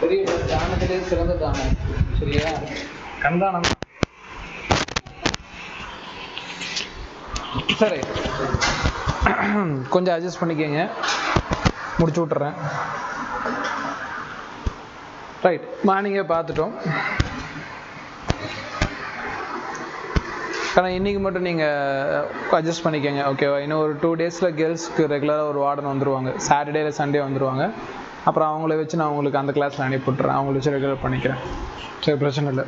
தெரியுது. தானத்திலே சிறந்த தானம். சரியா? கண்தானம். சரி, கொஞ்சம் அட்ஜஸ்ட் பண்ணிக்கங்க, முடிச்சு விட்டுறேன். ரைட், மார்னிங்கே பார்த்துட்டோம். ஆனால் இன்றைக்கி மட்டும் நீங்கள் அட்ஜஸ்ட் பண்ணிக்கோங்க, ஓகேவா? இன்னும் ஒரு 2 டேஸில் கேர்ள்ஸ்க்கு ரெகுலராக ஒரு வார்டன் வந்துடுவாங்க. சாட்டர்டே சண்டே வந்துடுவாங்க. அப்புறம் அவங்கள வச்சு நான் உங்களுக்கு அந்த கிளாஸில் அனுப்பிவிட்றேன். அவங்கள வச்சு ரெகுலர் பண்ணிக்கிறேன். சரி, பிரச்சனை இல்லை.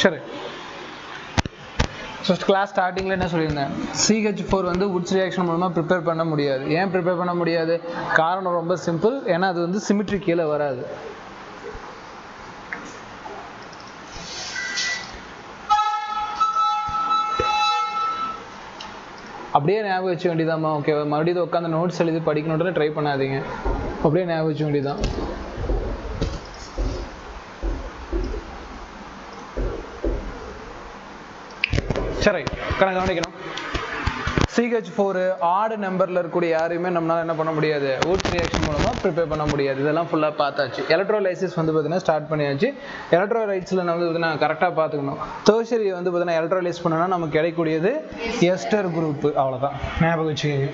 சரி, ஃபர்ஸ்ட் கிளாஸ் ஸ்டார்டிங்கில் என்ன சொல்லியிருந்தேன்? CH4 வந்து வுட்ஸ் ரியாக்ஷன் மூலமாக ப்ரிப்பேர் பண்ண முடியாது. ஏன் ப்ரிப்பேர் பண்ண முடியாது? காரணம் ரொம்ப சிம்பிள். ஏன்னா அது வந்து சிமெட்ரி கீழே வராது. அப்படியே ஞாபகம் வச்ச வேண்டியதாம்மா, ஓகேவா? மறுபடியும் உட்காந்து நோட்ஸ் எழுதி படிக்கணுன்றதை ட்ரை பண்ணாதீங்க. அப்படியே ஞாபகம் வச்ச வேண்டியதான். சரி, கவனிக்கணும். CH4 ஆட் நம்பரில் இருக்கக்கூடிய யாரையுமே நம்மளால் என்ன பண்ண முடியாது? வுட்ஸ் ரியாக்ஷன் மூலமாக ப்ரிப்பேர் பண்ண முடியாது. இதெல்லாம் ஃபுல்லாக பார்த்தாச்சு. எலக்ட்ரோலைசிஸ் வந்து பார்த்தீங்கன்னா ஸ்டார்ட் பண்ணியாச்சு. எலக்ட்ரோலைட்ஸில் நம்ம வந்து பார்த்தீங்கன்னா கரெக்டாக பார்த்துக்கணும். டெர்ஷரி வந்து பார்த்தீங்கன்னா எலக்ட்ரோலைஸ் பண்ணோன்னா நமக்கு கிடைக்கக்கூடியது எஸ்டர் குரூப்பு. அவ்வளோதான், ஞாபகம் வச்சுக்கோங்க,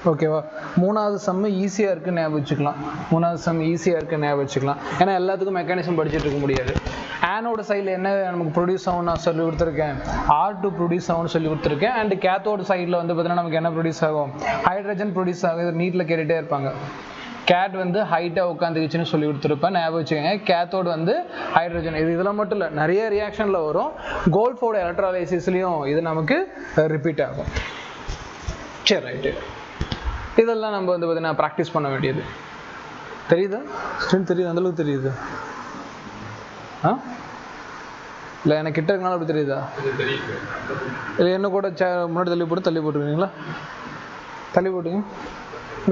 ஓகேவா? 3வது சம்மு ஈஸியாக இருக்குது, ஞாபகம் வச்சுக்கலாம். 3வது சம் ஈஸியாக இருக்குது, ஞாபகம் வச்சுக்கலாம். ஏன்னா எல்லாத்துக்கும் மெக்கானிசம் படிச்சுட்டு இருக்க முடியாது. ஆனோட சைடில் என்ன நமக்கு ப்ரொடியூஸ் ஆகும் நான் சொல்லி கொடுத்துருக்கேன், R2 ப்ரொடியூஸ் ஆகும்னு சொல்லி கொடுத்துருக்கேன். அண்ட் கேத்தோட சைடில் வந்து பார்த்தீங்கன்னா நமக்கு என்ன ப்ரொடியூஸ் ஆகும்? ஹைட்ரஜன் ப்ரொடியூஸ் ஆகும். இது நீட்டில் கேட்டுகிட்டே இருப்பாங்க. கேட் வந்து ஹைட்டாக உட்காந்துக்குச்சுன்னு சொல்லி கொடுத்துருப்பேன், ஞாபகம் வச்சுக்கோங்க. கேத்தோடு வந்து ஹைட்ரஜன். இதெல்லாம் மட்டும் இல்லை, நிறைய ரியாக்ஷனில் வரும். கோல்ஃபோட எலக்ட்ரோலைசிஸ்லையும் இது நமக்கு ரிப்பீட் ஆகும். சரி, ரைட்டு. இதெல்லாம் நம்ம வந்து பார்த்தீங்கன்னா ப்ராக்டிஸ் பண்ண வேண்டியது. தெரியுதா? ஸ்டில் தெரியுது? அந்தளவுக்கு தெரியுது? இல்லை எனக்கு கிட்ட இருக்கனால அப்படி தெரியுதா? இல்லை என்ன கூட முன்னாடி தள்ளி போட்டுருக்கீங்களா? தள்ளி போட்டுங்க,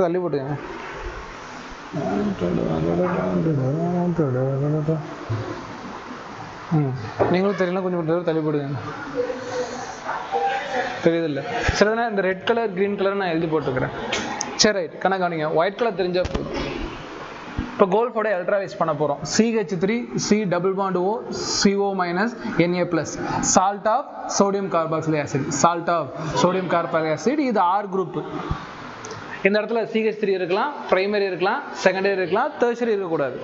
தள்ளி போட்டுங்க. நீங்களும் தெரியல, கொஞ்சம் தள்ளி போடுங்க. தெரியுதில்ல? சரிதானே? இந்த ரெட் கலர் க்ரீன் கலர் நான் எழுதி போட்டுக்கிறேன். சரி, ரைட். கவனிங்க, ஒயிட் கலர் தெரிஞ்சால் போதும். இப்போ கோல்ஃபோட எலக்ட்ரோலைஸ் பண்ண போகிறோம். CH3 C double bond O CO minus Na+, salt of sodium carboxylic acid. Salt of sodium carboxylic acid. இது R குரூப். இந்த இடத்துல CH3 இருக்கலாம், பிரைமரி இருக்கலாம், செகண்டரி இருக்கலாம், டெர்ஷரி இருக்கக்கூடாது.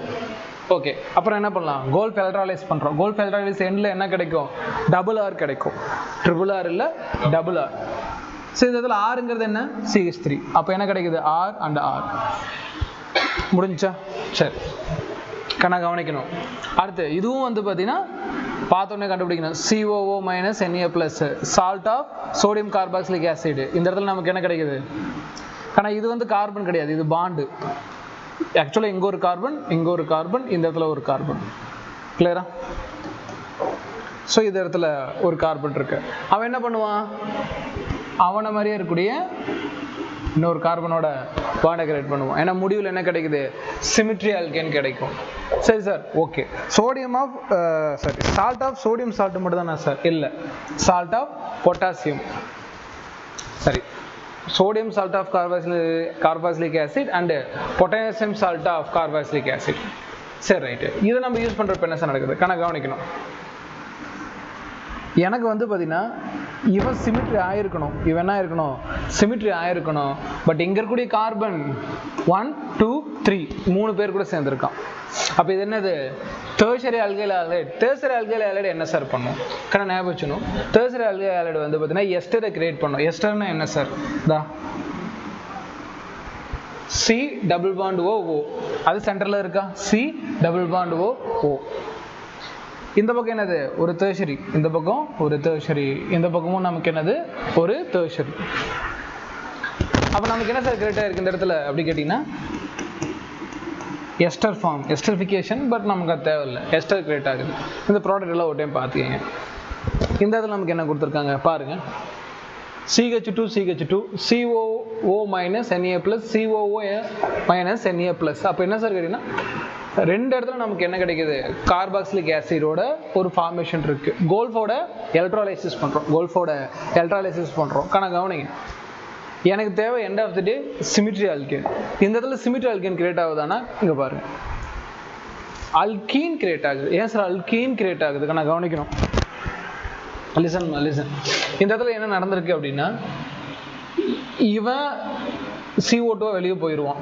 ஓகே, அப்புறம் என்ன பண்ணலாம்? கோல்ஃப் எலக்ட்ரோலைஸ் பண்ணுறோம். கோல்ஃப் எலக்ட்ரோலைஸ் எண்டில் என்ன கிடைக்கும்? டபுள் R கிடைக்கும். ட்ரிபிள் R இல்லை, டபுள் R. சரி, இந்த இடத்துல ஆறுங்கிறது என்ன? CH3. அப்போ என்ன கிடைக்குது? R and R. முடிஞ்சா? சரி, கவனிக்கணும். அடுத்து இதுவும் வந்து பார்த்தீங்கன்னா பார்த்தோன்னே கண்டுபிடிக்கணும். COO minus Na+, salt of sodium carboxylic acid. இந்த இடத்துல நமக்கு என்ன கிடைக்குது? ஆனால் இது வந்து கார்பன் கிடையாது, இது பாண்டு. ஆக்சுவலாக இங்கே ஒரு கார்பன், இங்கே ஒரு கார்பன், இந்த இடத்துல ஒரு கார்பன். கிளியரா? ஸோ இந்த இடத்துல ஒரு கார்பன் இருக்கு. அவன் என்ன பண்ணுவான்? அவனை மாதிரியே இருக்கக்கூடிய இன்னொரு கார்பனோட பாண்டை கிரியேட் பண்ணுவோம். ஏன்னா முடிவில் என்ன கிடைக்குது? சிமெட்ரி ஆல்கேன் கிடைக்கும். சரி sir, okay. Sodium of salt of sodium salt மட்டும் தானே சார்? இல்லை, சால்ட் ஆஃப் பொட்டாசியம். சரி, sodium salt of carboxylic acid and potassium salt of carboxylic acid. சரி, ரைட்டு. இதை நம்ம யூஸ் பண்ணுறப்ப என்ன சார் நடக்குது? கவனிக்கணும். எனக்கு வந்து பார்த்தீங்கன்னா இவன் சிமிட்ரி ஆயிருக்கணும், இவன் என்ன ஆயிருக்கணும், சிமிட்ரி ஆயிருக்கணும். பட் இங்கே இருக்கக்கூடிய கார்பன் 1 2 3 3 பேர் கூட சேர்ந்துருக்கான். அப்போ இது என்னது, tertiary alkyl highlight. Tertiary alkyl highlight என்ன சார் பண்ணும், கரெக்டாக ஞாபகம் வச்சுக்கணும். டெர்ஷரி அல்கைல் ஹைலைட் வந்து பார்த்தீங்கன்னா எஸ்டரை கிரியேட் பண்ணும். எஸ்டர்னா என்ன சார், தா C double bond O O, அது சென்டரில் இருக்கா, C double bond O O. இந்த பக்கம் என்னது, ஒரு டெர்ஷரி, இந்த பக்கம் ஒரு டெர்ஷரி, இந்த பக்கமும் நமக்கு என்னது, ஒரு டெர்ஷரி. அப்போ நமக்கு என்ன சார் கிரியேட் ஆயிருக்கு இந்த இடத்துல அப்படி கேட்டிங்கன்னா, எஸ்டர் ஃபார்ம், எஸ்டரிஃபிகேஷன். பட் நமக்கு அது தேவையில்லை, எஸ்டர் கிரியேட் ஆகுது. இந்த ப்ராடக்ட் எல்லாம் ஒரு டைம் பார்த்துக்கங்க. இந்த இடத்துல நமக்கு என்ன கொடுத்துருக்காங்க பாருங்கள், CH2 CH2 COO minus Na plus COO minus Na plus. அப்போ என்ன சார் கேட்டிங்கன்னா, ரெண்டு இடத்துல நமக்கு என்ன கிடைக்குது, கார்பாக்சிலிக் ஆசிடோட ஒரு ஃபார்மேஷன் இருக்கு. கோல்ஃபோட எலக்ட்ரோலைசிஸ் பண்ணுறோம், கோல்ஃபோட எலக்ட்ரோலைசிஸ் பண்ணுறோம். கவனிங்க, எனக்கு தேவை end of the day symmetry alkane. இந்த இடத்துல சிமிட்ரி அல்கேன் கிரியேட் ஆகுதானா, இங்கே பாருங்க அல்கீன் கிரியேட் ஆகுது. ஏன் சார் அல்கீன் கிரியேட் ஆகுது, கவனிக்கணும். லிசன். இந்த இடத்துல என்ன நடந்திருக்கு அப்படின்னா, இவன் CO2 வெளியே போயிடுவான்,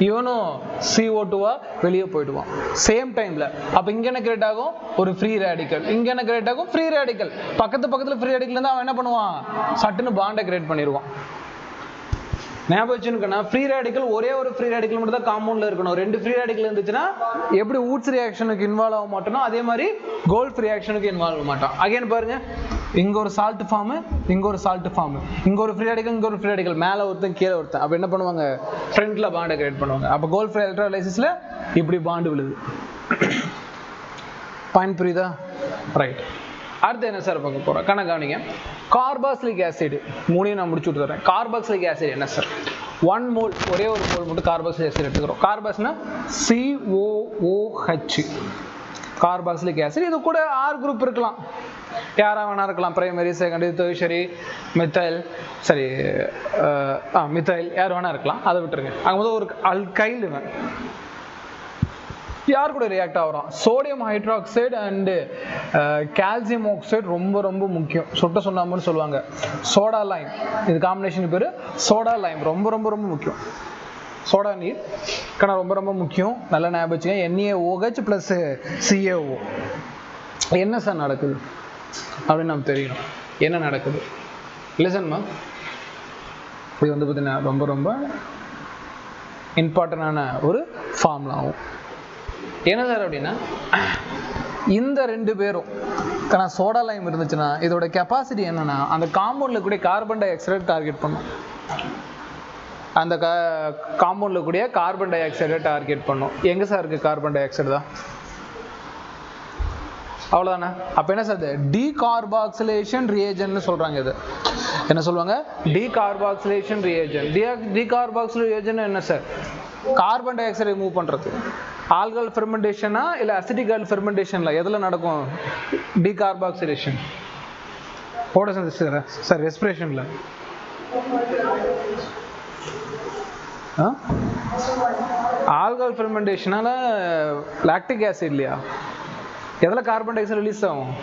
இவனும் CO2 வெளியே போயிடுவான் சேம் டைம்ல. அப்ப இங்க என்ன கிரியேட் ஆகும், ஒரு ஃப்ரீ ரேடிக்கல். இங்க என்ன கிரியேட் ஆகும், ஃப்ரீ ரேடிக்கல். பக்கத்துல ஃப்ரீ ரேடிக்கல் இருந்தா அவன் என்ன பண்ணுவான், சட்டுன்னு பாண்டை கிரியேட் பண்ணிடுவான். ஞாபகம் வச்சுக்கணும், ஃப்ரீ ரேடிக்கல் ஒரே ஒரு ஃப்ரீ ரேடிக்கல் மட்டும் தான் காம்பவுண்ட்ல இருக்கணும். ரெண்டு ஃப்ரீ ரேடிக்கல் இருந்துச்சுன்னா எப்படி ஊட்ஸ் ரியாக்ஷனுக்கு இன்வால்வ் ஆக மாட்டோமோ அதே மாதிரி கோல்ஃப் ரியாக்ஷனுக்கு இன்வால்வ் ஆக மாட்டோம். அகைன் பாருங்க, இங்க ஒரு சால்ட் ஃபார்ம், இங்க ஒரு சால்ட் ஃபார்ம், இங்க ஒரு ஃப்ரீ ரேடிக்கல், இங்க ஒரு ஃப்ரீ ரேடிக்கல், மேல ஒருத்தன் கீழே ஒருத்தன். அப்ப என்ன பண்ணுவாங்க, ஃப்ரண்ட்ல பாண்டை கிரியேட் பண்ணுவாங்க. அப்ப கோல்ஃப் எலக்ட்ரோலைசிஸ்ல இப்படி பாண்டு விழுது. பாயிண்ட் புரியுதா, ரைட். அடுத்து என்ன சார் பார்க்க போறோம், கவனிங்க. கார்பாக்சிலிக் ஆசிட் மூணையும் நான் முடிச்சு விட்டுறேன். கார்பாக்சிலிக் ஆசிட் என்ன சார், 1 மோல், ஒரே ஒரு மோல் மட்டும் கார்பாக்சிலிக் ஆசிட் எடுத்துக்கிறோம். கார்பாக்ஸ்னா COOH, கார்பாக்சிலிக் ஆசிட். இது கூட R குரூப் இருக்கலாம், யாரா வேணா இருக்கலாம், பிரைமரி, செகண்டரி, டெர்ஷரி, மித்தைல், சரி மித்தைல் யார் வேணா இருக்கலாம், அதை விட்டுருங்க. அங்கே ஒரு அல்கைல் இவன் யார் கூட ரியாக்ட் ஆகிறோம், sodium hydroxide and calcium oxide. ரொம்ப ரொம்ப முக்கியம், சொட்ட சுண்ணாம்புன்னு சொல்லுவாங்க, சோடா லைம். இது காம்பினேஷன் பேர் சோடா லைம். ரொம்ப ரொம்ப ரொம்ப முக்கியம், சோடா நீர் ரொம்ப ரொம்ப முக்கியம். நல்லா ஞாபகம் வச்சுங்க. NaOH + CaO. என்ன சார் நடக்குது அப்படின்னு நமக்கு தெரியணும், என்ன நடக்குது. லிசன்மா, இது வந்து பார்த்தீங்கன்னா ரொம்ப ரொம்ப இம்பார்ட்டண்டான ஒரு ஃபார்முலா ஆகும். என்ன சார் அப்படின்னா, இந்த ரெண்டு பேரும் சோடா லைம் இருந்துச்சுன்னா இதோட கெப்பாசிட்டி என்னன்னா, அந்த காம்பவுண்ட்ல கூடிய கார்பன் டை ஆக்சைடை டார்கெட் பண்ணும். அந்த காம்பவுண்ட்ல கூடிய கார்பன் டை ஆக்சைடை டார்கெட் பண்ணும். எங்க சார் இருக்கு கார்பன் டை ஆக்சைடு தான், அவ்வளோதானே. அப்போ என்ன சார், டீகார்பாக்சிலேஷன் ரியேஜன்ட்னு சொல்றாங்க. இது என்ன சொல்லுவாங்க, டீகார்பாக்சிலேஷன் ரியேஜன்ட். டீகார்பாக்சிலேஷன் ரியேஜன்ட் என்ன சார், கார்பன் டை ஆக்சைடை ரிமூவ் பண்றது. ஆல்கஹால் ஃபெர்மெண்டேஷனா இல்ல அசிட்டிக் ஃபெர்மெண்டேஷன்ல எதுல நடக்கும் டீகார்பாக்சிலேஷன், போட்டோசிந்தசிஸ் சார், ரெஸ்பிரேஷன்ல. ஆல்கஹால் ஃபெர்மெண்டேஷனால லாக்டிக் ஆசிட் இல்லையா, எதுல கார்பன் டை ஆக்சைடு ரிலீஸ் ஆகும்,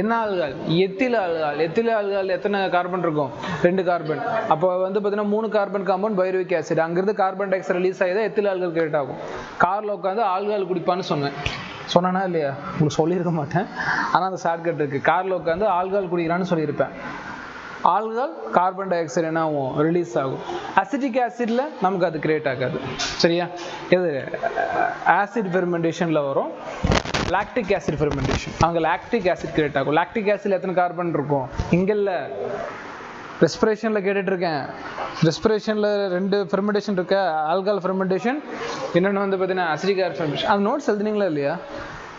என்ன alcohol, ethyl alcohol. Ethyl alcohol எத்தனை கார்பன் இருக்கும், 2 கார்பன். அப்போ வந்து பார்த்தீங்கன்னா 3 கார்பன் காம்பவுண்ட் பைருவிக் ஆசிட். அங்கிருந்து கார்பன் டை ஆக்சைடு ரிலீஸ் ஆகிதான் எத்தில் ஆல்கஹால் கிரியேட் ஆகும். காரில் உட்காந்து ஆல்கஹால் குடிப்பான்னு சொன்னா இல்லையா, உங்களுக்கு சொல்லியிருக்க மாட்டேன். ஆனால் அந்த ஷார்ட்கட் இருக்கு, காரில் உட்காந்து ஆல்கஹால் குடிக்கிறான்னு சொல்லியிருப்பேன். ஆல்கஹால் கார்பன் டை ஆக்சைடு என்ன ஆகும், ரிலீஸ் ஆகும். அசிட்டிக் ஆசிட்ல நமக்கு அது கிரியேட் ஆகாது, சரியா. இது ஆசிட் ஃபெர்மெண்டேஷன்ல வரும், லாக்டிக் ஆசிட் ஃபெர்மெண்டேஷன். அங்கே லாக்டிக் ஆசிட் கிரியேட் ஆகும். லாக்டிக் ஆசிட்ல எத்தனை கார்பன் இருக்கும், இங்கல்ல ரெஸ்பிரேஷன்ல கேட்டுட்டு இருக்கேன். ரெஸ்பிரேஷன்ல 2 ஃபெர்மெண்டேஷன் இருக்கு, ஆல்கஹால் ஃபெர்மெண்டேஷன், இன்னொன்று வந்து பார்த்தீங்கன்னா அசிட்டிக் ஆசிட் ஃபெர்மெண்டேஷன். அந்த நோட்ஸ் எழுதுனீங்களா இல்லையா,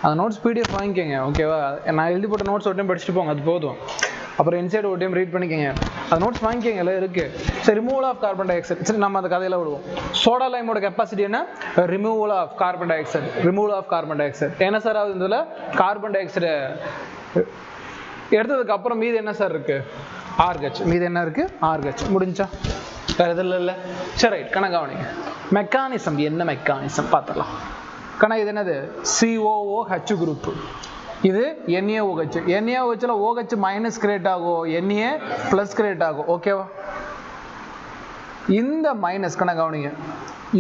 அந்த நோட்ஸ் PDF வாங்கிக்கோங்க, ஓகேவா. நான் எழுதி போட்ட நோட்ஸ் ஒரு டைம் படிச்சுட்டு போங்க, அது போதும். அப்புறம் இன்சைட் ஒரு டைம் ரீட் பண்ணிக்கோங்க, அந்த நோட்ஸ் வாங்கிக்கோங்க, எல்லாம் இருக்கு. சரி, removal of carbon dioxide. சரி, நம்ம அந்த கதையில விடுவோம். சோடா லைமோட கெப்பாசிட்டி என்ன, removal of carbon dioxide. Removal of carbon dioxide என்ன சார் ஆகுது, இதில் கார்பன் டை ஆக்சைடு எடுத்ததுக்கு அப்புறம் மீது என்ன சார் இருக்கு, RH. மீது என்ன இருக்கு, RH. முடிஞ்சா வேற எதுவும் இல்லை. சரி, ரைட். கவனிங்க, மெக்கானிசம் என்ன, மெக்கானிசம் பார்த்துடலாம். கண்ணா இது என்னது COOH குரூப், இது NaOH. NaOHல OH மைனஸ் கிரியேட் ஆகும், Na பிளஸ் கிரியேட் ஆகும். ஓகேவா? இந்த மைனஸ் கணக்கு கவனிங்க,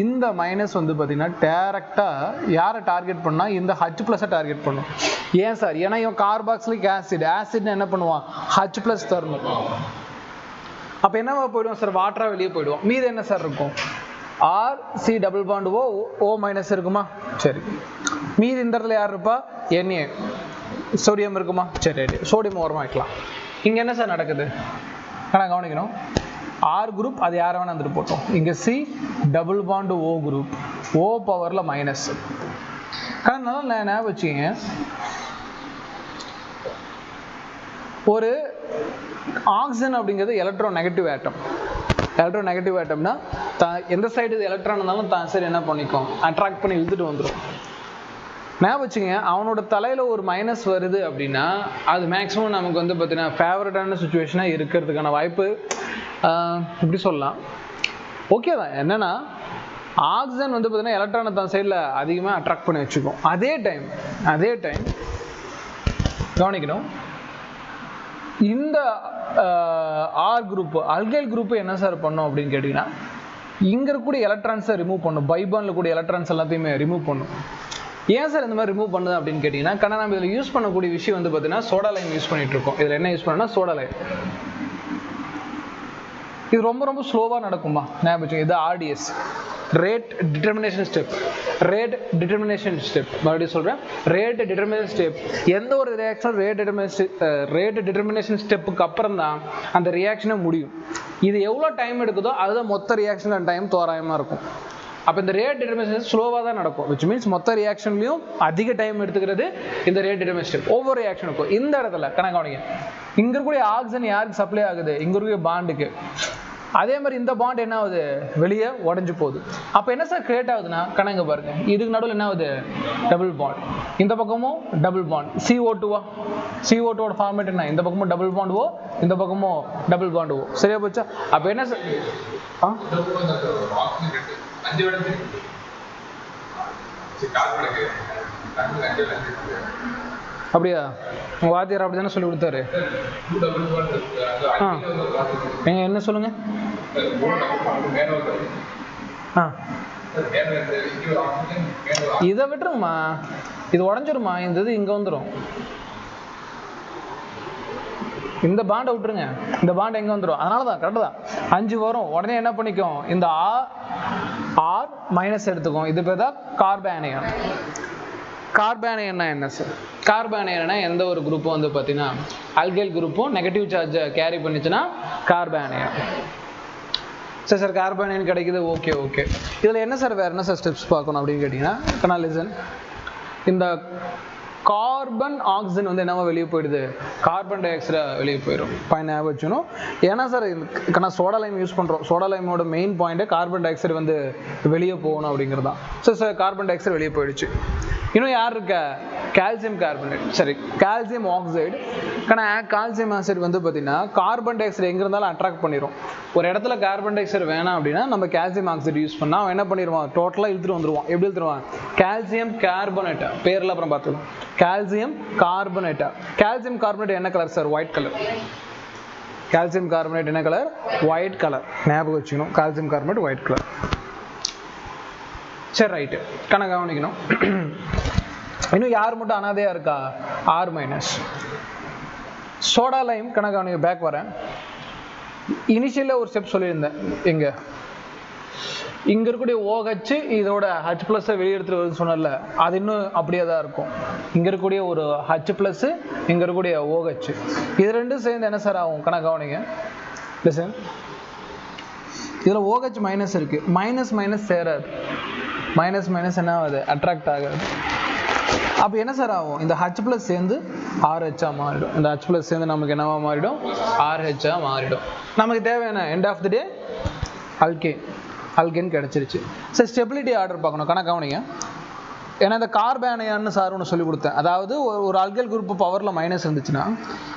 இந்த மைனஸ் வந்து பார்த்தீங்கன்னா டேரெக்டாக யாரை டார்கெட் பண்ணால் இந்த H+ டார்கெட் பண்ணும். ஏன் சார்? ஏன்னா இவன் கார்பாக்சிலிக் ஆசிட், ஆசிட்னு என்ன பண்ணுவான்? H+ தரணும். அப்போ என்னவா போயிடுவோம் சார்? வாட்டரா வெளியே போயிடுவோம். மீது என்ன சார் இருக்கும்? RC double bond O minus இருக்குமா? சரி. மீது இந்த இடத்துல யார் இருப்பா? Na, சோடியம் இருக்குமா? சரி, சோடியம் ஓரமாக வைக்கலாம். இங்கே என்ன சார் நடக்குது? ஆனால் கவனிக்கணும், R குரூப் அது யாரை வேணா வந்துட்டு போட்டோம். இங்கே C double bond O group, O பவரில் மைனஸ். அதனால நான் ஞாபகம் வச்சுக்கங்க, ஒரு ஆக்சிஜன் அப்படிங்கிறது எலக்ட்ரோ நெகட்டிவ் ஆட்டம். எலக்ட்ரோ நெகட்டிவ் ஆட்டம்னா எந்த சைடு எலக்ட்ரான் இருந்தாலும் தான் சரி என்ன பண்ணிக்கும், அட்ராக்ட் பண்ணி இழுத்துட்டு வந்துடும். ஞாபகம் வச்சுங்க, அவனோட தலையில் ஒரு மைனஸ் வருது அப்படின்னா அது மேக்ஸிமம் நமக்கு வந்து பார்த்தீங்கன்னா ஃபேவரட்டான சுச்சுவேஷனாக இருக்கிறதுக்கான வாய்ப்பு இப்படி சொல்லலாம். ஓகே தான். என்னென்னா ஆக்சிஜன் வந்து பார்த்தீங்கன்னா எலக்ட்ரானை தான் சைடில் அதிகமாக அட்ராக்ட் பண்ணி வச்சுக்கும். அதே டைம் கவனிக்கணும், இந்த ஆர் குரூப் அல்கைல் குரூப் என்ன சார் பண்ணும் அப்படின்னு கேட்டிங்கன்னா, இங்கே இருக்கக்கூடிய எலக்ட்ரான்ஸை ரிமூவ் பண்ணும். பைபானில் கூடிய எலக்ட்ரான்ஸ் எல்லாத்தையுமே ரிமூவ் பண்ணும். ஏன் சார் இந்த மாதிரி ரிமூவ் பண்ணுது அப்படின்னு கேட்டிங்கன்னா, கண்ணா நம்ம இதில் யூஸ் பண்ணக்கூடிய விஷயம் வந்து பார்த்தீங்கன்னா சோடா லைம் யூஸ் பண்ணிட்டு இருக்கோம். இதில் என்ன யூஸ் பண்ணோம்னா சோடா லைம். இது ரொம்ப ரொம்ப ஸ்லோவாக நடக்குமா? ஞாபகம் வச்சுங்க, இது RDS, ரேட் டிட்டர்மினேஷன் ஸ்டெப். மறுபடியும் சொல்கிறேன், ரேட் டிட்டர்மினேஷன் ஸ்டெப். எந்த ஒரு ரியாக்ஷன் ரேட் டிட்டர்மினேஷன் ஸ்டெப்புக்கு அப்புறம் தான் அந்த ரியாக்ஷனை முடியும். இது எவ்வளோ டைம் எடுக்குதோ அதுதான் மொத்த ரியாக்ஷன் டைம் தோராயமாக இருக்கும். அப்போ இந்த ரேட் டிட்டர்மினேஷன் ஸ்லோவாக தான் நடக்கும், விச் மீன்ஸ் மொத்த ரியாக்ஷன்லையும் அதிக டைம் எடுத்துக்கிறது இந்த ரேட் டிட்டர்மினேஷன் ஸ்டெப். ஒவ்வொரு ரியாக்ஷனுக்கும் இந்த இடத்துல கணக்கு கவனிங்க, இங்கே இருக்கக்கூடிய ஆக்சிஜன் யாருக்கு சப்ளை ஆகுது? இங்கே இருக்கக்கூடிய பாண்டுக்கு. அதே மாதிரி இந்த பாண்ட் என்ன ஆகுது? வெளியே உடஞ்சு போகுது. அப்போ என்ன சார் கிரியேட் ஆகுதுன்னா, கணக்கு பாருங்க, இதுக்கு நடுவில் என்ன ஆகுது? Double bond. இந்த பக்கமும் டபுள் பாண்ட். CO2வா? CO2ஓட ஃபார்மேட் என்ன? இந்த பக்கமும் டபுள் பாண்ட் O, இந்த பக்கமும் டபுள் பாண்ட் O. சரியா போச்சா? அப்போ என்ன சார்? அப்படியா? உங்க வாத்தியார் அப்படி தானே சொல்லி கொடுத்தாரு. என்ன சொல்லுங்க? இதை விட்டுருங்கம்மா, இது உடஞ்சிருமா, இந்த இது இங்க வந்துடும். இந்த பாண்டை விட்டுருங்க, இந்த பாண்ட் எங்க வந்துடும். அதனால தான் கரெக்டு தான் 5 வரும். உடனே என்ன பண்ணிக்கும், இந்த R மைனஸ் எடுத்துக்கும். இது பேர் தான் கார்பானியன். கார்பானியன்னா என்ன சார்? கார்பானியன்னா எந்த ஒரு குரூப்பும் வந்து பார்த்தீங்கன்னா அல்கைல் குரூப்பும் நெகட்டிவ் சார்ஜை கேரி பண்ணிச்சுன்னா கார்பானியன். சரி சார், கார்பானியன் கிடைக்குது. ஓகே. இதில் என்ன சார் வேறு என்ன சார் ஸ்டெப்ஸ் பார்க்கணும் அப்படின்னு கேட்டிங்கன்னா, லிசன், இந்த கார்பன் ஆக்சிஜன் வந்து என்னவா வெளியே போயிடுது? கார்பன் டை ஆக்சைடா வெளியே போயிடும். பாயிண்ட் ஞாபகம் வச்சுக்கணும். ஏன்னா சார் நான் சோடா லைம் யூஸ் பண்ணுறோம். சோடா லைமோட main point carbon dioxide வந்து வெளியே போகணும் அப்படிங்கிறது தான். சார் கார்பன் டை ஆக்சைடு வெளியே போயிடுச்சு. இன்னும் யார் இருக்க? Calcium carbonate. சரி, கால்சியம் ஆக்சைடு. ஆனால் கால்சியம் ஆக்சைடு வந்து பார்த்தீங்கன்னா கார்பன் டை ஆக்சைடு எங்கே இருந்தாலும் அட்ராக்ட் பண்ணிடும். ஒரு இடத்துல கார்பன் டை ஆக்சைடு வேணாம் அப்படின்னா நம்ம கால்சியம் ஆக்சைடு யூஸ் பண்ணால் அவன் என்ன பண்ணிடுவான்? டோட்டலாக இழுத்துட்டு வந்துடுவான். எப்படி இழுத்துருவான்? கால்சியம் கார்பனேட்டா, பேரில் அப்புறம் பார்த்துக்கலாம். கால்சியம் கார்பனேட்டா. கால்சியம் கார்பனேட் என்ன colour sir? White colour. Calcium carbonate என்ன கலர்? White colour. ஞாபகம் வச்சுக்கணும், கால்சியம் கார்பனேட் ஒயிட் கலர். சரி, ரைட்டு. கணக்கு கவனிக்கணும். இன்னும் யார் மட்டும் அனாதையா இருக்கா? R minus. சோடா லைம் கணக்கு கவனிக்க. பேக் வரேன். இனிஷியலில் ஒரு ஸ்டெப் சொல்லியிருந்தேன். இங்கே இருக்கக்கூடிய OH இதோட H+ வெளியெடுத்துட்டு வருதுன்னு சொன்னல, அது இன்னும் அப்படியே தான் இருக்கும். இங்கே இருக்கக்கூடிய ஒரு H+, இங்கே இருக்கக்கூடிய OH, இது ரெண்டும் சேர்ந்து என்ன சார் ஆகும்? கணக்கு கவனிங்க. லிசன், இதில் OH மைனஸ் இருக்கு. மைனஸ் சேராது. மைனஸ் என்ன ஆகுது? அட்ராக்ட் ஆகாது. அப்போ என்ன சார் ஆகும்? இந்த H+ சேர்ந்து RH மாறிடும். இந்த H+ சேர்ந்து நமக்கு என்னவா மாறிடும்? RH மாறிடும். நமக்கு தேவையான end of the day alkane கிடைச்சிருச்சு. சார் ஸ்டெபிலிட்டி ஆர்டர் பார்க்கணும். கணக்கு கவனிங்க. ஏன்னா இந்த கார்பானியான்னு சார் ஒன்று சொல்லி கொடுத்தேன். அதாவது ஒரு அல்கைல் குரூப் பவரில் மைனஸ் இருந்துச்சுன்னா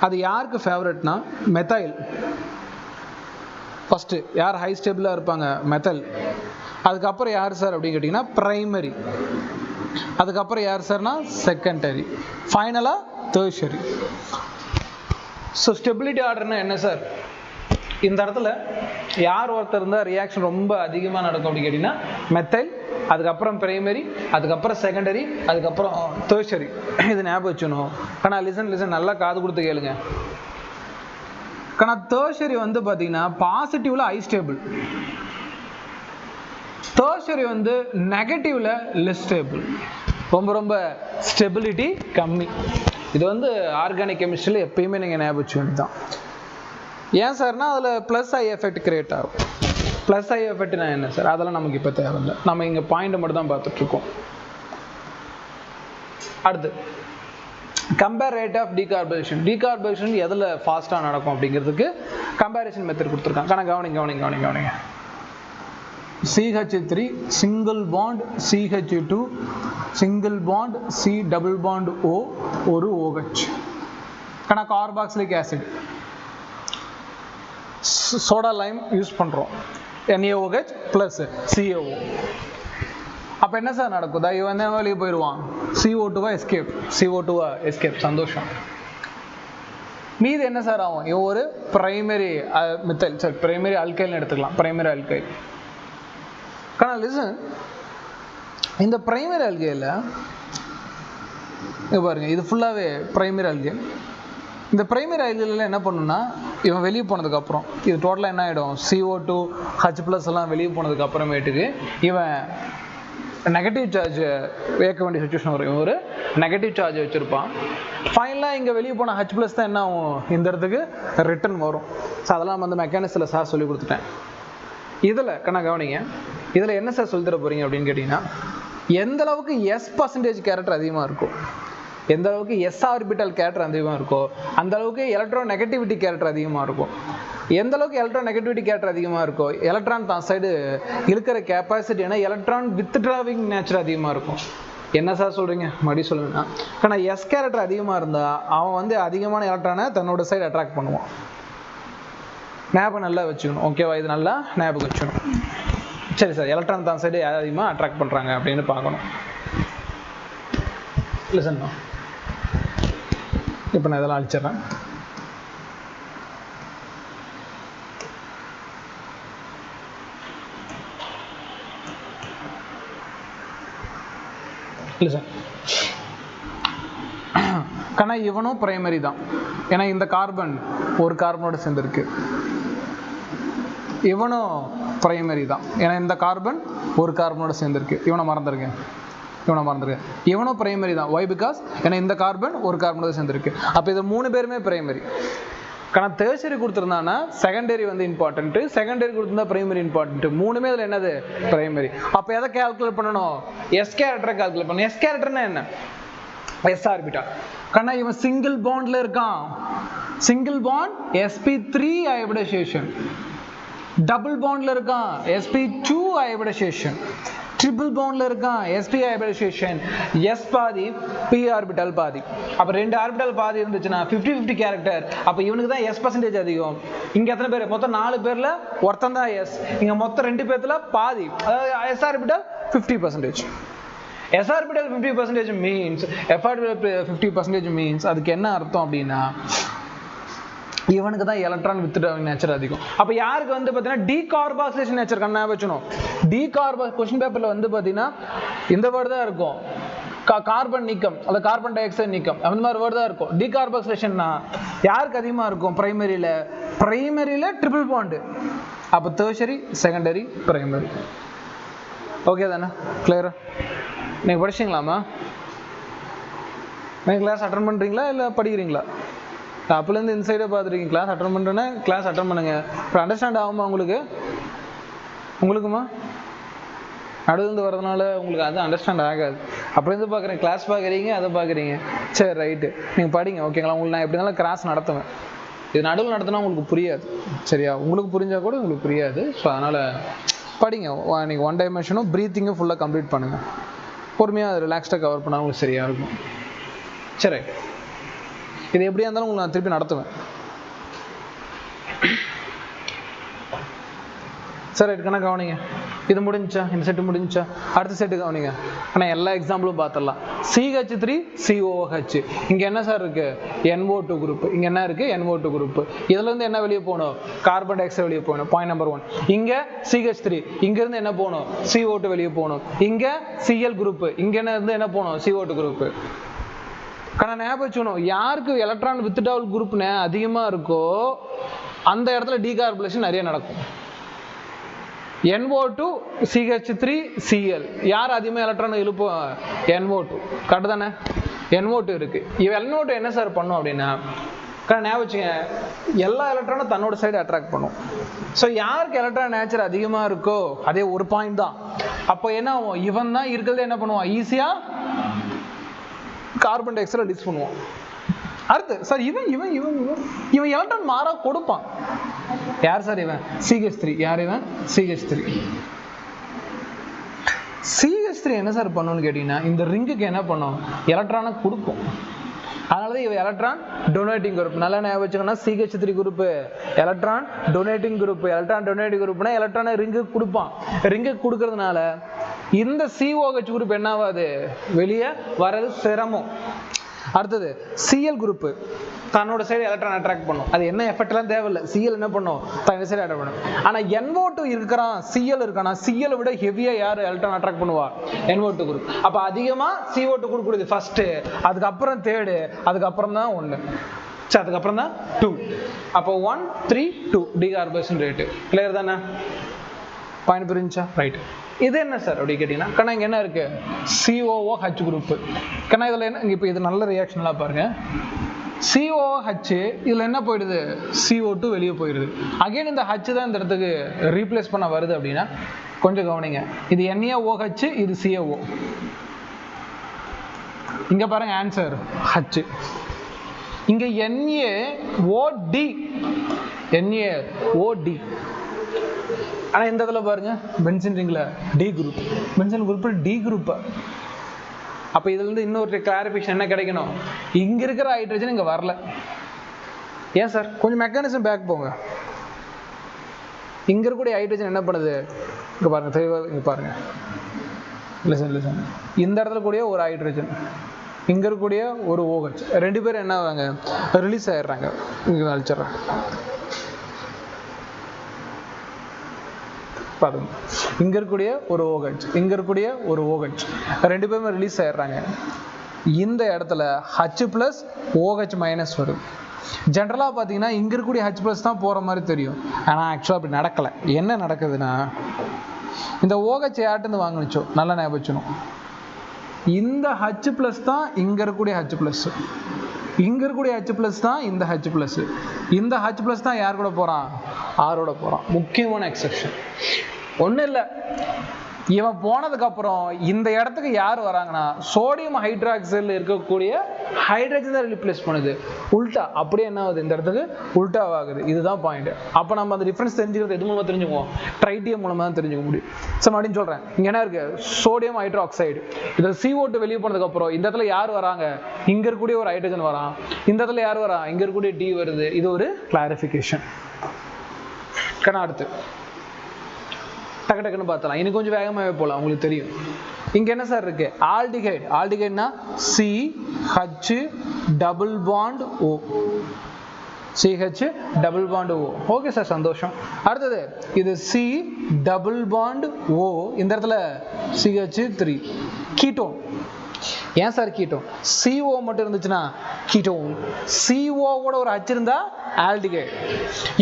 அது யாருக்கு ஃபேவரட்னா மெத்தைல். ஃபஸ்ட்டு யார் ஹை ஸ்டெபிளாக இருப்பாங்க? மெத்தல். அதுக்கப்புறம் யார் சார் அப்படின்னு கேட்டிங்கன்னா பிரைமரி. அதுக்கப்புறம் யார் சார்னா செகண்டரி, ஃபைனலாக டெர்ஷரி. ஸோ ஸ்டெபிலிட்டி ஆர்டர்னா என்ன சார்? இந்த இடத்துல யார் ஒருத்தர் இருந்தால் ரியாக்ஷன் ரொம்ப அதிகமாக நடக்கும் அப்படின்னு கேட்டிங்கன்னா மெத்தைல், அதுக்கப்புறம் பிரைமரி, அதுக்கப்புறம் செகண்டரி, அதுக்கப்புறம் டெர்ஷரி. இது ஞாபகம் வச்சுக்கணும். ஆனால் லிசன் நல்லா காது கொடுத்து கேளுங்க. ஆனால் டெர்ஷரி வந்து பார்த்தீங்கன்னா பாசிட்டிவ்ல ஹை ஸ்டேபிள், டெர்ஷரி வந்து நெகட்டிவ்ல லெஸ் ஸ்டேபிள், ரொம்ப ஸ்டெபிலிட்டி கம்மி. இது வந்து ஆர்கானிக் கெமிஸ்ட்ரியில் எப்பயுமே நீங்கள் ஞாபகம் வச்சுக்க வேண்டியதான். ஏன் சார்னா அதில் ப்ளஸ் ஐ எஃபெக்ட் கிரியேட் ஆகும். ப்ளஸ் ஐ எஃபெக்ட்னா என்ன சார்? அதெல்லாம் நமக்கு இப்போ தேவையில்லை, நம்ம இங்கே பாயிண்ட் மட்டும் தான் பார்த்துட்ருக்கோம். அடுத்து கம்பேர் ரேட் ஆஃப் டீகார்பரேஷன். டீகார்பரேஷன் எதில் ஃபாஸ்ட்டாக நடக்கும் அப்படிங்கிறதுக்கு கம்பேரிசன் மெத்தட் கொடுத்துருக்காங்க. ஆனால் கவனிங்க. CH3 single bond CH2 single bond C double bond O ஒரு OH. ஆனால் carboxylic acid soda lime use பண்ணுறோம், NaOH ப்ளஸ் CaO. அப்போ என்ன சார் நடக்குதா? இவன் தான் வெளியே போயிடுவான், CO2 எஸ்கேப், சந்தோஷம். மீது என்ன சார் ஆகும்? இவன் ஒரு பிரைமரி மெத்தைல், சார் பிரைமரி அல்கைல்னு எடுத்துக்கலாம், பிரைமரி அல்கைல். ஆனால் லிசன், இந்த பிரைமரி அல்கைல பாருங்க, இது ஃபுல்லாகவே பிரைமரி அல்கைல். இந்த பிரைமரி அல்கைல என்ன பண்ணுன்னா, இவன் வெளியே போனதுக்கப்புறம் இது டோட்டலாக என்ன ஆகிடும்? CO2 H+ எல்லாம் வெளியே போனதுக்கு அப்புறமேட்டுக்கு இவன் நெகட்டிவ் சார்ஜ் வைக்க வேண்டிய சுச்சுவேஷன் வரும். இவன் ஒரு நெகட்டிவ் சார்ஜ் வச்சுருப்பான். ஃபைனலாக இங்கே வெளியே போன H+ தான் என்ன ஆகும்? இந்த இடத்துக்கு ரிட்டர்ன் வரும். ஸோ அதெல்லாம் வந்து மெக்கானிக்ஸில் சார் சொல்லி கொடுத்துட்டேன். இதில் கவனிங்க, இதில் என்ன சார் சொல்லி தர போகிறீங்க அப்படின்னு கேட்டிங்கன்னா, எந்த அளவுக்கு S% கேரக்டர் அதிகமாக இருக்கும், எந்த அளவுக்கு S ஆர்பிட்டல் கேரக்டர் அதிகமாக இருக்கோ அந்த அளவுக்கு எலக்ட்ரோ நெகட்டிவிட்டி கேரக்டர் அதிகமாக இருக்கும். எந்த அளவுக்கு எலக்ட்ரோ நெகட்டிவிட்டி கேரக்டர் அதிகமாக இருக்கோ எலக்ட்ரான் தான் சைடு இருக்கிற கெப்பாசிட்டி, ஏன்னா எலக்ட்ரான் வித்ட்ராவிங் நேச்சர் அதிகமாக இருக்கும். என்ன சார் சொல்கிறீங்க? மறுபடியும் சொல்லுங்கன்னா, ஆனால் எஸ் கேரக்டர் அதிகமாக இருந்தால் அவன் வந்து அதிகமான எலக்ட்ரானை தன்னோட சைடு அட்ராக்ட் பண்ணுவான். ஞாபகம் நல்லா வச்சுக்கணும், ஓகேவா? இது நல்லா ஞாபகம் வச்சுக்கணும். சரி சார், எலக்ட்ரான் தான் சைடு அதிகமாக அட்ராக்ட் பண்ணுறாங்க அப்படின்னு பார்க்கணும். லிசன், இப்போ நான் இதெல்லாம் அழிச்சிட்றேன். லிசன், ஆனால் இவனும் பிரைமரி தான், ஏன்னா இந்த கார்பன் ஒரு கார்பனோட சேர்ந்துருக்கு. இவனும் பிரைமரி தான், ஏன்னா இந்த கார்பன் ஒரு கார்பனோட சேர்ந்துருக்கு. இவனை மறந்துருங்க. இவனும் பிரைமரி தான். ஒய்? பிகாஸ் ஏன்னா இந்த கார்பன் ஒரு கார்பனோட சேர்ந்துருக்கு. அப்போ இது 3 பேருமே பிரைமரி. ஆனால் டெர்ஷரி கொடுத்துருந்தானா செகண்டரி வந்து இம்பார்ட்டன்ட்டு, செகண்டரி கொடுத்துருந்தா பிரைமரி இம்பார்ட்டன்ட்டு. 3மே இதில் என்னது? பிரைமரி. அப்போ எதை கால்குலேட் பண்ணணும்? எஸ் கேரக்டரை கால்குலேட் பண்ணணும். எஸ் கேரக்டர்னா என்ன? S orbital. கண்ணா இவன் சிங்கிள் பாண்ட்ல இருக்கான், single bond sp3 hybridisation. Double பாண்ட்ல இருக்கான் sp2 ஹைபிரிடைசேஷன். ட்ரிபிள் பாண்ட்ல இருக்கான் sp ஹைபிரிடைசேஷன். s பாதி p ஆர்பிட்டல் பாதி. அப்ப 2 ஆர்பிட்டல் பாதி இருந்துச்சுன்னா 50-50 கேரக்டர். அப்ப இவனுக்கு தான் s% அதிகம். இங்க எத்தனை பேர்? மொத்தம் 4 பேர்ல ஒருத்தன் தான் s. இங்க மொத்தம் 2 பேர்ல பாதி, அதாவது s orbital 50%. s orbital 50% means f orbital 50% means அதுக்கு என்ன அர்த்தம் அப்படின்னா இவனுக்கு தான் எலக்ட்ரான் வித்ட்ராவிங் நேச்சர் அதிகம். அப்போ யாருக்கு வந்து பார்த்தீங்கன்னா டீகார்பாக்சிலேஷன் நேச்சர் கண்ணா வச்சுக்கணும். கொஸ்டின் பேப்பரில் வந்து பார்த்தீங்கன்னா இந்த வேர்டு தான் இருக்கும், கார்பன் நீக்கம் அல்லது கார்பன் டை ஆக்சைடு நீக்கம், அந்த மாதிரி வேர்டு தான் இருக்கும். டீகார்பாக்சிலேஷன்னா யாருக்கு அதிகமாக இருக்கும்? பிரைமரியில் ட்ரிபிள் பாண்டு. அப்போ டெர்ஷரி, செகண்டரி, பிரைமரி. ஓகே தானே? கிளியரா? நீங்கள் படிச்சிங்களாமா? நீங்கள் கிளாஸ் அட்டன் பண்ணுறீங்களா இல்லை படிக்கிறீங்களா? அப்போலேருந்து இந்த சைடை பார்த்துருக்கீங்க. கிளாஸ் அட்டன் பண்ணுறேன்னா கிளாஸ் அட்டன் பண்ணுங்க. இப்போ அண்டர்ஸ்டாண்ட் ஆகுமா உங்களுக்குமா? நடுவுலேருந்து வரதுனால உங்களுக்கு அது அண்டர்ஸ்டாண்ட் ஆகாது. அப்படிலேருந்து பார்க்குறேன், கிளாஸ் பார்க்குறீங்க, அதை பார்க்குறீங்க. சரி, ரைட்டு, நீங்கள் படிங்க, ஓகேங்களா? உங்களுக்கு நான் எப்படி இருந்தாலும் கிளாஸ் நடத்துவேன். இது நடுவில் நடத்தினா உங்களுக்கு புரியாது, சரியா? உங்களுக்கு புரிஞ்சால் கூட உங்களுக்கு புரியாது. ஸோ அதனால் படிங்க. நீங்கள் 1 டைமென்ஷனும் ப்ரீத்திங்கும் ஃபுல்லாக கம்ப்ளீட் பண்ணுங்கள். பொறுமையாக ரிலாக்ஸ்டாக கவர் பண்ணால் உங்களுக்கு சரியாக இருக்கும். சரி, இது எப்படியா இருந்தாலும் உங்களுக்கு நான் திருப்பி நடத்துவேன். சரி, ரைட், கவனிங்க. இது முடிஞ்சா, இந்த செட்டு முடிஞ்சா, அடுத்த செட்டு கவனிங்க. ஆனால் எல்லா எக்ஸாம்பிளும் பார்த்துடலாம். CH3COOH, இங்கே என்ன சார் இருக்கு? NO2 group. இங்கே என்ன இருக்கு? NO2 group. இதுல இருந்து என்ன வெளியே போகணும்? கார்பன் டை ஆக்சைடு வெளியே போகணும். Point number 1. இங்கே CH3, இங்க இருந்து என்ன போகணும்? CO2 வெளியே போகணும். இங்கே Cl குரூப், இங்க இருந்து என்ன போகணும்? CO2 group. ஆனால் ஞாபகம் வச்சுக்கணும், யாருக்கு எலக்ட்ரான் வித்ட்ராவல் குரூப் அதிகமாக இருக்கோ அந்த இடத்துல டீகார்பனேஷன் நிறைய நடக்கும். NO2 CH3 Cl, யார் அதிகமாக எலக்ட்ரான் இழுப்போம்? NO2. கரெக்டு தானே? NO2 இருக்கு. NO2 என்ன சார் பண்ணும் அப்படின்னா, ஞாபகம் வச்சுங்க, எல்லா எலக்ட்ரானும் தன்னோட சைடு அட்ராக்ட் பண்ணும். ஸோ யாருக்கு எலக்ட்ரான் நேச்சர் அதிகமாக இருக்கோ அதே ஒரு பாயிண்ட் தான். அப்போ என்ன ஆகும்? இவன் தான் இருக்கிறது என்ன பண்ணுவான்? ஈஸியாக கார்பன் டை ஆக்சைடு ரிலீஸ் பண்ணுவான். அடுத்து சார் இவன் இவன் இவன் இவன் இவன் எலக்ட்ரான் மாறா கொடுப்பான். யார் சார் இவன்? CH3. யார் இவன்? CH3. CH3 என்ன சார் பண்ணுன்னு கேட்டீங்கன்னா, இந்த ரிங்குக்கு என்ன பண்ணும்? எலக்ட்ரானை கொடுக்கும். அதனாலதான் இவன் எலக்ட்ரான் டொனேட்டிங் குரூப். நல்லா ஞாபகம் வச்சுக்கோன்னா, CH3 group electron donating group. Electron donating குரூப்னா எலக்ட்ரானை ரிங்குக்கு கொடுப்பான். ரிங்குக்கு கொடுக்கறதுனால இந்த COH குரூப் என்ன ஆகாது? வெளியே வர்றது சிரமம். அடுத்தது Cl குரூப் தன்னோட சைடு எலக்ட்ரான் அட்ராக்ட் பண்ணும். அது என்ன எஃபெக்ட்லாம் தேவையில்லை. Cl என்ன பண்ணும்? தன்னோட சைடு அட்ராக்ட் பண்ணும். ஆனா NO2 இருக்கிறான், Cl இருக்கானா, Cl விட ஹெவியா யார் எலக்ட்ரான் அட்ராக்ட் பண்ணுவா? NO2 group. அப்ப அதிகமா CO2 குரூப் கொடுக்குது ஃபர்ஸ்ட், அதுக்கப்புறம் தேர்டு, அதுக்கப்புறம் தான் 1, அதுக்கப்புறம் தான் 2. அப்போ 1 3 2 டீகார்பனேஷன் ரேட். கிளியர் தானே? பாயிண்ட் புரிஞ்சா? ரைட். இது என்ன சார் அப்படி கேட்டீங்கன்னா, கண்ணா இங்க என்ன இருக்கு? COOH group. கண்ணா இதுல என்ன, இப்போ இது நல்ல ரியாக்ஷன்லாம் பாருங்க. COOH இதுல என்ன போயிடுது? CO2 வெளியே போயிடுது. அகைன் இந்த H தான் இந்த இடத்துக்கு ரீப்ளேஸ் பண்ண வருது அப்படின்னா கொஞ்சம் கவனிங்க. இது NaOH, இது COO. இங்க பாருங்க ஆன்சர் H. இங்க NaOD, NaOD. ஆனா இந்த இடத்துல பாருங்க பென்சின் ரிங்ல D group. Benzene group D group. அப்ப இதுல இருந்து இன்னொரு கிளாரிஃபிகேஷன் என்ன கிடைக்கணும்? இங்க இருக்கிற ஹைட்ரஜன் இங்க வரல. ஏன் சார்? கொஞ்சம் மெக்கானிசம் பேக் போங்க. இங்க இருக்கக்கூடிய ஹைட்ரஜன் என்ன பண்ணுது? இங்க பாருங்க, தெளிவா இங்க பாருங்க. லிசன். இந்த இடத்துல கூடிய ஒரு ஹைட்ரஜன், இங்க இருக்கக்கூடிய ஒரு OH, ரெண்டு பேரும் என்ன ஆவாங்க? ரிலீஸ் ஆயிடுறாங்க. இங்க அழிச்சிடுறேன் பாருங்க. இங்க இருக்கக்கூடிய ஒரு OH, இங்க இருக்கக்கூடிய ஒரு OH, ரெண்டு பேருமே ரிலீஸ் ஆயிடுறாங்க. இந்த இடத்துல H+ OH- வரும். ஜென்ரலா பாத்தீங்கன்னா இங்க இருக்கக்கூடிய H+ தான் போற மாதிரி தெரியும். ஆனா ஆக்சுவலா அப்படி நடக்கல. என்ன நடக்குதுன்னா, இந்த OH யார்ட்டு வாங்கிச்சோ நல்லா ஞாபகம் வச்சுக்கணும். இந்த H+ தான் இங்க இருக்கக்கூடிய H+, இங்க இருக்கக்கூடிய H+ தான் இந்த H+, இந்த H+ தான் யார் கூட போறான்? ஆரோட போறான். முக்கியமான எக்ஸெப்ஷன் ஒன்றும் இல்லை. இவன் போனதுக்கு அப்புறம் இந்த இடத்துக்கு யார் வராங்கன்னா, சோடியம் ஹைட்ராக்சைடில் இருக்கக்கூடிய ஹைட்ரஜன் தான் ரிப்ளேஸ் பண்ணுது. உல்டா அப்படியே என்ன ஆகுது? இந்த இடத்துக்கு உல்டாவாகுது. இதுதான் பாயிண்ட். அப்போ நம்ம அந்த டிஃபரன்ஸ் தெரிஞ்சுக்கிறது எது மூலமா தெரிஞ்சுக்குவோம்? ட்ரைட்டியம் மூலமா தான் தெரிஞ்சுக்க முடியும். ஸோ அப்படின்னு சொல்றேன், இங்க என்ன இருக்கு? Sodium hydroxide. இதில் CO2 வெளியே போனதுக்கு அப்புறம் இந்த இடத்துல யார் வராங்க? இங்க இருக்கக்கூடிய ஒரு ஹைட்ரஜன் வரான். இந்த இடத்துல யார் வரா? இங்க இருக்கக்கூடிய D வருது. இது ஒரு கிளாரிஃபிகேஷன். அடுத்து டக்கு டக்குன்னு பார்த்தலாம். இன்னும் கொஞ்சம் வேகமாகவே போகலாம். உங்களுக்கு தெரியும் இங்க என்ன சார் இருக்கு? ஆல்டிகைட். ஆல்டிகைட்னா CH double bond O. CH double bond O. Okay sir, சந்தோஷம். அடுத்தது இது C டபுள் பாண்ட் O. இந்த இடத்துல CH3 கீட்டோன். ஏன் சார் கீட்டோன்? CO மட்டும் இருந்துச்சுன்னா கீட்டோன், CO கூட ஒரு H இருந்தா ஆல்டிகைட்.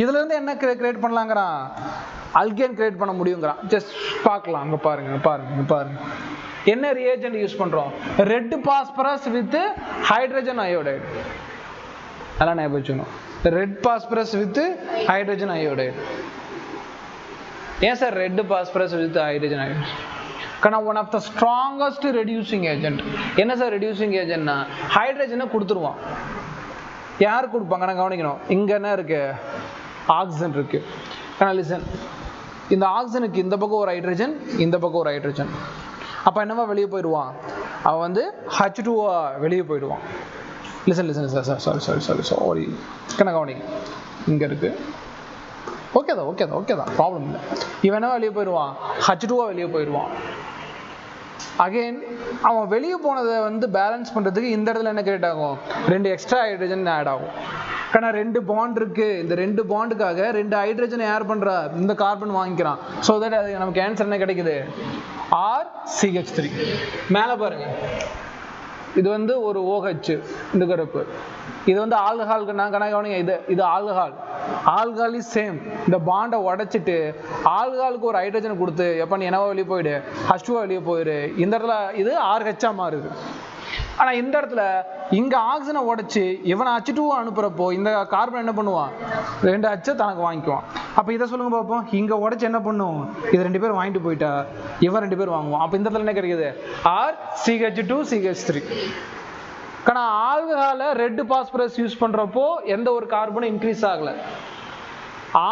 இதுல இருந்து என்ன கிரியேட் பண்ணலாங்கிறான்? அல்கேன் கிரியேட் பண்ண முடியுங்கிறான். ஜஸ்ட் பார்க்கலாம். அங்க பாருங்க. என்ன ரியேஜென்ட் யூஸ் பண்றோம்? Red phosphorus with hydrogen iodide. அதெல்லாம் ஞாபகம் வச்சுக்கணும். Red phosphorus with hydrogen iodide. ஏன் sir red phosphorus with hydrogen iodide? One of the strongest reducing agent. என்ன சார் ரெடியூசிங் ஏஜென்ட்னா, ஹைட்ரஜனை கொடுத்துருவான். யார் கொடுப்பாங்க? நான் கவனிக்கணும். இங்க என்ன இருக்கு? ஆக்சிஜன் இருக்கு. லிசன், இந்த ஆக்சிஜனுக்கு இந்த பக்கம் ஒரு ஹைட்ரஜன், இந்த பக்கம் ஒரு ஹைட்ரஜன். அப்ப என்னவா வெளியே போயிடுவான்? அவன் வந்து H2 வெளியே போயிடுவான். லிசன் சாரி கவனிங்க. இங்க இருக்கு ஓகே தான் ப்ராப்ளம் இல்லை. இவனா வெளியே போயிடுவான், H2 வெளியே போயிடுவான். அகெயின் அவன் வெளியே போனதை வந்து பேலன்ஸ் பண்ணுறதுக்கு இந்த இடத்துல என்ன கிரியேட் ஆகும், 2 எக்ஸ்ட்ரா ஹைட்ரஜன் ஆட் ஆகும். ஏன்னா 2 பாண்ட் இருக்கு, இந்த 2 பாண்டுக்காக 2 ஹைட்ரஜன் ஆட் பண்றா, இந்த கார்பன் வாங்கிக்கிறான். ஸோ தட் அது நமக்கு ஆன்சர் என்ன கிடைக்குது, RCH3. மேலே பாருங்க, இது வந்து ஒரு OH இந்த கருப்பு, இது வந்து ஆல்கஹாலுக்கு நான் கணக்கு. இது ஆல்கஹால் இஸ் சேம். இந்த பாண்டை உடைச்சிட்டு ஆல்கஹாலுக்கு ஒரு ஹைட்ரஜன் கொடுத்து எப்போ நீ என்னவா வெளியே போயிடு, H2 வெளியே போயிடு. இந்த இடத்துல இது RH மாறுது. ஆனா இந்த இடத்துல இங்க ஆக்சிஜனை உடைச்சு இவனை H2 அனுப்புறப்போ இந்த கார்பன் என்ன பண்ணுவான், 2 H தனக்கு வாங்கிக்குவான். அப்ப இதை சொல்லுங்க பார்ப்போம், இங்க உடைச்சு என்ன பண்ணும், இது 2 பேர் வாங்கிட்டு போயிட்டா இவன் 2 பேர் வாங்குவான். அப்ப இந்த இடத்துல என்ன கிடைக்குது, RCH2 CH3. ஆனா ஆல்கஹால ரெட் பாஸ்பரஸ் யூஸ் பண்றப்போ எந்த ஒரு கார்பனும் இன்க்ரீஸ் ஆகல,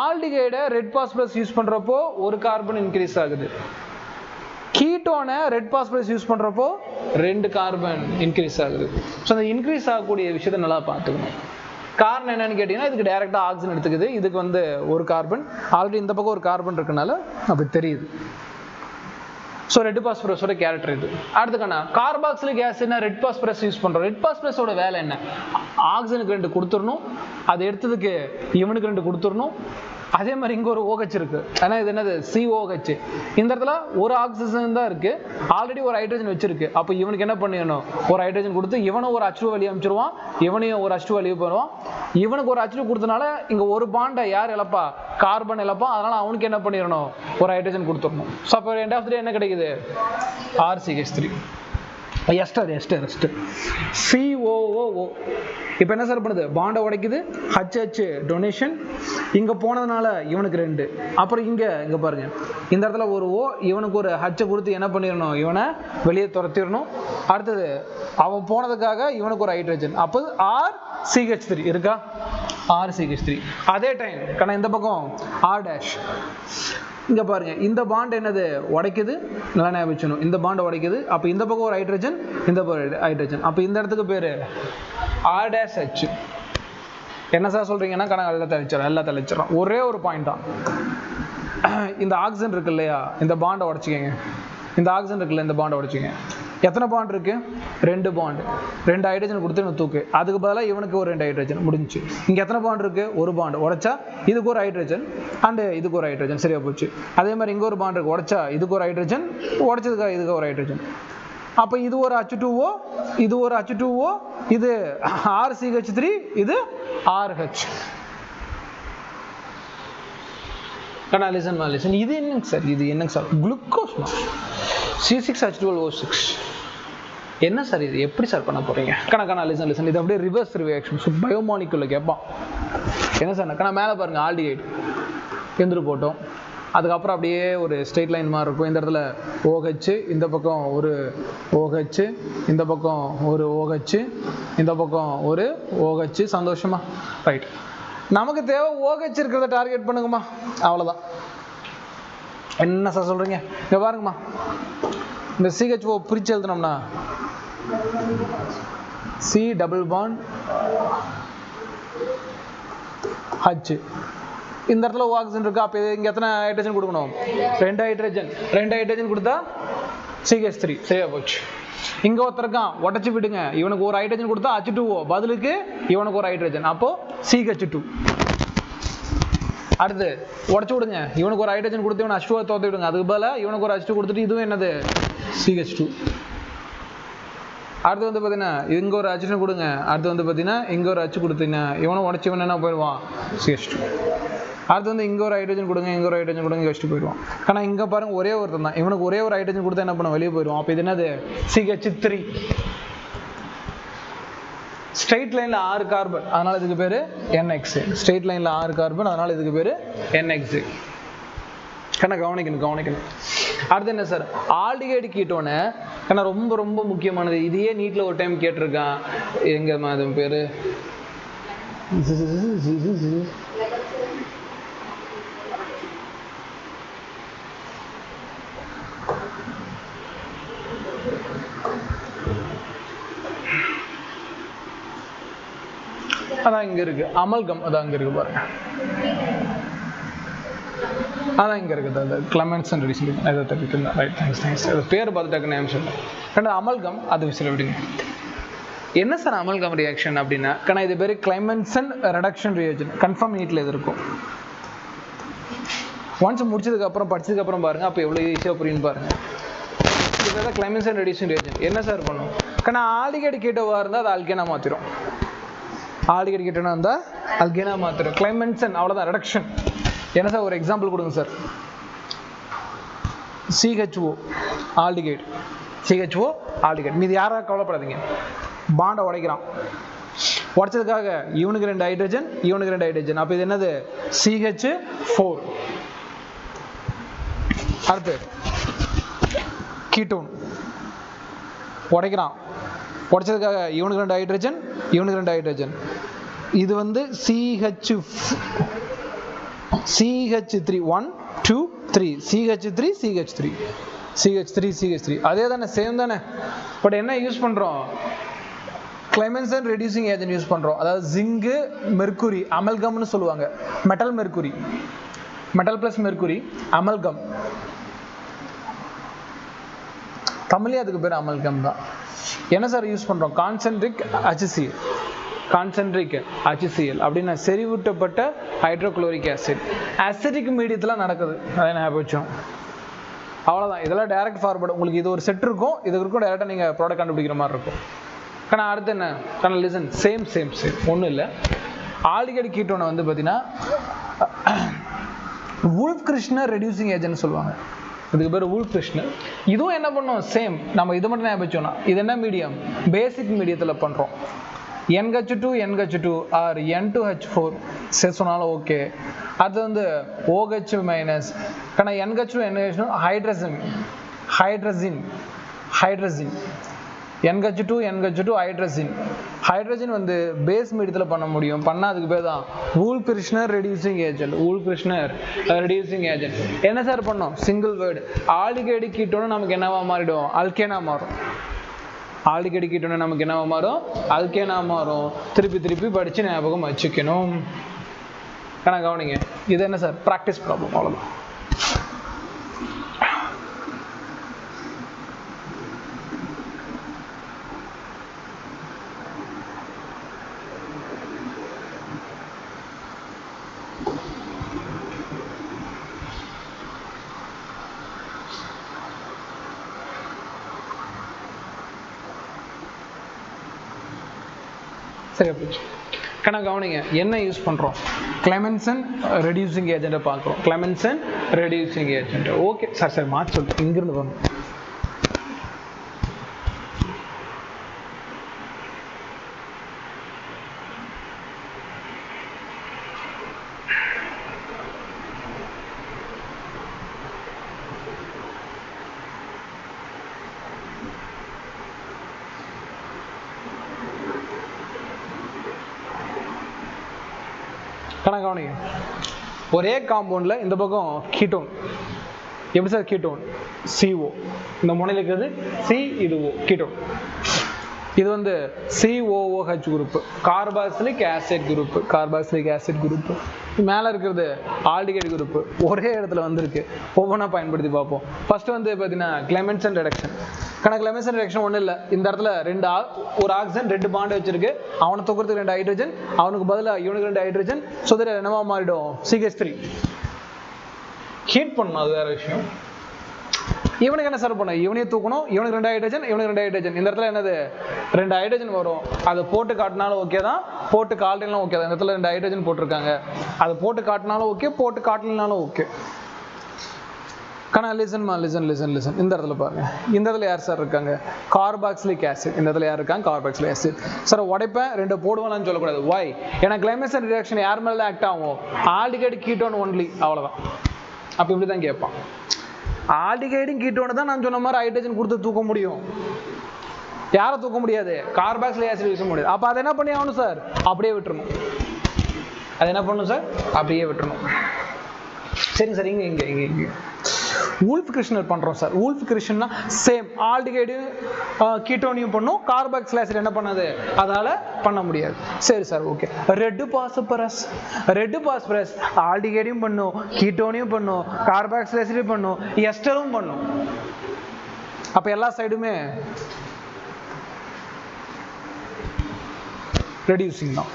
ஆல்டிகைட ரெட் பாஸ்பரஸ் யூஸ் பண்றப்போ ஒரு கார்பன் இன்க்ரீஸ் ஆகுது. கீட்டோனை ரெட் பாஸ்பரஸ் யூஸ் பண்றப்போ 2 கார்பன் இன்க்ரீஸ் ஆகுது. ஸோ அந்த இன்க்ரீஸ் ஆகக்கூடிய விஷயத்தை நல்லா பார்த்துக்கணும். காரணம் என்னன்னு கேட்டீங்கன்னா, இதுக்கு டைரக்டா ஆக்சிஜன் எடுத்துக்குது, இதுக்கு வந்து ஒரு கார்பன், ஆல்ரெடி இந்த பக்கம் ஒரு கார்பன் இருக்கனால அப்படி தெரியுது. ஸோ ரெட் பாஸ்பரஸோட கேரக்டர் இது. அடுத்துக்கான கார்பாக்சிலிக் ஆசிட்னா ரெட் பாஸ்பரஸ் யூஸ் பண்றோம். ரெட் பாஸ்பரஸோட வேலை என்ன, ஆக்சிஜனுக்கு 2 கொடுத்துடணும், அது எடுத்ததுக்கு இவனுக்கு 2 கொடுத்துடணும். அதே மாதிரி இங்க ஒரு OH இருக்கு, ஆனா இது என்னது COH. இந்த இடத்துல ஒரு ஆக்சிஜன் தான் இருக்கு, ஆல்ரெடி ஒரு ஹைட்ரஜன் வச்சிருக்கு. அப்போ இவனுக்கு என்ன பண்ணிடணும், ஒரு ஹைட்ரஜன் கொடுத்து இவனும் ஒரு H2 வெளியே அனுப்பிச்சிருவான், இவனையும் ஒரு H2 வெளியே போயிடுவான். இவனுக்கு ஒரு H2 கொடுத்தனால இங்க ஒரு பாண்டை யார் இழப்பா, கார்பன் இழப்பா. அதனால அவனுக்கு என்ன பண்ணிடணும், ஒரு ஹைட்ரஜன் கொடுத்துடணும். ஸோ அப்போ எண்ட் ஆஃப் தி டே என்ன கிடைக்குது, RCH3. Ester COOO. இப்போ என்ன சார் பண்ணுது, பாண்டை உடைக்குது, HH டொனேஷன் இங்க போனதுனால இவனுக்கு 2. அப்புறம் இங்க பாருங்க, இந்த இடத்துல ஒரு O, இவனுக்கு ஒரு H கொடுத்து என்ன பண்ணிடணும், இவனை வெளியே துரத்திடணும். அடுத்தது அவன் போனதுக்காக இவனுக்கு ஒரு ஹைட்ரஜன், அப்போ RCH3 இருக்கா, RCH3. அதே டைம் கண்ணா இந்த பக்கம் R', இங்க பாருங்க, இந்த பாண்ட் என்னது உடைக்குது, நல்லா ஞாபகம் வச்சுக்கணும், இந்த பாண்ட் உடைக்குது. அப்ப இந்த பக்கம் ஒரு ஹைட்ரஜன், இந்த பக்கம் ஹைட்ரஜன், அப்ப இந்த இடத்துக்கு பேரு R'H. என்ன சார் சொல்றீங்கன்னா கணக்கு எல்லாம் தெளிச்சிடறோம். ஒரே ஒரு பாயிண்ட் தான், இந்த ஆக்சிஜன் இருக்கு இல்லையா, இந்த பாண்டை உடைச்சிக்கங்க. இந்த ஆக்சிஜன் இருக்குல்ல, இந்த பாண்டை உடைச்சிங்க. எத்தனை பாண்ட் இருக்கு, 2 பாண்ட், 2 ஹைட்ரஜன் கொடுத்து இவன் தூக்கு, அதுக்கு பதிலாக இவனுக்கு ஒரு 2 ஹைட்ரஜன் முடிஞ்சு. இங்க எத்தனை பாண்ட் இருக்கு, ஒரு பாண்ட் உடைச்சா இதுக்கு ஒரு ஹைட்ரஜன் அண்ட் இதுக்கு ஒரு ஹைட்ரஜன், சரியா போச்சு. அதே மாதிரி இங்க ஒரு பாண்ட் இருக்கு, உடைச்சா இதுக்கு ஒரு ஹைட்ரஜன், உடைச்சதுக்காக இதுக்கு ஒரு ஹைட்ரஜன். அப்ப இது ஒரு H2O, இது ஒரு H2O, இது RCH3, இது RH. லிசன், இது என்னங்க சார், இது என்னங்க சார், குளுக்கோஸ் C6H12O6. என்ன சார் இது, எப்படி சார் பண்ண போறீங்க, கணக்கான லிசன். இது அப்படியே ரிவர்ஸ் ரியாக்ஷன், பயோமாலிகுல கேட்பான். என்ன சார் கணக்கு, மேலே பாருங்க ஆல்டிகைட் எந்திரு போட்டோம், அதுக்கப்புறம் அப்படியே ஒரு ஸ்ட்ரெயிட் லைன் மாதிரி இருக்கும். இந்த இடத்துல OH, இந்த பக்கம் ஒரு OH, இந்த பக்கம் ஒரு OH, இந்த பக்கம் ஒரு OH. சந்தோஷமா, ரைட். நமக்கு தேவை OH இருக்கிறத டார்கெட் பண்ணுங்கம்மா, அவ்வளவுதான். என்ன சார் சொல்றீங்க, இங்க பாருங்கம்மா, இந்த CHO பிரிச்சு எழுதணும்னா C டபுள் பாண்ட் H. இந்த இடத்துல ஆக்சிஜன் இருக்கு, அப்ப இங்க எத்தனை ஹைட்ரஜன் கொடுக்கணும், 2 ஹைட்ரஜன். 2 ஹைட்ரஜன் கொடுத்தா CH3, சரியா போச்சு. இங்க ஒருத்தருக்கான், உடச்சு விடுங்க, இவனுக்கு ஒரு ஹைட்ரஜன் கொடுத்தா H2O, பதிலுக்கு இவனுக்கு ஒரு ஹைட்ரஜன், அப்போ CH2. அடுத்து உடச்சு விடுங்க, இவனுக்கு ஒரு ஹைட்ரஜன் கொடுத்து இவன் H2 தோத்து விடுங்க, அதுக்கு பதிலாக இவனுக்கு ஒரு H2 கொடுத்துட்டு இதுவும் என்னது CH2. அடுத்து வந்து பார்த்தீங்கன்னா இங்க ஒரு H கொடுங்க, அடுத்து வந்து பார்த்தீங்கன்னா இங்க ஒரு H கொடுத்தீங்கன்னா இவனும் உடச்சு இவன் என்ன போயிடுவான் CH2. அடுத்து வந்து இங்க ஒரு ஹைட்ரஜன் கொடுங்க, இங்க ஒரு ஹைட்ரஜன் கொடுங்க, வச்சுட்டு போயிடுவான். ஆனால் இங்க பாருங்க ஒரே ஒருத்தன் தான், இவனுக்கு ஒரே ஒரு ஹைட்ரஜன் கொடுத்தா என்ன பண்ண, வெளியே போயிடுவான். அப்போ இது என்னது CH3. ஸ்ட்ரெயிட் லைன்ல 6 கார்பன், அதனால இதுக்கு பேரு NX. ஸ்ட்ரெயிட் லைன்ல 6 கார்பன், அதனால இதுக்கு பேரு NX. கவனிக்கணும். அடுத்து என்ன சார், ஆல்டிகைடு கீட்டோனை ரொம்ப ரொம்ப முக்கியமானது. இதையே நீட்ல ஒரு டைம் கேட்டிருக்கான், எங்க அது பேரு அதான் இங்க இருக்கு, அமல்கம், அதான் அங்க இருக்கு பாருங்க. அதான் இங்கே இருக்குது, அது கிளமென்சன் ரெடியூசிங் ஏஜென்ட். அதை தெரிவிக்கிறேன். Right, thanks. அது பேர் பார்த்துட்டாக்க நேம் சொல்லுங்கள். ரெண்டு அமல்கம், அது விஷயம் எப்படிங்க என்ன சார் அமல்கம் ரியாக்ஷன் அப்படின்னா, கண்ணா இது பேர் கிளமென்சன் ரெடக்ஷன் ரியாக்ஷன். கன்ஃபார்ம் நீட்டில் இது இருக்கும். ஒன்ஸ் முடிச்சதுக்கப்புறம் படிச்சதுக்கப்புறம் பாருங்கள், அப்போ எவ்வளோ ஈஸியாக புரியுன்னு பாருங்கள். இதுதான் கிளமென்சன் ரெடியூசிங் ரியாக்ஷன். என்ன சார் பண்ணும் கண்ணா, ஆல்டிகைடு கீட்டோவாக இருந்தால் அது அல்கேனா மாற்றிடும். ஆல்டிகைடு கீட்டோனா இருந்தால் அல்கேனா மாற்றிடும். கிளமென்சன் அவ்வளோதான் ரெடக்ஷன். என்ன சார் ஒரு எக்ஸாம்பிள் கொடுங்க sir. CHO aldehyde, CHO aldehyde. மீது யாராவது கவலைப்படாதீங்க. பாண்டை உடைக்கிறான், உடைச்சதுக்காக இவனுக்கு 2 ஹைட்ரஜன், இவனுக்கு 2 ஹைட்ரஜன். அப்போ இது என்னது CH4. அடுத்து கீட்டோன் உடைக்கிறான், உடைச்சதுக்காக இவனுக்கு 2 ஹைட்ரஜன், இவனுக்கு 2 ஹைட்ரஜன். இது வந்து CH3 1 2 3 CH3 CH3 CH3 CH3. அதே தானே, சேம் தானே. பட் என்ன யூஸ் பண்ணுறோம், கிளமென்சன் ரெடியூசிங் ஏஜென்ட் யூஸ் பண்ணுறோம். அதாவது ஜிங்கு மெர்க்குரி அமல்கம்னு சொல்லுவாங்க. Metal mercury, metal plus mercury amalgam. தமிழே அதுக்கு பேர் அமல்கம் தான். என்ன சார் யூஸ் பண்ணுறோம், கான்சென்ட்ரிக் HCl, கான்சென்ட்ரிக் HCl அப்படின்னா செறிவூட்டப்பட்ட ஹைட்ரோகுளோரிக் ஆசிட். அசிடிக் மீடியத்தில் நடக்குது, அதை ஞாபகம் வச்சோம். அவ்வளோதான். இதெல்லாம் டைரக்ட் ஃபார்வர்டு. உங்களுக்கு இது ஒரு செட் இருக்கும், இதுக்கு இருக்கும் டைரெக்டாக நீங்கள் ப்ராடக்ட் கண்டுபிடிக்கிற மாதிரி இருக்கும். ஆனால் அடுத்து என்ன கண்ணா, லிசன். சேம் ஒன்றும் இல்லை. ஆல்டிகைடு கீட்டோனை வந்து பார்த்தீங்கன்னா வுல்ஃப் கிருஷ்ணர் ரெடியூசிங் ஏஜென்ட் சொல்லுவாங்க. இதுக்கு பேர் வுல்ஃப் கிருஷ்ணர். இதுவும் என்ன பண்ணோம், சேம். நம்ம இது மட்டும் ஞாபகம் வச்சோம்னா இது என்ன மீடியம், பேசிக் மீடியத்தில் பண்ணுறோம். NH2 NH2 ஆர் N2H4 சரி சொன்னாலும் ஓகே. அது வந்து OH மைனஸ் கண்ணா NH2 NH2 hydrogen NH2 hydrogen வந்து பேஸ் மீடியத்தில் பண்ண முடியும். பண்ணால் அதுக்கு பேர் தான் வுல்ஃப் கிருஷ்ணர் ரெடியூசிங் ஏஜென்ட். என்ன சார் பண்ணோம், சிங்கிள் வேர்டு. ஆல்டிகைடு கீட்டோனை நமக்கு என்னவா மாறிடும், அல்கேனா மாறும். ஆல்டிகைடு கீட்டோனை நமக்கு என்னவா மாறும், அல்கேனா மாறும். திருப்பி படித்து ஞாபகம் வச்சுக்கணும். ஆனால் கவனிங்க, இது என்ன சார் ப்ராக்டிஸ் ப்ராப்ளம், அவ்வளோதான். சரி போச்சு கண்ணா. கவனிங்க, என்ன யூஸ் பண்ணுறோம், கிளமென்சன் ரெடியூசிங் ஏஜென்ட்டை பார்க்குறோம். கிளமென்சன் ரெடியூசிங் ஏஜென்ட். ஓகே சார் மாற்றி சொல்லு, இங்கிருந்து வரணும். கவனிங்க, ஒரே காம்பவுண்டில் இந்த பக்கம் கீட்டோன். எப்படி சார் கீட்டோன், CO. இந்த முனையில் இருக்கிறது C, இது O, கீட்டோன். இது வந்து COOH group, carboxylic acid group. மேலே இருக்கிறது ஆல்டிகைடு குரூப். ஒரே இடத்துல வந்திருக்கு. ஒவ்வொன்றா பயன்படுத்தி பார்ப்போம். ஃபர்ஸ்ட் வந்து பார்த்தீங்கன்னா கிளமென்சன் ரெடக்ஷன். கிளமென்சன் ரெடக்ஷன் ஒன்றும் இல்லை. இந்த இடத்துல ஒரு ஆக்சிஜன் 2 பாண்டு வச்சிருக்கு. அவனை தூக்கிறதுக்கு 2 ஹைட்ரஜன், அவனுக்கு பதிலாக இவனுக்கு 2 ஹைட்ரஜன். ஸோ இதில் என்னவா மாறிடும், CH3. ஹீட் பண்ணணும், அது வேற விஷயம். இவனுக்கு என்ன சார் பண்ண, இவனையே தூக்கணும். இவனுக்கு 2 ஹைட்ரஜன், இவனுக்கு 2 ஹைட்ரஜன். இந்த இடத்துல என்னது 2 ஹைட்ரஜன் வரும். அதை போட்டு காட்டினாலும் ஓகே தான், போட்டு காட்டலாம் ஓகே தான். இந்த இடத்துல 2 ஹைட்ரஜன் போட்டிருக்காங்க. அதை போட்டு காட்டினாலும் ஓகே, போட்டு காட்டலனாலும் ஓகே. கண்ணா லிசன். இந்த இடத்துல பாருங்க, இந்த இடத்துல யார் சார் இருக்காங்க, கார்பாக்சிலிக் ஆசிட். இந்த இடத்துல யார் இருக்காங்க, கார்பாக்சிலிக் ஆசிட். சார் உடைப்பேன் 2 போடுவான்னு சொல்லக்கூடாது. வை, ஏன்னா கிளமென்சன் ரியாக்ஷன் யார் மேலே ஆக்ட் ஆகும், ஆல்டிகைடு கீட்டோன் ஒன்லி, அவ்வளோதான். அப்போ இப்படி தான் கேட்பான். ஆல்டிகைடும் கீட்டோனை தான் நான் சொன்ன மாதிரி ஹைட்ரஜன் கொடுத்து தூக்க முடியும். யாரை தூக்க முடியாது, கார்பாக்சிலிக் ஆசிட் யூஸ் முடியாது. அப்போ அதை என்ன பண்ணி ஆகணும் சார், அப்படியே விட்டுறணும். சரிங்க சார், இங்கே வூல்ஃப் கிருஷ்ணர் பண்றோம் சார். வூல்ஃப் கிருஷ்ணர்னா சேம் ஆல்டிகைடையும் கீட்டோனையும் பண்ணும், கார்பாக்சில் ஆசிட் என்ன பண்ணாது அதால பண்ண முடியாது. சரி sir, okay. Red phosphorus, red phosphorus ஆல்டிகைடையும் பண்ணும், கீட்டோனையும் பண்ணும், கார்பாக்சில் ஆசிடையும் பண்ணும், எஸ்டரும் பண்ணும். அப்ப எல்லா சைடுமே ரெடியூசிங் தான்.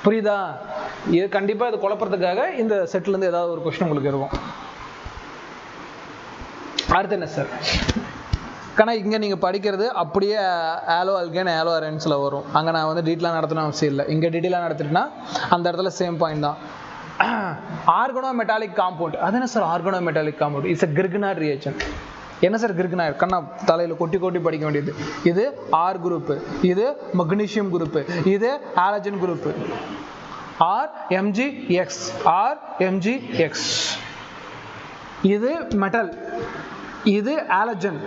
புரியுதா? இது கண்டிப்பா இது குழப்பறதுக்காக இந்த செட்ல இருந்து ஏதாவது ஒரு கொஸ்டின் உங்களுக்கு இருக்கும். அடுத்து என்ன சார்? இங்க நீங்க படிக்கிறது அப்படியே ஆலோ அல்கேன் ஆலோ அரேன்ஸ்ல வரும். அங்க நான் வந்து டீட்டெயிலா நடத்தணும் அவசியம் இல்லை. இங்க டீட்டெயிலா நடத்திட்டுனா அந்த இடத்துல சேம் பாயிண்ட் தான். ஆர்கனோ மெட்டாலிக் காம்பவுண்ட், அது என்ன sir organo metallic compound? It's a Grignard reaction. என்ன சார் கிர்கனார்? கண்ணா தலையில கொட்டி கொட்டி படிக்க வேண்டியது. இது ஆர் குரூப், இது மக்னீசியம் குரூப், இது halogen group. R MgX, R MgX. இது மெட்டல், இது ஹாலஜன்,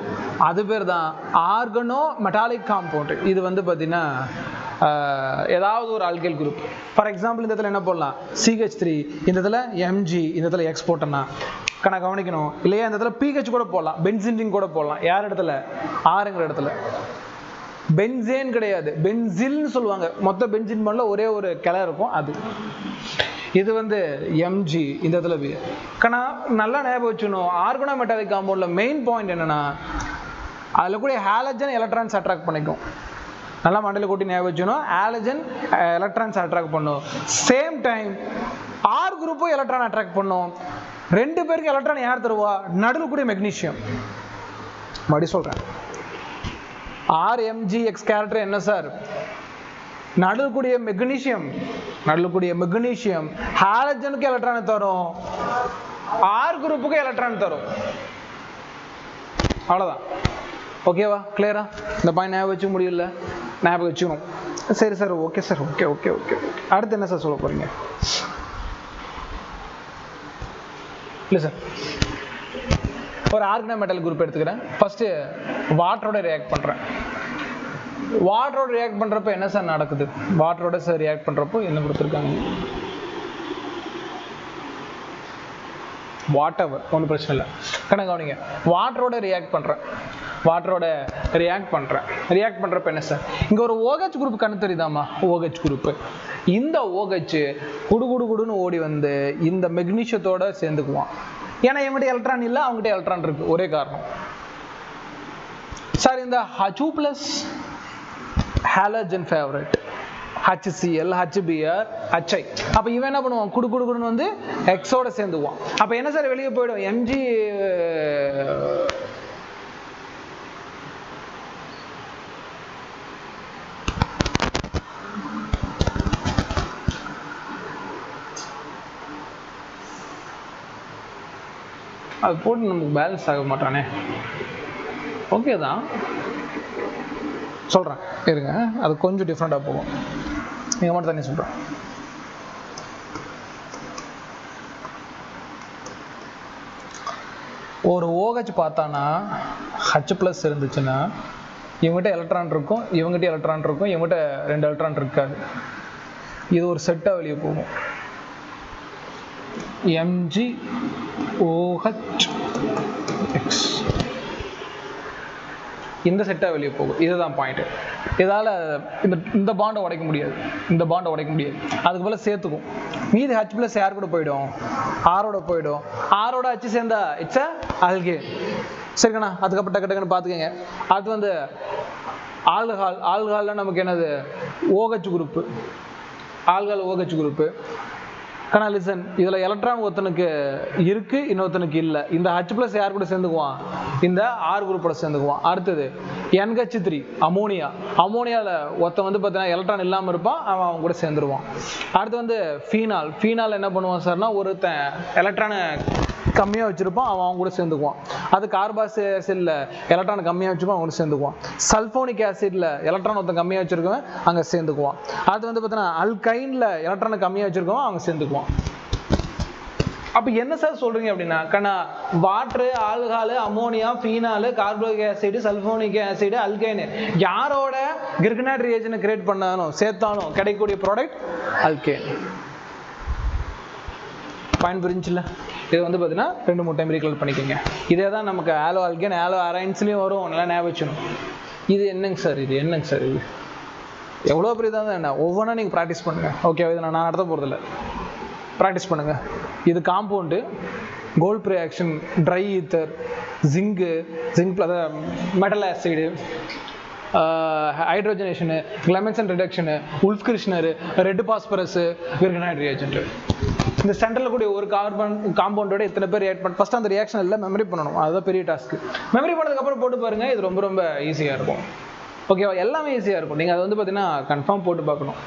அது பேர் தான் ஆர்கனோ மெட்டாலிக் காம்பவுண்ட். இது வந்து பார்த்தீங்கன்னா ஏதாவது ஒரு ஆல்கைல் குரூப். ஃபார் எக்ஸாம்பிள் இந்த இடத்துல என்ன போடலாம்? CH3, இந்த இடத்துல Mg, இந்த இடத்துல X போட்டோம்னா கவனிக்கணும் இல்லையா? இந்த இடத்துல PH கூட போடலாம், பென்சின் கூட போடலாம். யார் இடத்துல? ஆறுங்கிற இடத்துல. பென்சேன் கிடையாது, பென்சில்னு சொல்லுவாங்க. மொத்த பென்சின் பண்ணல ஒரே ஒரு கிளை இருக்கும் அது. இது வந்து Mg, இந்த இடத்துல B. நல்லா ஞாபகம் வச்சுக்கணும். ஆர்கனோ மெட்டாலிக் காம்பவுண்ட்ல மெயின் பாயிண்ட் என்னன்னா அதுல கூட ஹாலஜன் எலக்ட்ரான்ஸ் அட்ராக்ட் பண்ணிக்கும். நல்லா மண்டையில் கூட்டி ஞாபகம் வச்சுக்கணும். ஹாலஜன் எலக்ட்ரான்ஸ் அட்ராக்ட் பண்ணும். சேம் டைம் ஆர் குரூப்பும் எலக்ட்ரான் அட்ராக்ட் பண்ணும். ரெண்டு பேருக்கு எலக்ட்ரான் யார் தருவா? நடுவில் கூடிய மெக்னீசியம். மறுபடி சொல்றேன், RMgX கேரக்டர் என்ன சார்? நடுவில் கூடிய மெக்னீசியம், நடுவில் கூடிய மெக்னீசியம் ஹாலஜனுக்கு எலக்ட்ரான் தரும், ஆர் குரூப்புக்கு எலக்ட்ரான் தரும். அவ்வளவுதான். ஓகேவா? கிளியரா? இந்த பாயிண்ட் ஞாபகம் வச்சுக்க முடியல? ஞாபகம் வச்சுக்கணும். சரி sir, okay sir, okay okay okay. அடுத்து என்ன சார் சொல்ல போறீங்க? இல்லை சார், ஒரு ஆர்கனோ மெட்டல் குரூப் எடுத்துக்கிறேன். ஃபர்ஸ்ட் வாட்டரோட ரியாக்ட் பண்றேன். வாட்டரோட ரியாக்ட் பண்றப்ப என்ன சார் நடக்குது? வாட்டரோட சார் ரியாக்ட் பண்றப்போ என்ன கொடுத்துருக்காங்க? வாட்டவர், ஒன்றும் பிரச்சனை இல்லை. கவனிங்க, வாட்டரோட ரியாக்ட் பண்றேன், வாட்டரோட ரியாக்ட் பண்றேன். ரியாக்ட் பண்றப்ப என்ன சார்? இங்க ஒரு OH குரூப் கண்ணு தெரியுதாமா? OH group. இந்த OH குடு குடு குடுன்னு ஓடி வந்து இந்த மெக்னீசியத்தோட சேர்ந்துக்குவான். ஏன்னா இவங்ககிட்ட எலக்ட்ரான் இல்லை, அவங்ககிட்ட எலக்ட்ரான் இருக்கு. ஒரே காரணம் சார். இந்த H2+ halogen favourite, HCl, HBr, HI. அப்ப இவன் என்ன பண்ணுவான்? குடு குடு குடுன்னு வந்து எக்ஸோட சேர்ந்துக்குவான். அப்ப என்ன சார் வெளியே போயிடும்? Mg அது போட்டு நமக்கு பேலன்ஸ் ஆக மாட்டானே. ஓகே தான் சொல்றேன், இருங்க. அது கொஞ்சம் டிஃப்ரெண்டா போகும். நீங்க மட்டும் தண்ணி சொல்றேன். ஒரு OH பார்த்தானா H+ இருந்துச்சுன்னா இவங்ககிட்ட எலக்ட்ரான் இருக்கும், இவங்ககிட்ட எலக்ட்ரான் இருக்கும், இவங்ககிட்ட 2 எலக்ட்ரான் இருக்காது. இது ஒரு செட்டா வெளியே போகும். MgOH இந்த செட்டா வெளியே போகும். இதுதான் பாயிண்ட். இதால இந்த பாண்டை உடைக்க முடியாது, இந்த பாண்டை உடைக்க முடியாது. அதுக்கு போல சேர்த்துக்கும். மீதி H+ யார் கூட போயிடும்? ஆரோட போயிடும். ஆரோட H சேர்ந்தா இட்ஸ் ஆல்கேன். சரிங்கண்ணா? அதுக்கப்புறம் டக்கு டக்குன்னு பார்த்துக்கங்க. அது வந்து ஆல்கஹால். ஆல்கஹால்ல நமக்கு என்னது? OH group. Alcohol OH group. Listen, இதுல எலக்ட்ரான் ஒருத்தனுக்கு இருக்கு, இன்னொருத்தனுக்கு இல்ல. இந்த H+ யார் கூட சேர்ந்துக்குவான்? இந்த ஆர் குரூப்போட சேர்ந்துக்குவான். அடுத்தது NH3 அமோனியா. அமோனியால ஒருத்தன் வந்து பார்த்தீங்கன்னா எலக்ட்ரான் இல்லாம இருப்பான், அவன் கூட சேர்ந்துருவான். அடுத்து வந்து ஃபீனால். ஃபீனால் என்ன பண்ணுவான் சார்னா, ஒருத்தன் எலக்ட்ரானை கம்மியா வச்சிருப்பான், அவன் கூட சேர்ந்துக்குவான். அது கார்பாக்சில்ல எலக்ட்ரான் கம்மியா வச்சிருப்பான், அவங்க கூட சேர்ந்துக்குவான். சல்போனிக் ஆசிட்ல எலக்ட்ரான் ஒருத்தன் கம்மியா வச்சிருக்கவன் அங்க சேர்ந்துக்குவான். அது வந்து பார்த்தீங்கன்னா அல்கைன்ல எலக்ட்ரான் கம்மியா வச்சிருக்கவன் அவங்க சேர்ந்துக்குவான். அப்ப என்ன சார் சொல்றீங்க அப்படின்னா, water, alcohol, ammonia, phenol, carbonic acid, sulphonic acid, alkyne யாரோட கிர்கனாட் ரியாக்ஷனை கிரியேட் பண்ணாலும் சேர்த்தாலும் கிடைக்கக்கூடிய ப்ராடக்ட் அல்கைன். பாயிண்ட் புரிஞ்சுல? இது வந்து பார்த்தீங்கன்னா 2-3 டைம் ரீகால் பண்ணிக்கோங்க. இதே தான் நமக்கு ஆலோ ஆல்கேன் ஆலோ அரைன்ஸ்லேயும் வரும், நல்லா ஞாபகம் வச்சுக்கணும். இது என்னங்க சார் இது எவ்வளோ பெரிய தான் என்ன, ஒவ்வொன்றா நீங்கள் ப்ராக்டிஸ் பண்ணுங்கள். ஓகே, இதை நான் நடத்த போகிறதில்ல, ப்ராக்டிஸ் பண்ணுங்கள். இது காம்பவுண்டு, கோல்ட் reaction, dry ether, zinc metal acid, hydrogenation, Clemmensen reduction, Wolff Kishner, red phosphorus, விர்கனைட் ரியாஜென்ட். இந்த சென்டரில் கூட ஒரு காம்பவுண்டோட எத்தனை பேர் ரியாக்ட் பண்ண, ஃபஸ்ட்டு அந்த ரியாக்ஷன் எல்லாம் மெமரி பண்ணணும். அதுதான் பெரிய டாஸ்க்கு. மெமரி பண்ணதுக்கப்புறம் போட்டு பாருங்கள், இது ரொம்ப ரொம்ப ஈஸியாக இருக்கும். ஓகேவா, எல்லாமே ஈஸியாக இருக்கும். நீங்கள் அதை வந்து பார்த்தீங்கன்னா கன்ஃபார்ம் போட்டு பார்க்கணும்,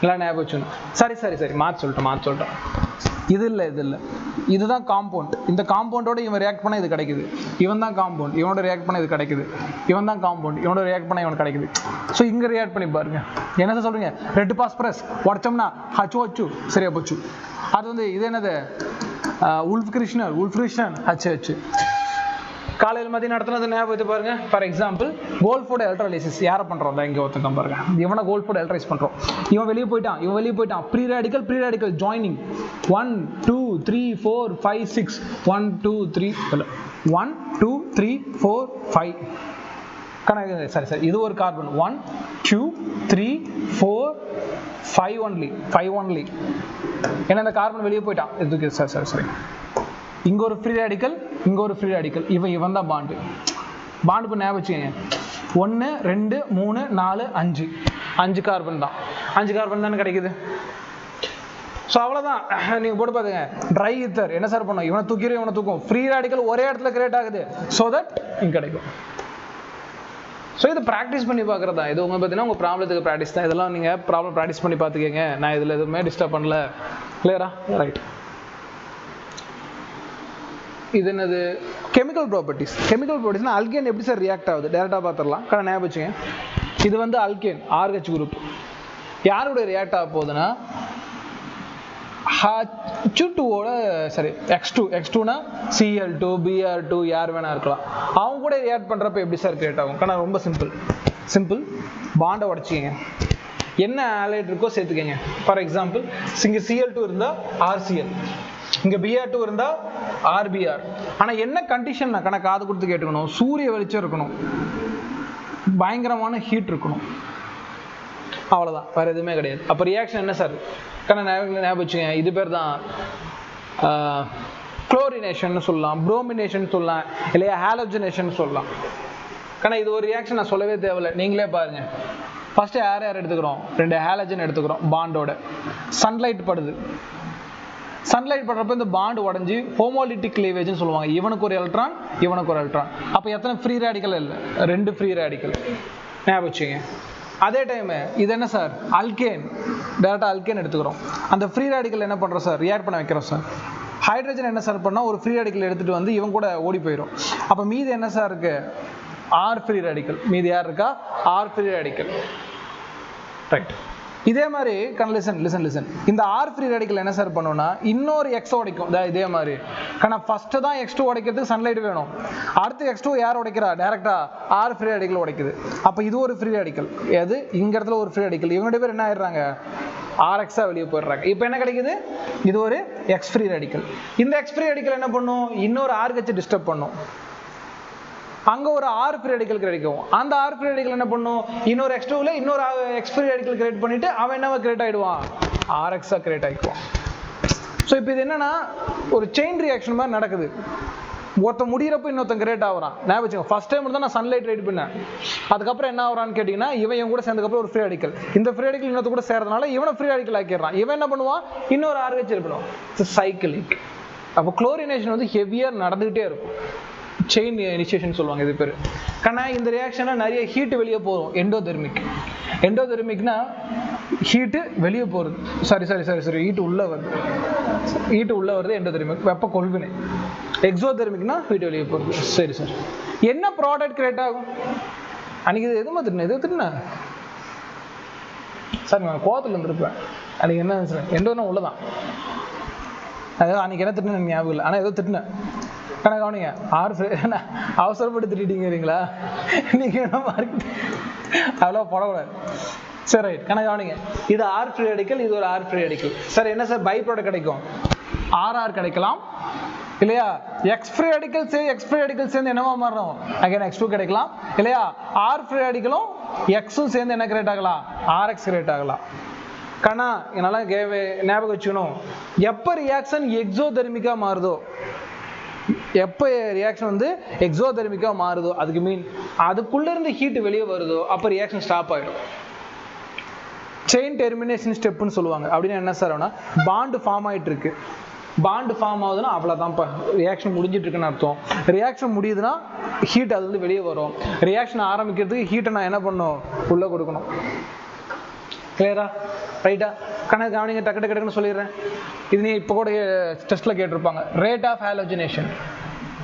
எல்லாம் ஞாபகம் வச்சுக்கணும். சரி மாற்றி சொல்லிட்டேன். இது இல்லை இதுதான் காம்பவுண்ட். இந்த காம்பவுண்டோட இவன் ரியாக்ட் பண்ண இது கிடைக்குது. இவன் தான் காம்பவுண்ட், இவனோட ரியாக்ட் பண்ண இது கிடைக்குது. இவன் தான் காம்பவுண்ட், இவனோட ரியாக்ட் பண்ண இவன் கிடைக்குது. ஸோ இங்கே ரியாக்ட் பண்ணி பாருங்க. என்ன சொல்றீங்க, ரெட் பாஸ்பரஸ் உடச்சோம்னா ஹச்சு சரியா போச்சு. அது வந்து இது என்னது, உல்ஃப் கிருஷ்ணன் ஹச்சு. காலையில் மதியம் நடத்துனது ஞாபகம் வச்சு பாருங்க. ஃபார் எக்ஸாம்பிள் கோல்ஃபோர்ட் எலக்ட்ரோலைசிஸ் யாரை பண்ணுறோம், இங்கே ஒருத்தங்க பாருங்க, இவனை கோல்ஃபோர்ட் எலக்ட்ரைஸ் பண்ணுறோம். இவன் வெளியே போயிட்டான். ப்ரீ ரேடிக்கல் ஜாயினிங் 1 2 3 4 5 6 1 2 3 1 2 3 4 5 கணக்கு. சரி இது ஒரு கார்பன் 1 2 3 4 5 ஒன்லி. ஏன்னா இந்த கார்பன் வெளியே போயிட்டான். இதுக்கு சரி இங்க ஒரு ஃப்ரீ ரேடிக்கல், இவன் தான் பாண்டு இப்போ ஞாபகம் வச்சுக்கோங்க. 1 2 3 4 5 கார்பன் தான். 5 கார்பன் தானே கிடைக்குது. ஸோ அவ்வளோதான், நீங்கள் போட்டு பார்த்துங்க. ட்ரை ஈத்தர் என்ன சார் பண்ணும், இவனை தூக்கும். ஃப்ரீ ரேடிக்கல் ஒரே இடத்துல கிரியேட் ஆகுது, ஸோ தட் இங்கே கிடைக்கும். ஸோ இதை ப்ராக்டிஸ் பண்ணி பார்க்குறது தான். இது உங்கள் பார்த்தீங்கன்னா உங்கள் ப்ராப்ளத்துக்கு ப்ராக்டிஸ் தான். இதெல்லாம் நீங்கள் ப்ராப்ளம் ப்ராக்டிஸ் பண்ணி பார்த்துக்கங்க. நான் இதில் எதுவுமே டிஸ்டர்ப் பண்ணல. கிளியரா? ரைட். இது என்னது, கெமிக்கல் ப்ராப்பர்ட்டிஸ்னா அல்கேன் எப்படி சார் ரியாக்ட் ஆகுது டேரெக்டாக பார்த்துடலாம். ஞாபகம் வச்சுங்க. இது வந்து அல்கேன் RH குரூப் யாரோட ரியாக்ட் ஆக போகுதுன்னா H2ஓட X2னா Cl2 Br2 யார் வேணா இருக்கலாம். அவங்க கூட ரியாக்ட் பண்ணுறப்ப எப்படி சார் கிரியேட் ஆகும்? ரொம்ப சிம்பிள். பாண்டை உடச்சிக்கங்க, என்ன ஆலைட் இருக்கோ சேர்த்துக்கங்க. ஃபார் எக்ஸாம்பிள் இங்கே Cl2 இருந்தால் RCl, இங்க Br2 இருந்தா RBr. ஆனா என்ன கண்டிஷன் நான் காது கொடுத்து கேட்டுக்கணும், சூரிய வெளிச்சம் இருக்கணும், பயங்கரமான ஹீட் இருக்கணும், அவ்வளவுதான், வேற எதுவுமே கிடையாது. அப்ப ரியாக்ஷன் என்ன சார், ஞாபகம் வச்சுங்க. இது பேர் தான் குளோரினேஷன் சொல்லலாம், புரோமினேஷன் சொல்லலாம், இல்லையா ஹாலோஜனேஷன் சொல்லலாம். இது ஒரு ரியாக்ஷன் நான் சொல்லவே தேவையில்லை, நீங்களே பாருங்க. ஃபர்ஸ்ட் யார் எடுத்துக்கிறோம், 2 ஹாலஜன் எடுத்துக்கிறோம். பாண்டோட சன்லைட் படுறப்ப இந்த பாண்ட் உடஞ்சி ஹோமோலிட்டிக் கிளீவேஜ்னு சொல்லுவாங்க. இவனுக்கு ஒரு எலக்ட்ரான். அப்போ எத்தனை ஃப்ரீ ரேடிக்கல் இல்லை, 2 ஃப்ரீ ரேடிக்கல். ஞாபகம் வச்சுங்க. அதே டைம் இது என்ன சார், அல்கேன். டேரக்டாக அல்கேன் எடுத்துக்கிறோம். அந்த ஃப்ரீ ரேடிக்கல் என்ன பண்ணுறோம் சார், ரியாக்ட் பண்ண வைக்கிறோம் சார். ஹைட்ரஜன் என்ன சார் பண்ணால் ஒரு ஃப்ரீ ரேடிக்கல் எடுத்துகிட்டு வந்து இவன் கூட ஓடி போயிடும். அப்போ மீது என்ன சார் இருக்கு, ஆர் ஃப்ரீ ரேடிக்கல். மீது யார் இருக்கா, ஆர் ஃப்ரீ ரேடிக்கல். ரைட். இதே மாதிரி லிசன். இந்த ஆர் ஃப்ரீ ரேடிக்கல் என்ன சார் பண்ணுன்னா இன்னொரு எக்ஸ் உடைக்கும். இதே மாதிரி ஃபர்ஸ்ட் தான் X2 உடைக்கிறதுக்கு சன்லைட் வேணும். அடுத்து X2 யார் உடைக்கிறா, டைரக்டா ஆர் ஃப்ரீ ரேடிக்கல் உடைக்குது. அப்போ இது ஒரு ஃப்ரீ ரேடிக்கல், எது இந்த இடத்துல ஒரு ஃப்ரீ ரேடிக்கல். இவங்க பேர் என்ன ஆயிடுறாங்க, RX வெளியே போயிடுறாங்க. இப்போ என்ன கிடைக்குது, இது ஒரு எக்ஸ் ஃப்ரீ ரேடிக்கல். இந்த எக்ஸ் ஃப்ரீ ரேடிக்கல் என்ன பண்ணும், இன்னொரு RH டிஸ்டர்ப் பண்ணும். அங்க ஒரு R ஃப்ரீ ரேடிக்கல் கிடைக்கும். அந்த R ஃப்ரீ ரேடிக்கல் என்ன பண்ணும், இன்னொரு X2ல இன்னொரு X ஃப்ரீ ரேடிக்கல் கிரியேட் பண்ணிட்டு அவன் என்னவா கிரியேட் ஆயிடுவான், RX கிரியேட் ஆயிடுவான். ஸோ இப்போ இது என்னன்னா ஒரு செயின் ரியாக்ஷன் மாதிரி நடக்குது. ஒருத்த முடிகிறப்ப இன்னொருத்தன் கிரியேட் ஆகிறான். ஞாபகம் வச்சுக்கோங்க. ஃபர்ஸ்ட் டைம் தான் நான் சன்லைட் ரெடி பண்ணேன். அதுக்கப்புறம் என்ன ஆகிறான்னு கேட்டிங்கன்னா, இவன் கூட சேர்ந்ததுக்கப்புறம் ஒரு ஃப்ரீ ரேடிக்கல், இந்த ஃப்ரீ ரேடிக்கல் இன்னொரு கூட சேர்றதுனால இவனை ஃப்ரீ ரேடிக்கல் ஆக்கிடுறான். இவன் என்ன பண்ணுவான், இன்னொரு RH இருப்பணும். சைக்கிளிக். அப்போ குளோரினேஷன் வந்து ஹெவியாக நடந்துகிட்டே இருக்கும். செயின் இனிஷியேஷன் சொல்லுவாங்க இது பேர். இந்த ரியாக்ஷன்ல நிறைய ஹீட் வெளியே போகும். எண்டோதெர்மிக்னா ஹீட்டு வெளியே போகிறது. சாரி ஹீட்டு உள்ள வருது எண்டோதெர்மிக், வெப்ப கொள்வினை. எக்ஸோதெர்மிக்னா ஹீட் வெளியே போகிறது. சரி சார், என்ன ப்ராடக்ட் கிரியேட் ஆகும் அன்னைக்கு, இது எதுவும் திட்டினேன் சார், நான் கோவத்தில் இருந்திருப்பேன் அன்னைக்கு. என்ன சார், எண்டோனா உள்ளதான், அதாவது அன்னைக்கு என்ன திட்டினேன் ஞாபகம் இல்லை, ஆனால் ஏதோ திட்டினேன். கவனிங்க, அவசரப்பட்டு திட்டீங்களா நீங்க, என்ன மார்க் அவ்வளோ போடக்கூடாது. சரி ரைட். கவனிங்க, இது R ஃப்ரீ ரேடிக்கல், இது ஒரு R ஃப்ரீ ரேடிக்கல். சார் என்ன சார் பை ப்ராடக்ட் கிடைக்கும், RR கிடைக்கலாம், இல்லையா? எக்ஸ் ஃப்ரீ ரேடிக்கல் சேர்ந்து என்னவா மாறும்? அகைன் X2 கிடைக்கலாம் இல்லையா? R ஃப்ரீ ரேடிக்கலும் Xும் சேர்ந்து என்ன கிரியேட் ஆகலாம்? RX கிரியேட் ஆகலாம். கண்ணா என்னால ஞாபகம் வச்சுக்கணும், எப்போ ரியாக்ஷன் எக்ஸோதெர்மிக்கா மாறுதோ, எப்போ ரியாக்ஷன் வந்து எக்ஸோதெர்மிக்கா மாறுதோ, அதுக்கு மீன் அதுக்குள்ள இருந்து ஹீட் வெளியே வருதோ, அப்போ ரியாக்ஷன் ஸ்டாப் ஆயிடும். செயின் டெர்மினேஷன் ஸ்டெப்னு சொல்லுவாங்க. அப்படின்னு என்ன சார் ஆகுனா, பாண்டு ஃபார்ம் ஆகிட்டு இருக்கு, பாண்டு ஃபார்ம் ஆகுதுன்னா அவ்வளோதான், இப்போ ரியாக்ஷன் முடிஞ்சிட்டு இருக்குன்னு அர்த்தம். ரியாக்ஷன் முடியுதுன்னா ஹீட் அது வந்து வெளியே வரும். ரியாக்ஷன் ஆரம்பிக்கிறதுக்கு ஹீட்டை நான் என்ன பண்ணணும்? உள்ளே கொடுக்கணும். கிளியரா? ரைட்டா? கணக்கு கவனிங்க, டக்கு டக்குன்னு சொல்லிடுறேன். இது நீ இப்போ கூட டெஸ்ட்டில் கேட்டிருப்பாங்க, ரேட் ஆஃப் ஹாலோஜினேஷன்.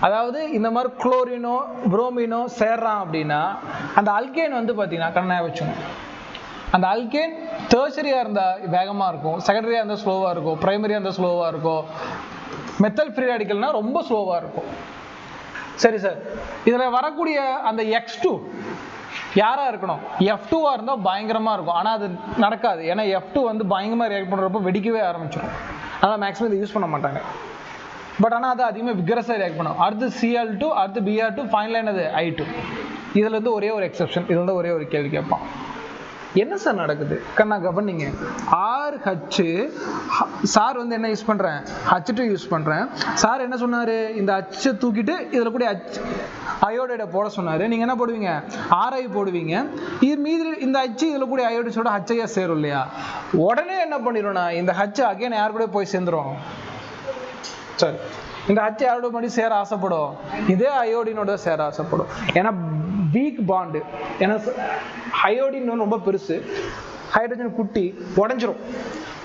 அதாவது இந்த மாதிரி குளோரினோ புரோமினோ சேர்றான் அப்படின்னா அந்த அல்கேன் வந்து பார்த்தீங்கன்னா கண்ணாக வச்சுக்கணும். அந்த அல்கேன் டெர்ஷரியாக இருந்தால் வேகமாக இருக்கும், செகண்டரியாக இருந்தால் ஸ்லோவாக இருக்கும், பிரைமரியாக இருந்தால் ஸ்லோவாக இருக்கும், மெத்தல் ஃப்ரீ ரேடிக்கல்னா ரொம்ப ஸ்லோவாக இருக்கும். சரி சார், இதில் வரக்கூடிய அந்த X2 யாராக இருக்கணும்? F2வா இருந்தால் பயங்கரமாக இருக்கும். ஆனால் அது நடக்காது, ஏன்னா F2 வந்து பயங்கரமாக ரியாக்ட் பண்ணுறப்போ வெடிக்கவே ஆரம்பிச்சிடும். அதனால் மேக்ஸிமம் இதை யூஸ் பண்ண மாட்டாங்க. பட் ஆனால் அது அதிகமாக விகரஸாக ரியாக்ட் பண்ணும். அடுத்து Cl2, அடுத்து Br2, ஃபைனலாக என்னது I2. இதில் வந்து ஒரே ஒரு எக்ஸெப்ஷன், இதில் வந்து ஒரே ஒரு கேள்வி கேட்பான், என்ன சார் நடக்குது? கண்ணா கவனிங்க, RH சார் வந்து என்ன யூஸ் பண்ணுறேன்? H2 யூஸ் பண்ணுறேன். சார் என்ன சொன்னார்? இந்த H தூக்கிட்டு இதில் கூட அயோடைடை போட சொன்னார். நீங்கள் என்ன போடுவீங்க? RI போடுவீங்க. இது மீதி இந்த H இதில் கூட அயோடைஸோட HIயா சேரும் இல்லையா? உடனே என்ன பண்ணிடும்னா இந்த H அகைன் யார் கூட போய் சேர்ந்துடும்? சரி, இந்த H யாரோட பண்ணி சேர ஆசைப்படும்? இதே அயோடினோட சேர ஆசைப்படும். ஏன்னா வீக் பாண்டு, ஏன்னா அயோடின் ரொம்ப பெருசு, ஹைட்ரஜன் குட்டி, உடஞ்சிரும்.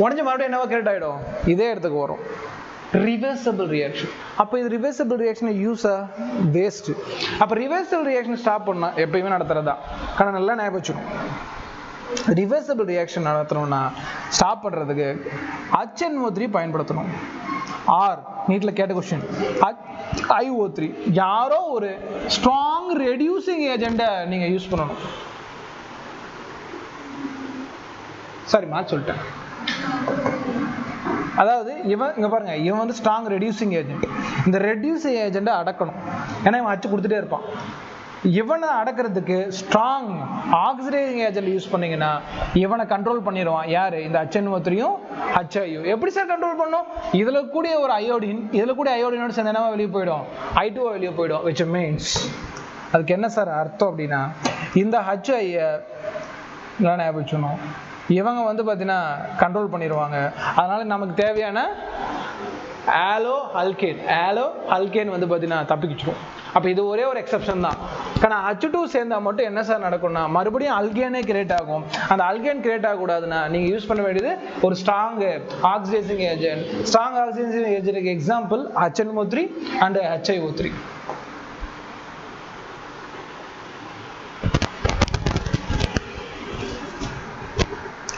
உடஞ்சி மறுபடியும் என்னவா கிரியேட் ஆகிடும்? இதே இடத்துக்கு வரும். Reversible reaction. அப்போ இது ரிவர்சபிள் ரியாக்ஷன் யூஸா? வேஸ்ட்டு. அப்போ ரிவர்சபிள் ரியாக்ஷன் ஸ்டாப் பண்ணால் எப்பயுமே நடத்துறதா? ஆனால் நல்லா ஞாபகம் வச்சுக்கணும், ரிவர்சபிள் ரியாக்ஷன் நடத்தணும்னா ஸ்டாப் பண்ணுறதுக்கு HNO3 பயன்படுத்தணும். ஆர் நீட்டில் கேட்ட கொஸ்டின், IO3 யாரோ ஒரு ஸ்ட்ராங் ரெடியூசிங் ஏஜெண்டை நீங்கள் யூஸ் பண்ணணும். சாரி மாற்றி சொல்லிட்டேன். அதாவது இவன் இங்கே பாருங்க, இவன் வந்து ஸ்ட்ராங் ரெடியூசிங் ஏஜென்ட். இந்த ரெடியூசிங் ஏஜெண்டை அடக்கணும், ஏன்னா இவன் அச்சு கொடுத்துட்டே இருப்பான். இவனை அடக்கிறதுக்கு ஸ்ட்ராங் ஆக்சிடைசிங் ஏஜென்ட் யூஸ் பண்ணீங்கன்னா இவனை கண்ட்ரோல் பண்ணிடுவான். யாரு? இந்த HNO3யும் HIO. எப்படி சார் கண்ட்ரோல் பண்ணும்? இதில் கூடிய ஒரு அயோடின், இதில் கூடிய அயோடினோட சேர்ந்து என்னவா வெளியே போயிடும்? I2 வெளியே போயிடும். which means அதுக்கு என்ன சார் அர்த்தம் அப்படின்னா, இந்த HIயை ஞாபகம் வச்சுக்கணும், இவங்க வந்து பார்த்தீங்கன்னா கண்ட்ரோல் பண்ணிடுவாங்க. அதனால நமக்கு தேவையான ஆலோ அல்கேன் வந்து பார்த்தீங்கன்னா தப்பிக்கிச்சிடும். அப்போ இது ஒரே ஒரு எக்ஸப்ஷன் தான். ஆனால் H2 சேர்ந்தால் மட்டும் என்ன சார் நடக்கும்னா மறுபடியும் அல்கேனே கிரியேட் ஆகும். அந்த அல்கேன் கிரியேட் ஆகக்கூடாதுன்னா நீங்கள் யூஸ் பண்ண வேண்டியது ஒரு strong oxidising agent. Strong oxidising ஏஜென்ட்டுக்கு எக்ஸாம்பிள் HNO3 அண்ட் HIO3.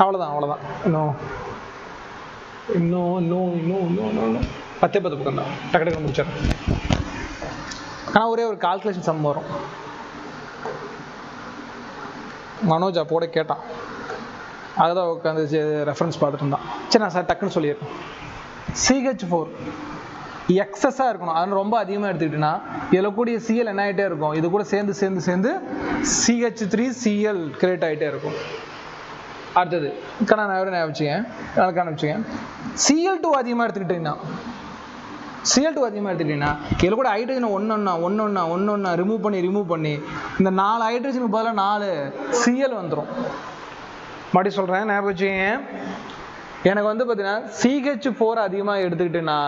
அவ்வளோதான். இன்னும் 10 பக்கம் தான், டக்கு முடிச்சிடறேன். ஆனால் ஒரே ஒரு கால்குலேஷன் சம் வரும். மனோஜ் அப்போட கேட்டான், அதுதான் உட்காந்து ரெஃபரன்ஸ் பார்த்துட்டு இருந்தான். சரி நான் சார் டக்குன்னு சொல்லிடுறேன். CH4 எக்ஸஸாக இருக்கணும், அது ரொம்ப அதிகமாக எடுத்துக்கிட்டீங்கன்னா இதில் கூடிய Cl என்ன ஆகிட்டே இருக்கும், இது கூட சேர்ந்து CH3Cl கிரியேட் ஆகிட்டே இருக்கும். அடுத்தது ஞாபகம் Cl2 அதிகமாக எடுத்துக்கிட்டீங்கன்னா இதில் கூட ஹைட்ரஜனை ஒன்றொன்னா ரிமூவ் பண்ணி இந்த 4 ஹைட்ரஜனுக்கு பதிலாக 4 Cl வந்துடும். மறுபடியும் சொல்கிறேன், ஞாபகம் வச்சுக்கங்க. எனக்கு வந்து பார்த்தீங்கன்னா CH4 அதிகமாக எடுத்துக்கிட்டேன்னா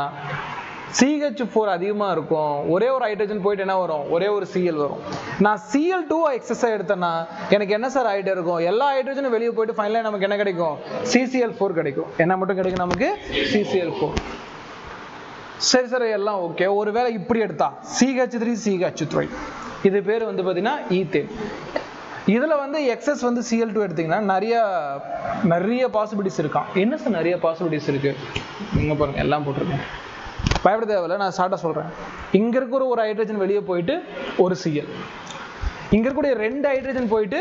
CH4 அதிகமாக இருக்கும், ஒரே ஒரு ஹைட்ரஜன் போயிட்டு என்ன வரும்? ஒரே ஒரு Cl வரும். நான் Cl2 எக்ஸஸாக எடுத்தேன்னா எனக்கு என்ன சார் ஆகிட்டே இருக்கும்? எல்லா ஹைட்ரஜனும் வெளியே போயிட்டு ஃபைனலாக நமக்கு என்ன கிடைக்கும்? CCl4 கிடைக்கும். என்ன மட்டும் கிடைக்கும் நமக்கு? CCl4. சரி சார் எல்லாம் ஓகே. ஒருவேளை இப்படி எடுத்தா CH3 இது பேர் வந்து பார்த்தீங்கன்னா ஈத்தேன். இதில் வந்து எக்ஸஸ் வந்து Cl2 எடுத்தீங்கன்னா நிறைய பாசிபிலிட்டிஸ் இருக்கான். என்ன சார் நிறைய பாசிபிலிட்டிஸ் இருக்குது? இங்கே பாருங்க, எல்லாம் போட்டிருக்கேன், பயப்பட தேவையில்லை. நான் ஷார்ட்டாக சொல்கிறேன். இங்கே இருக்கிற ஒரு ஹைட்ரஜன் வெளியே போயிட்டு ஒரு Cl, இங்கே இருக்கக்கூடிய 2 ஹைட்ரஜன் போயிட்டு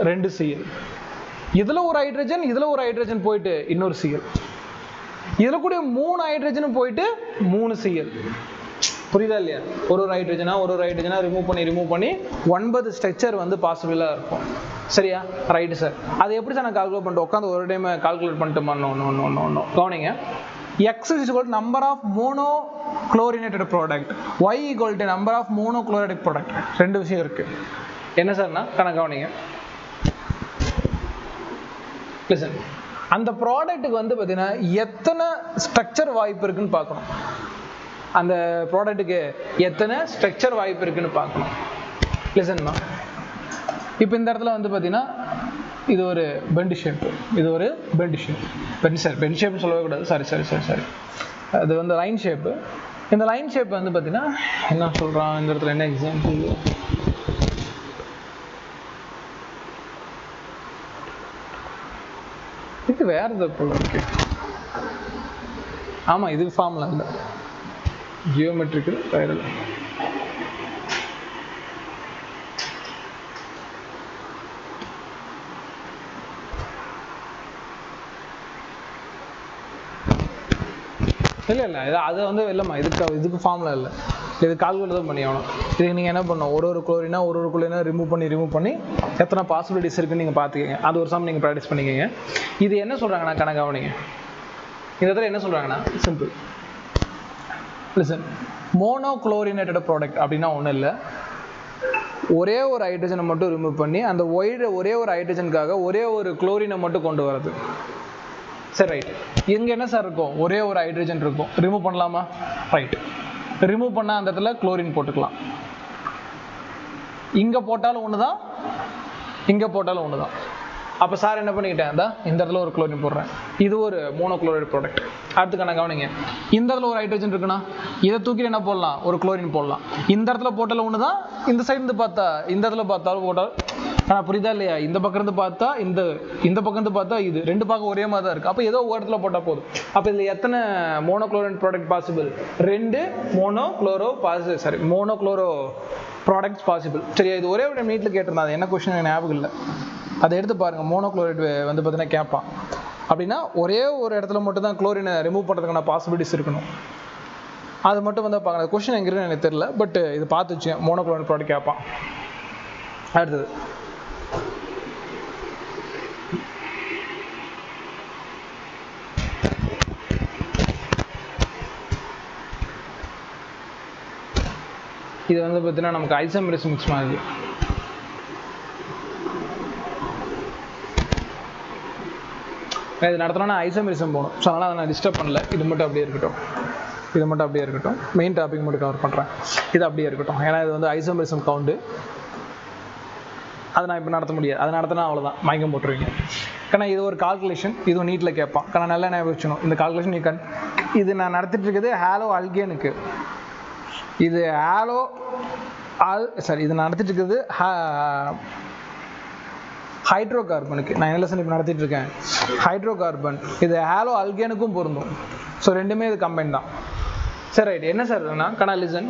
2 Cl, இதில் ஒரு ஹைட்ரஜன் போயிட்டு இன்னொரு Cl, இதில் கூடிய 3 ஹைட்ரஜனும் போயிட்டு 3 Cl. புரியுதா இல்லையா? ஒரு ஹைட்ரஜனா ரிமூவ் பண்ணி 9 ஸ்ட்ரக்சர் வந்து பாசிபிளாக இருக்கும். சரியா? Right sir. அது எப்படி சார் நான் கால்குலேட் பண்ணிட்டு உட்காந்து ஒரு டைம் கால்குலேட் பண்ணிட்டு கவனிங்க. X is equal to number of monochlorinated product, Y equal to number of monochlorinated product. ரெண்டு விஷயம் இருக்கு. என்ன சார்னா கணக்கு கவனிங்க. லிசன், அந்த ப்ராடக்ட்டுக்கு வந்து பார்த்தீங்கன்னா எத்தனை ஸ்ட்ரக்சர் வாய்ப்பு இருக்குன்னு பார்க்கணும். அந்த ப்ராடக்ட்டுக்கு எத்தனை ஸ்ட்ரக்சர் வாய்ப்பு இருக்குன்னு பார்க்கணும். லிசன்மா, இப்போ இந்த இடத்துல வந்து பார்த்தீங்கன்னா இது ஒரு பெண்ட் ஷேப்பு, பெண்ட் ஷேப்னு சொல்லவே கூடாது, சாரி, அது வந்து லைன் ஷேப்பு. இந்த லைன் ஷேப் வந்து பார்த்தீங்கன்னா என்ன சொல்கிறான் இந்த இடத்துல, என்ன எக்ஸாம்பிள், இது வேறு போல இருக்கு. ஆமாம், இது ஃபார்முலா இல்லை, ஜியோமெட்ரிக்கல் வைரல். இல்லை அது வந்து இல்லைம்மா, இதுக்கு ஃபார்முலா இல்லை, இது கால்குலேட் தான் பண்ணி ஆகணும். இதுக்கு நீங்கள் என்ன பண்ணணும், ஒரு குளோரினா ரிமூவ் பண்ணி எத்தனை பாசிபிலிட்டிஸ் இருக்குன்னு நீங்கள் பார்த்துக்கங்க. அது ஒரு சம் நீங்கள் ப்ராக்டிஸ் பண்ணிக்கங்க. இது என்ன சொல்கிறாங்கன்னா கணக்காவணிங்க, இந்த இடத்துல என்ன சொல்கிறாங்கன்னா சிம்பிள். லிசன், மோனோக்ளோரினேட்டட் ப்ராடக்ட் அப்படின்னா ஒன்றும் இல்லை, ஒரே ஒரு ஹைட்ரஜனை மட்டும் ரிமூவ் பண்ணி அந்த ஒரே ஒரு ஹைட்ரஜனுக்காக ஒரே ஒரு குளோரினை மட்டும் கொண்டு வரது. சரி, ரைட். இங்கே என்ன சார் இருக்கும், ஒரே ஒரு ஹைட்ரஜன் இருக்கும், ரிமூவ் பண்ணலாமா? ரைட், ரிமூவ் பண்ணால் அந்த இடத்துல குளோரின் போட்டுக்கலாம். இங்கே போட்டாலும் ஒன்று தான், இங்கே போட்டாலும் ஒன்று தான். அப்போ சார் என்ன பண்ணிக்கிட்டேன், இந்த இடத்துல ஒரு குளோரின் போடுறேன், இது ஒரு மோனோக்ளோரைடு ப்ராடக்ட். அடுத்து கணக்கு கவனிங்க, இந்த இடத்துல ஒரு ஹைட்ரஜன் இருக்குன்னா இதை தூக்கி என்ன போடலாம், ஒரு குளோரின் போடலாம். இந்த இடத்துல போட்டாலும் ஒன்று தான், இந்த சைடு இருந்து பார்த்தா இந்த இடத்துல பார்த்தாலும் போட்டாலும். ஆனால் புரியுதா இல்லையா? இந்த பக்கம் இருந்து பார்த்தா இந்த பக்கம் இருந்து பார்த்தா இது ரெண்டு பக்கம் ஒரே மாதிரி தான் இருக்குது. அப்போ ஏதோ ஒரு இடத்துல போட்டால் போதும். அப்போ இதில் எத்தனை monochloride product possible? 2 monochloro products possible. சரியா? இது ஒரே ஒரு நீட்டில் கேட்டிருந்தா, அது என்ன கொஸ்டின் ஞாபகம் இல்லை, அதை எடுத்து பாருங்கள். மோனோக்ளோரைடு வந்து பார்த்தீங்கன்னா கேட்பான். அப்படின்னா ஒரே ஒரு இடத்துல மட்டும் தான் குளோரினை ரிமூவ் பண்ணுறதுக்கான பாசிபிலிட்டிஸ் இருக்கணும். அது மட்டும் வந்து பார்க்கணும். கொஸ்டின் எங்கே இருக்குன்னு எனக்கு தெரியல, பட் இது பார்த்து வச்சு மோனோக்ளோரைடு ப்ராடக்ட் கேட்பான். அடுத்தது இது வந்து பார்த்தீங்கன்னா நமக்கு ஐசோமெரிஸ் மிக்ஸ் மாதிரி. இது நடத்தினா ஐசோமெரிசம் போகணும். ஸோ அதனால் அதை நான் டிஸ்டர்ப் பண்ணல. இது மட்டும் அப்படியே இருக்கட்டும். மெயின் டாபிக் மட்டும் கவர் பண்ணுறேன். இது அப்படியே இருக்கட்டும், ஏன்னா இது வந்து ஐசோமெரிசம் கவுண்டு. அதை நான் இப்போ நடத்த முடியாது. அதை நடத்தினா அவ்வளோதான், மயக்கம் போட்டுருவீங்க. ஏன்னா இது ஒரு கால்குலேஷன், இதுவும் நீட்டில் கேட்பான். ஆனால் நல்லா ஞாபகம் வச்சுக்கணும், இந்த கால்குலேஷன் இது நான் நடத்திட்டு இருக்குது ஹாலோ அல்கேனுக்கு. இது இது நடத்திட்டு இருக்குது ஹைட்ரோ கார்பனுக்கு. நான் என்ன லெசன் இப்போ நடத்திட்டு இருக்கேன், ஹைட்ரோ கார்பன். இது ஹாலோ அல்கேனுக்கும் பொருந்தும். ஸோ ரெண்டுமே இது கம்பைன் தான். சரி, ரைட். என்ன sir Kanaa listen,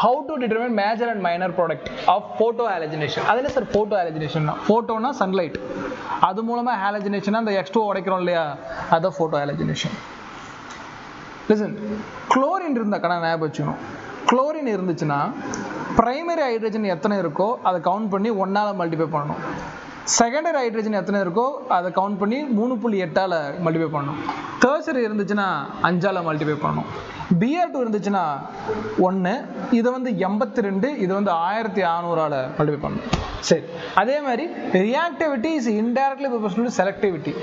how to determine major and minor product of photohalogenation. அது என்ன சார் photohalogenation? ஃபோட்டோனா சன்லைட், அது மூலமா ஹாலஜினேஷன் அந்த X2 உடைக்கிறோம் இல்லையா, அதான் photohalogenation. லிசன், குளோரின் இருந்தா கணா ஞாபகம் வச்சுக்கணும். குளோரின் இருந்துச்சுன்னா பிரைமரி ஹைட்ரஜன் எத்தனை இருக்கோ அதை கவுண்ட் பண்ணி 1ஆல் மல்டிப்ளை பண்ணணும். செகண்டரி ஹைட்ரஜன் எத்தனை இருக்கோ அதை கவுண்ட் பண்ணி 3.8ஆல் மல்டிப்ளை பண்ணணும். தேர்சரி இருந்துச்சுன்னா 5ஆல் மல்டிப்ளை பண்ணணும். Br2 இருந்துச்சுன்னா 1, இதை வந்து 82, இது வந்து 1600ஆல் மல்டிப்ளை பண்ணணும். சரி, அதே மாதிரி reactivity is indirectly proportional to selectivity.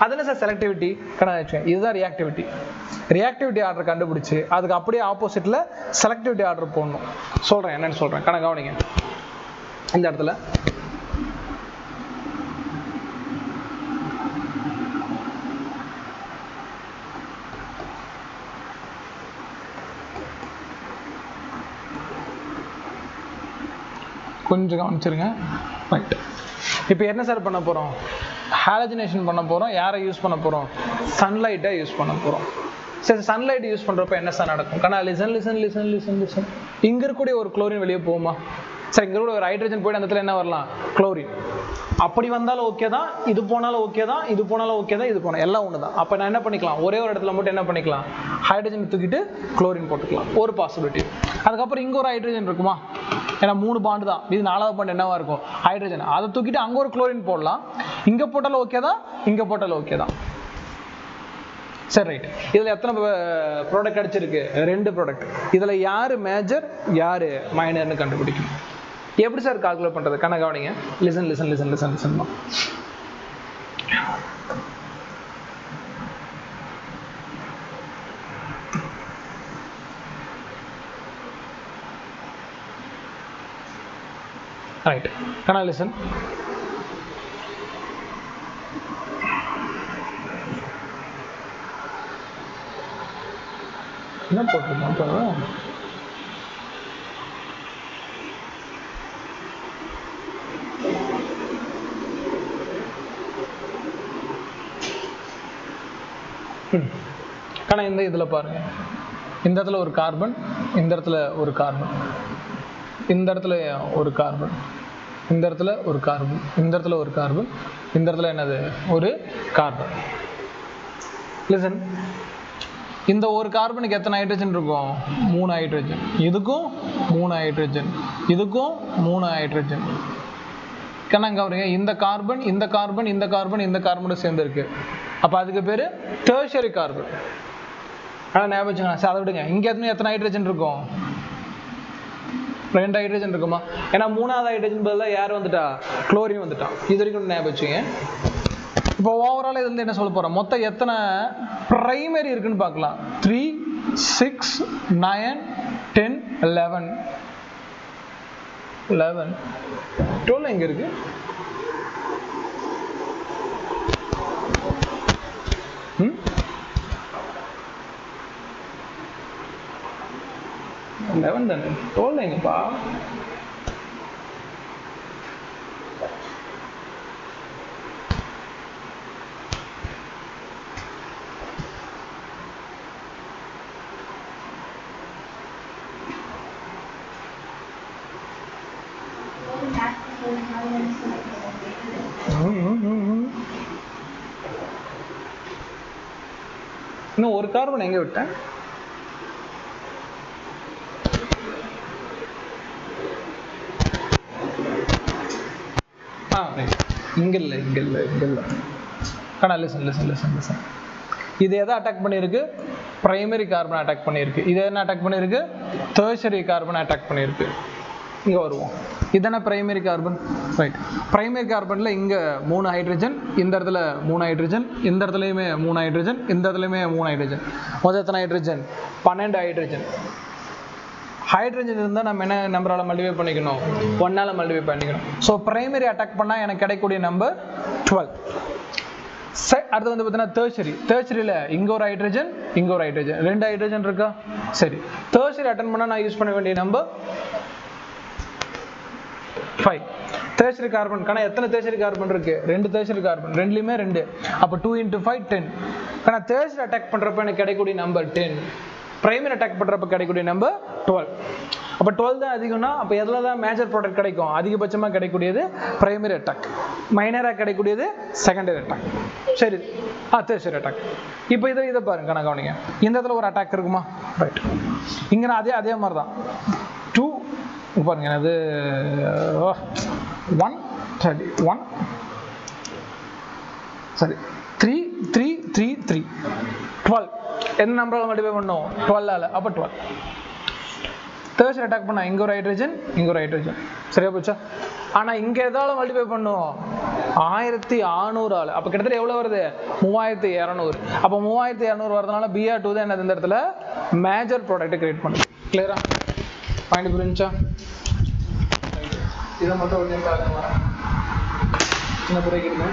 அது என்ன சார் செலக்டிவிட்டி? இதுதான் ரியாக்டிவிட்டி ஆர்டர் கண்டுபிடிச்சு அதுக்கு அப்படியே ஆப்போசிட்டில் செலக்டிவிட்டி ஆர்டர் போடணும். சொல்கிறேன், என்னன்னு சொல்கிறேன், கவனிங்க. இந்த இடத்துல கொஞ்சம் கவனிச்சிருங்க. ரைட், இப்போ என்ன சார் பண்ண போகிறோம், ஹாலஜினேஷன் பண்ண போகிறோம். யாரை யூஸ் பண்ண போகிறோம், சன்லைட்டை யூஸ் பண்ண போகிறோம். சரி, சன்லைட் யூஸ் பண்ணுறப்ப என்ன சார் நடக்கும்? கண்ணா லிசன். இங்கே இருக்கக்கூடிய ஒரு குளோரின் வெளியே போகுமா? சரி, இங்கே கூட ஒரு ஹைட்ரஜன் போய்ட்டு அந்த இடத்துல என்ன வரலாம், குளோரின். அப்படி வந்தாலும் ஓகே தான், இது போனாலும் ஓகே தான், இது போனாலும் ஓகே தான், இது போனால் எல்லாம் ஒன்று தான். அப்போ நான் என்ன பண்ணிக்கலாம், ஒரே ஒரு இடத்துல மட்டும் என்ன பண்ணிக்கலாம், ஹைட்ரஜன் தூக்கிட்டு குளோரின் போட்டுக்கலாம், ஒரு பாசிபிலிட்டி. அதுக்கப்புறம் இங்கே ஒரு ஹைட்ரஜன் இருக்குமா, ஏன்னா 3 பாண்டு தான், இது 4வது பாண்டு என்னவா இருக்கும், ஹைட்ரஜன். அதை தூக்கிட்டு அங்கே ஒரு குளோரின் போடலாம், இங்கே போட்டாலும் ஓகே தான், இங்கே போட்டாலும் ஓகே தான். சரி, ரைட். இதில் எத்தனை ப்ராடக்ட் அடிச்சிருக்கு, 2 ப்ராடக்ட். இதில் யார் மேஜர் யார் மைனர்னு கண்டுபிடிக்கணும். எப்படி சார் கால்குலேட் பண்ணுறது, கணக்கு கவனிங்க. Listen listen listen listen listen தான். ரைட், கணா லிசன். என்ன போட்டிருக்கோம், ஆனால் இந்த இதில் பாருங்க, இந்த இடத்துல ஒரு கார்பன், இந்த இடத்துல ஒரு கார்பன், இந்த இடத்துல ஒரு கார்பன், இந்த இடத்துல ஒரு கார்பன், இந்த இடத்துல ஒரு கார்பன், இந்த இடத்துல என்னது ஒரு கார்பன். லிசன், இந்த ஒரு கார்பனுக்கு எத்தனை ஹைட்ரஜன் இருக்கும், 3 ஹைட்ரஜன். இதுக்கும் 3 ஹைட்ரஜன், இதுக்கும் 3 ஹைட்ரஜன். கணக்கு கவனிங்க, இந்த கார்பன் இந்த கார்பன் இந்த கார்பன் இந்த கார்பனோட சேர்ந்து இருக்கு. அப்போ அதுக்கு பேர் டெர்ஷரி கார்பன். ஆனால் ஞாபகம் வச்சுக்கோங்க சார், அதை விடுங்க. இங்கே எத்தனை ஹைட்ரஜன் இருக்கும், 2 ஹைட்ரஜன் இருக்குமா, ஏன்னா 3வது ஹைட்ரஜன் பதிலாக யார் வந்துட்டா, குளோரின் வந்துட்டான். இது வரைக்கும் ஞாபகம் வச்சுங்க. இப்போ ஓவரால் இது வந்து என்ன சொல்ல போகிறோம், மொத்தம் எத்தனை பிரைமரி இருக்குன்னு பார்க்கலாம். 3, 6, 9, 10, 11. 12 எங்கே இருக்கு, ம் 11 தானே, 12 எங்கப்பா, இன்னும் ஒரு கார்பன் எங்க விட்டேன், இங்க இல்ல இங்க இல்ல இங்க இல்ல. ஆனால் லிசன் லிசன் லிசன் லிசன், இது எதை அட்டாக் பண்ணியிருக்கு, பிரைமரி கார்பன் அட்டாக் பண்ணியிருக்கு. இது என்ன அட்டாக் பண்ணியிருக்கு, டெர்ஷரி கார்பன் அட்டாக் பண்ணியிருக்கு. இங்கே வருவோம், இதான பிரைமரி கார்பன். ரைட், பிரைமரி கார்பனில் இங்கே 3 ஹைட்ரஜன், இந்த இடத்துல 3 ஹைட்ரஜன், இந்த இடத்துலையுமே 3 ஹைட்ரஜன், இந்த இடத்துலையுமே 3 ஹைட்ரஜன். மொத்தம் எத்தனை ஹைட்ரஜன், 12 ஹைட்ரஜன். ஹைட்ரஜன் இருந்தால் நம்ம என்ன நம்பரால் மல்டிஃபை பண்ணிக்கணும், 1ஆல் மல்டிஃபை பண்ணிக்கணும். ஸோ பிரைமரி அட்டாக் பண்ணால் எனக்கு கிடைக்கக்கூடிய நம்பர் 12. அடுத்து வந்து பார்த்தீங்கன்னா டெர்ஷரி. டெர்ஷரியில் இங்கே ஒரு ஹைட்ரஜன், இங்கே ஒரு ஹைட்ரஜன், 2 ஹைட்ரஜன் இருக்கா. சரி, டெர்ஷரி அட்டன் பண்ணால் நான் யூஸ் பண்ண வேண்டிய நம்பர் 5. டெர்ஷரி கார்பன் எத்தனை டெர்ஷரி கார்பன் இருக்கு, 2 டெர்ஷரி கார்பன், 2லையுமே 2. அப்போ 2 × 5 10. ஆனால் டெர்ஷரி அட்டாக் பண்ணுறப்ப எனக்கு கிடைக்கக்கூடிய நம்பர் 10. பிரைமரி அட்டாக் பண்ணுறப்ப கிடைக்கக்கூடிய நம்பர் 12. அப்போ 12 தான் அதிகம்னா, அப்போ எதில் தான் மேஜர் ப்ராடக்ட் கிடைக்கும், அதிகபட்சமாக கிடைக்கக்கூடியது பிரைமரி அட்டாக், மைனராக கிடைக்கக்கூடியது செகண்டரி அட்டாக். சரி, டெர்ஷரி அட்டாக். இப்போ இதை பாருங்க, நான் கவனிங்க, இந்த இடத்துல ஒரு அட்டாக் இருக்குமா. ரைட், இங்கே அதே மாதிரி தான் 2 பாருங்க, அது 131. சரி, 3 3 3 3 12. என்ன நம்பரால் மல்டிஃபை பண்ணோம், 12ஆல். அப்போ 12. டெர்ஷரி அட்டாக் பண்ணா இங்கே ஒரு ஹைட்ரஜன், இங்கே ஒரு ஹைட்ரஜன். சரியா போச்சா. ஆனால் இங்கே எதால மல்டிஃபை பண்ணும், 1600ஆல். அப்போ கிட்டத்தட்ட எவ்வளோ வருது, 3200. அப்போ 3200 வரதுனால Br2 தான் என்னது இந்த இடத்துல மேஜர் ப்ராடக்ட்டை கிரியேட் பண்ணுது. கிளியரா, பாயிண்ட் புரிஞ்சா. இதை மட்டும் ஒன்றே பாருங்க, சின்ன புரியுங்க.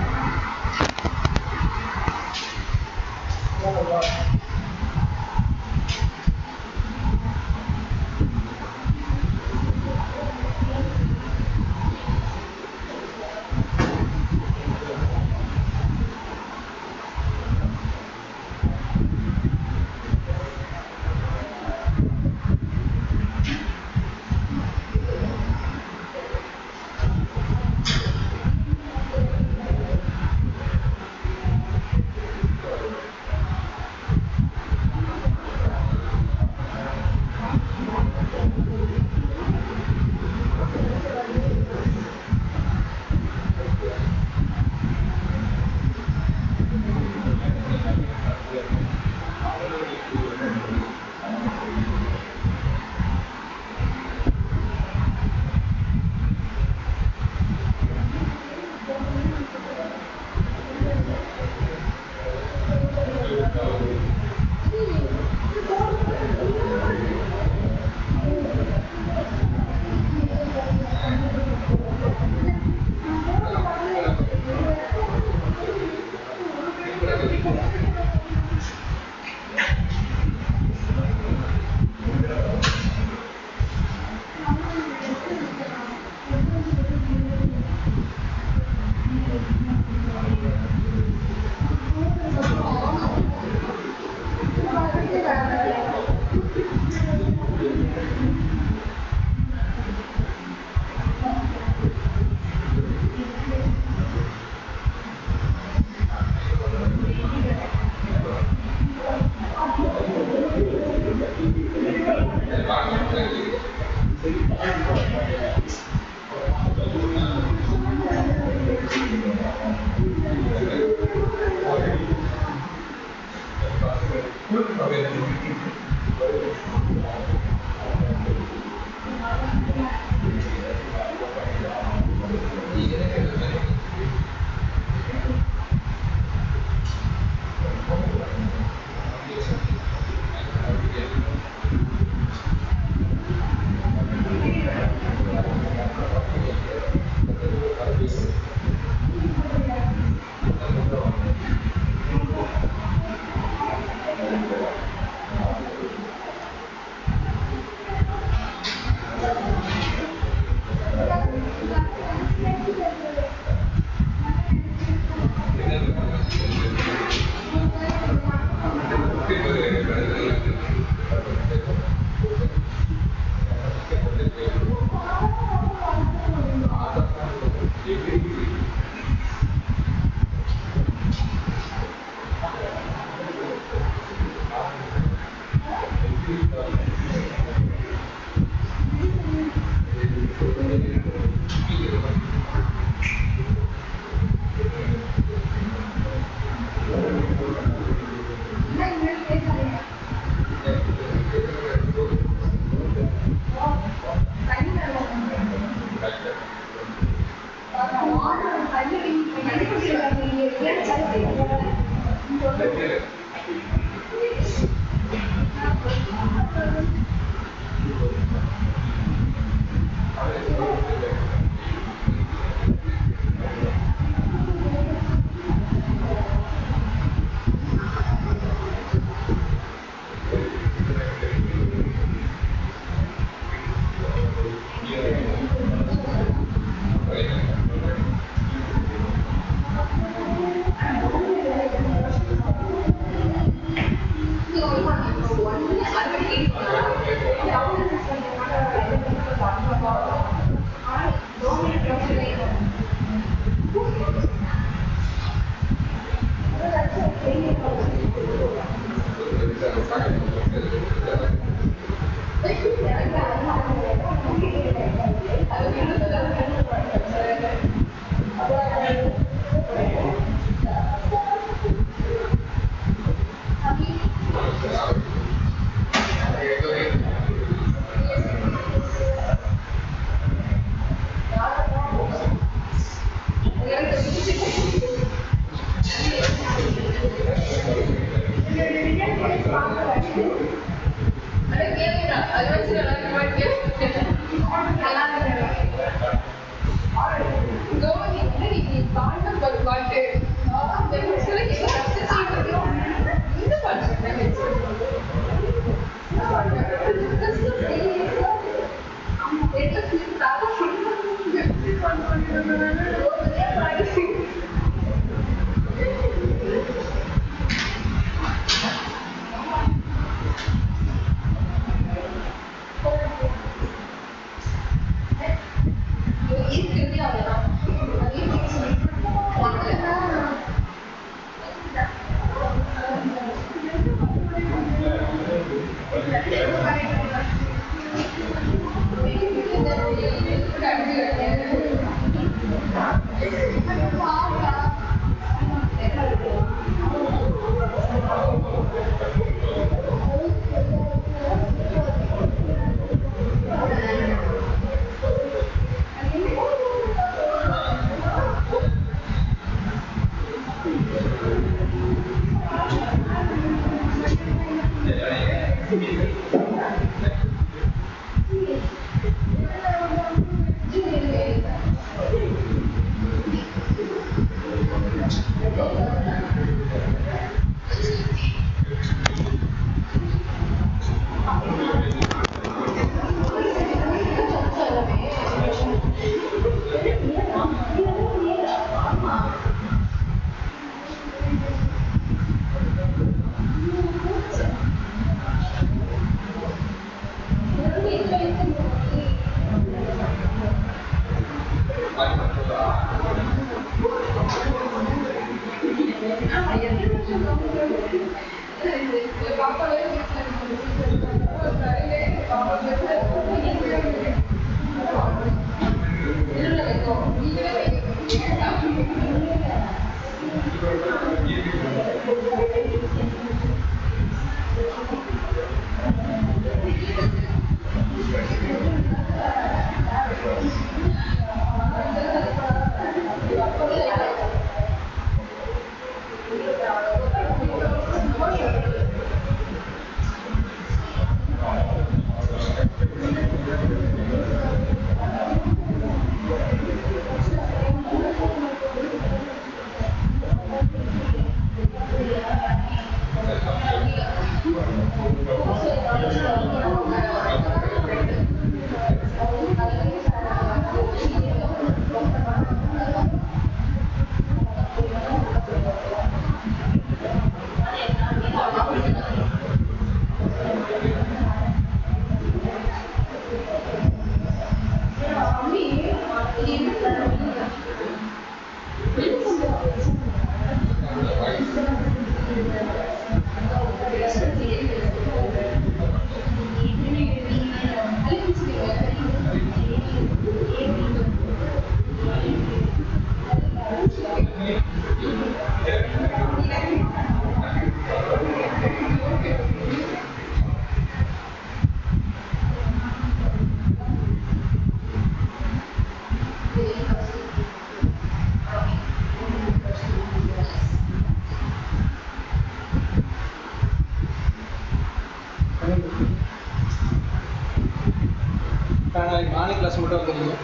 கிளாஸ் மட்டும் வந்துருங்க.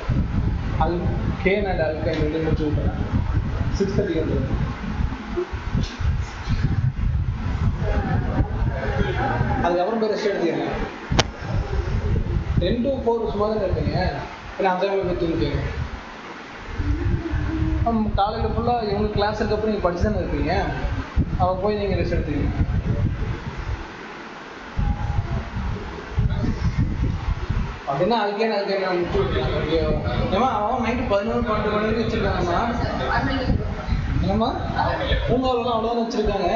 கேன் அண்ட் ஆல்கைன் ரெண்டு முடிச்சு விட்டுறேன். 6:30 வந்துடும். அதுக்கப்புறம் போய் ரெஸ்ட் எடுத்துக்கிறேன். 10 to 4 சும்மா தான் இருப்பீங்க. ஏன்னா அந்த வேலை போய் தூங்கிப்பீங்க. காலையில் ஃபுல்லாக இவங்களுக்கு கிளாஸ் இருக்கப்போ நீங்கள் படிச்சு தானே இருப்பீங்க. அவன் போய் நீங்கள் ரெஸ்ட் எடுத்துக்கீங்க. அப்படின்னா அதுக்கே நான் முடிச்சு விட்டுருக்கேன். ஏமா அவன் நைட்டு 11-12 மணி வரைக்கும் வச்சுருக்காங்கம்மா. ஏம்மா பூங்காவெல்லாம் அவ்வளோதான் வச்சுருக்காங்க.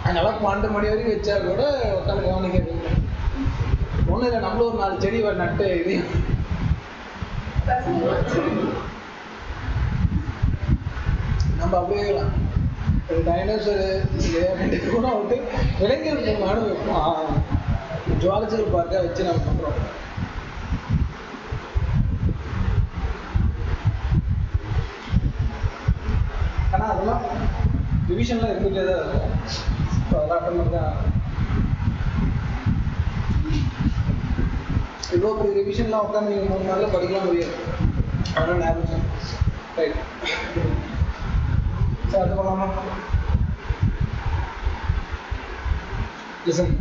அதனால 12 மணி வரைக்கும் வச்சா கூட உட்காந்து கவனிக்கிறது ஒன்றும் இல்லை. நம்மளும் ஒரு 4 செடி நட்டு இதையும் நம்ம அப்படியே ஒரு டைனோசரு கூட விட்டு இளைஞர் பூங்கானு வைப்போம். ஜுவாலஜிக்கல் பார்க்காக வச்சு நம்ம பண்ணுறோம். ஆனால் அதெல்லாம் ரிவிஷன்லாம் இருந்துகிட்டே தான் இருக்கும். ஸோ அதெல்லாம் அட்டன் பண்ணி தான் இவ்வளோ பெரிய ரிவிஷன்லாம் உட்காந்து நீங்கள் 3 நாளில் படிக்கலாம் முடியாது. அதனால் ஞாபகம். ரைட், சரி அது பண்ணலாமா? லிசன்,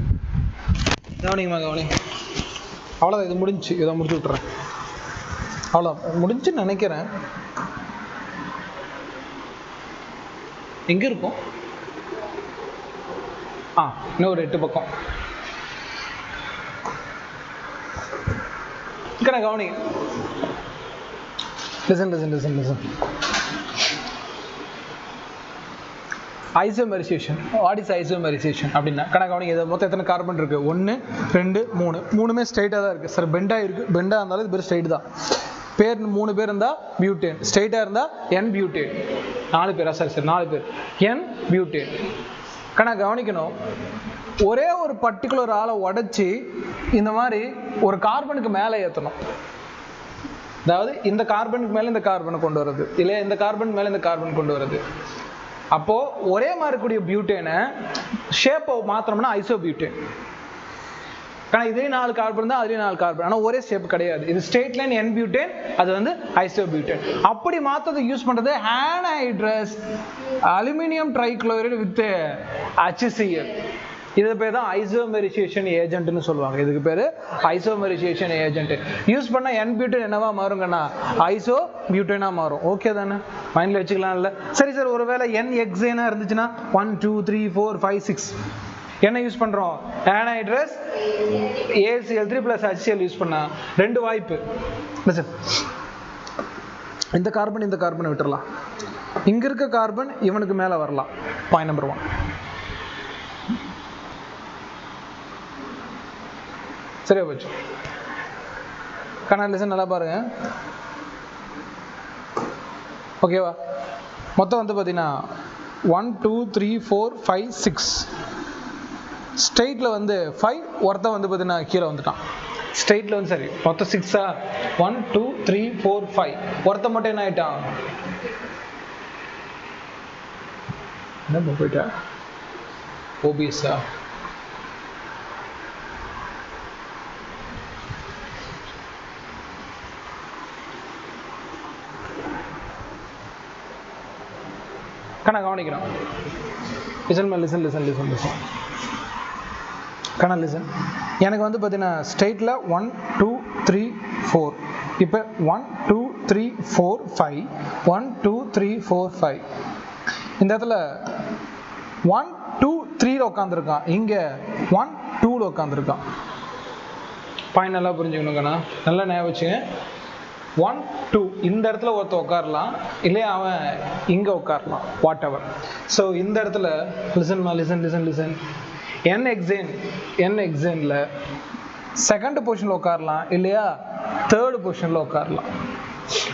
கவனிங்கம்மா கவனிங்க. அவ்வளோதான், இது முடிஞ்சு. இதை முடிச்சு விட்றேன். அவ்வளோ முடிஞ்சுன்னு நினைக்கிறேன். எங்கே இருக்கும்? இன்னும் ஒரு 8 பக்கம். நான் கவனிங்க. Listen listen listen listen. Isomerisation. What is isomerisation அப்படின்னா கவனிங்க. இது மொத்தம் எத்தனை கார்பன் இருக்குது? 1 2 3. மூணுமே ஸ்ட்ரைட்டாக தான் இருக்குது. சார் பெண்டாக இருக்குது. பெண்டாக இருந்தாலும் இது பேர் ஸ்ட்ரைட் தான். பேர் 3 பேர் இருந்தால் பியூட்டேன். ஸ்ட்ரைட்டாக இருந்தால் என் பியூட்டேன். 4 பேரா? சரி சரி 4 பேர் என் பியூட்டேன். கவனிக்கணும். ஒரே ஒரு பர்டிகுலர் ஆளை உடைச்சி இந்த மாதிரி ஒரு கார்பனுக்கு மேலே ஏற்றணும். அதாவது இந்த கார்பனுக்கு மேலே இந்த கார்பனை கொண்டு வர்றது, இல்லையா இந்த கார்பன் மேலே இந்த கார்பன் கொண்டு வர்றது. அப்போ ஒரே மாதிரி இருக்கக்கூடிய பியூட்டேனை ஷேப்பை மாத்திரம்னா ஐசோ பியூட்டேன். இதே 4 கார்பன் தான், அதுலேயும் 4 கார்பன், ஆனால் ஒரே ஷேப் கிடையாது. இது ஸ்ட்ரெயிட் லைன் என் பியூட்டேன், அது வந்து ஐசோ பியூட்டேன். அப்படி மாற்றது யூஸ் பண்ணுறது ஹானைட்ரஸ் அலுமினியம் ட்ரைக்ளோரைடு வித் HCl. இது பேர் தான் ஐசோமெரைசேஷன் ஏஜென்ட்னு சொல்லுவாங்க. இதுக்கு பேர் ஐசோமெரைசேஷன் ஏஜென்ட். யூஸ் பண்ணால் என் பியூட்டேன் என்னவா மாறுங்கன்னா ஐசோ பியூட்டேனாக மாறும். ஓகே தானே? மைண்டில் வச்சுக்கலாம்ல. சரி சார், ஒரு வேளை என் எக்ஸேனா இருந்துச்சுன்னா 1 2 3 4 5 6 என்ன யூஸ் பண்ணுறோம்? ஆனைட்ரஸ் AlCl3 + HCl யூஸ் பண்ணா 2 வாய்ப்பு. இந்த கார்பனை விட்டுறலாம். இங்க இருக்க கார்பன் இவனுக்கு மேல வரலாம். Point number 1. சரியா போச்சு. லிசன் நல்லா பாருங்க. ஓகேவா? மொத்தம் வந்து பார்த்தீங்கன்னா 1 2 3 4 5 6. ஸ்ட்ரெயிட்டில் வந்து 5, ஒருத்தன் வந்து பார்த்தீங்கன்னா கீழே வந்துட்டான். ஸ்ட்ரெயிட்டில் வந்து சரி மொத்தம் 6ஆ? 1 2 3 4 5. ஒருத்தன் மட்டும் என்ன ஆயிட்டான்? என்ன போயிட்டா? ஓபிஎஸ்ஸா? கவனிக்கிறோம். லிசன். எனக்கு வந்து பார்த்தீங்கன்னா ஸ்ட்ரெயிட்டில் 1 2 3 4. இப்போ 1 2 3 4 5. 1 2 3 4 5. இந்த இடத்துல 1 2 3 உட்காந்துருக்கான். இங்கே 1 2 உட்காந்துருக்கான். பாயிண்ட் நல்லா புரிஞ்சுக்கணுங்கண்ணா, நல்லா ஞாபகம் வச்சுங்க. 1 2 இந்த இடத்துல ஒருத்தர் உட்காரலாம், இல்லையா அவன் இங்கே உட்காரலாம், வாட் எவர். ஸோ இந்த இடத்துல லிசன் என் எக்ஸேனில் செகண்ட் பொசிஷனில் உட்காரலாம், இல்லையா தேர்டு பொசிஷனில் உட்காரலாம்.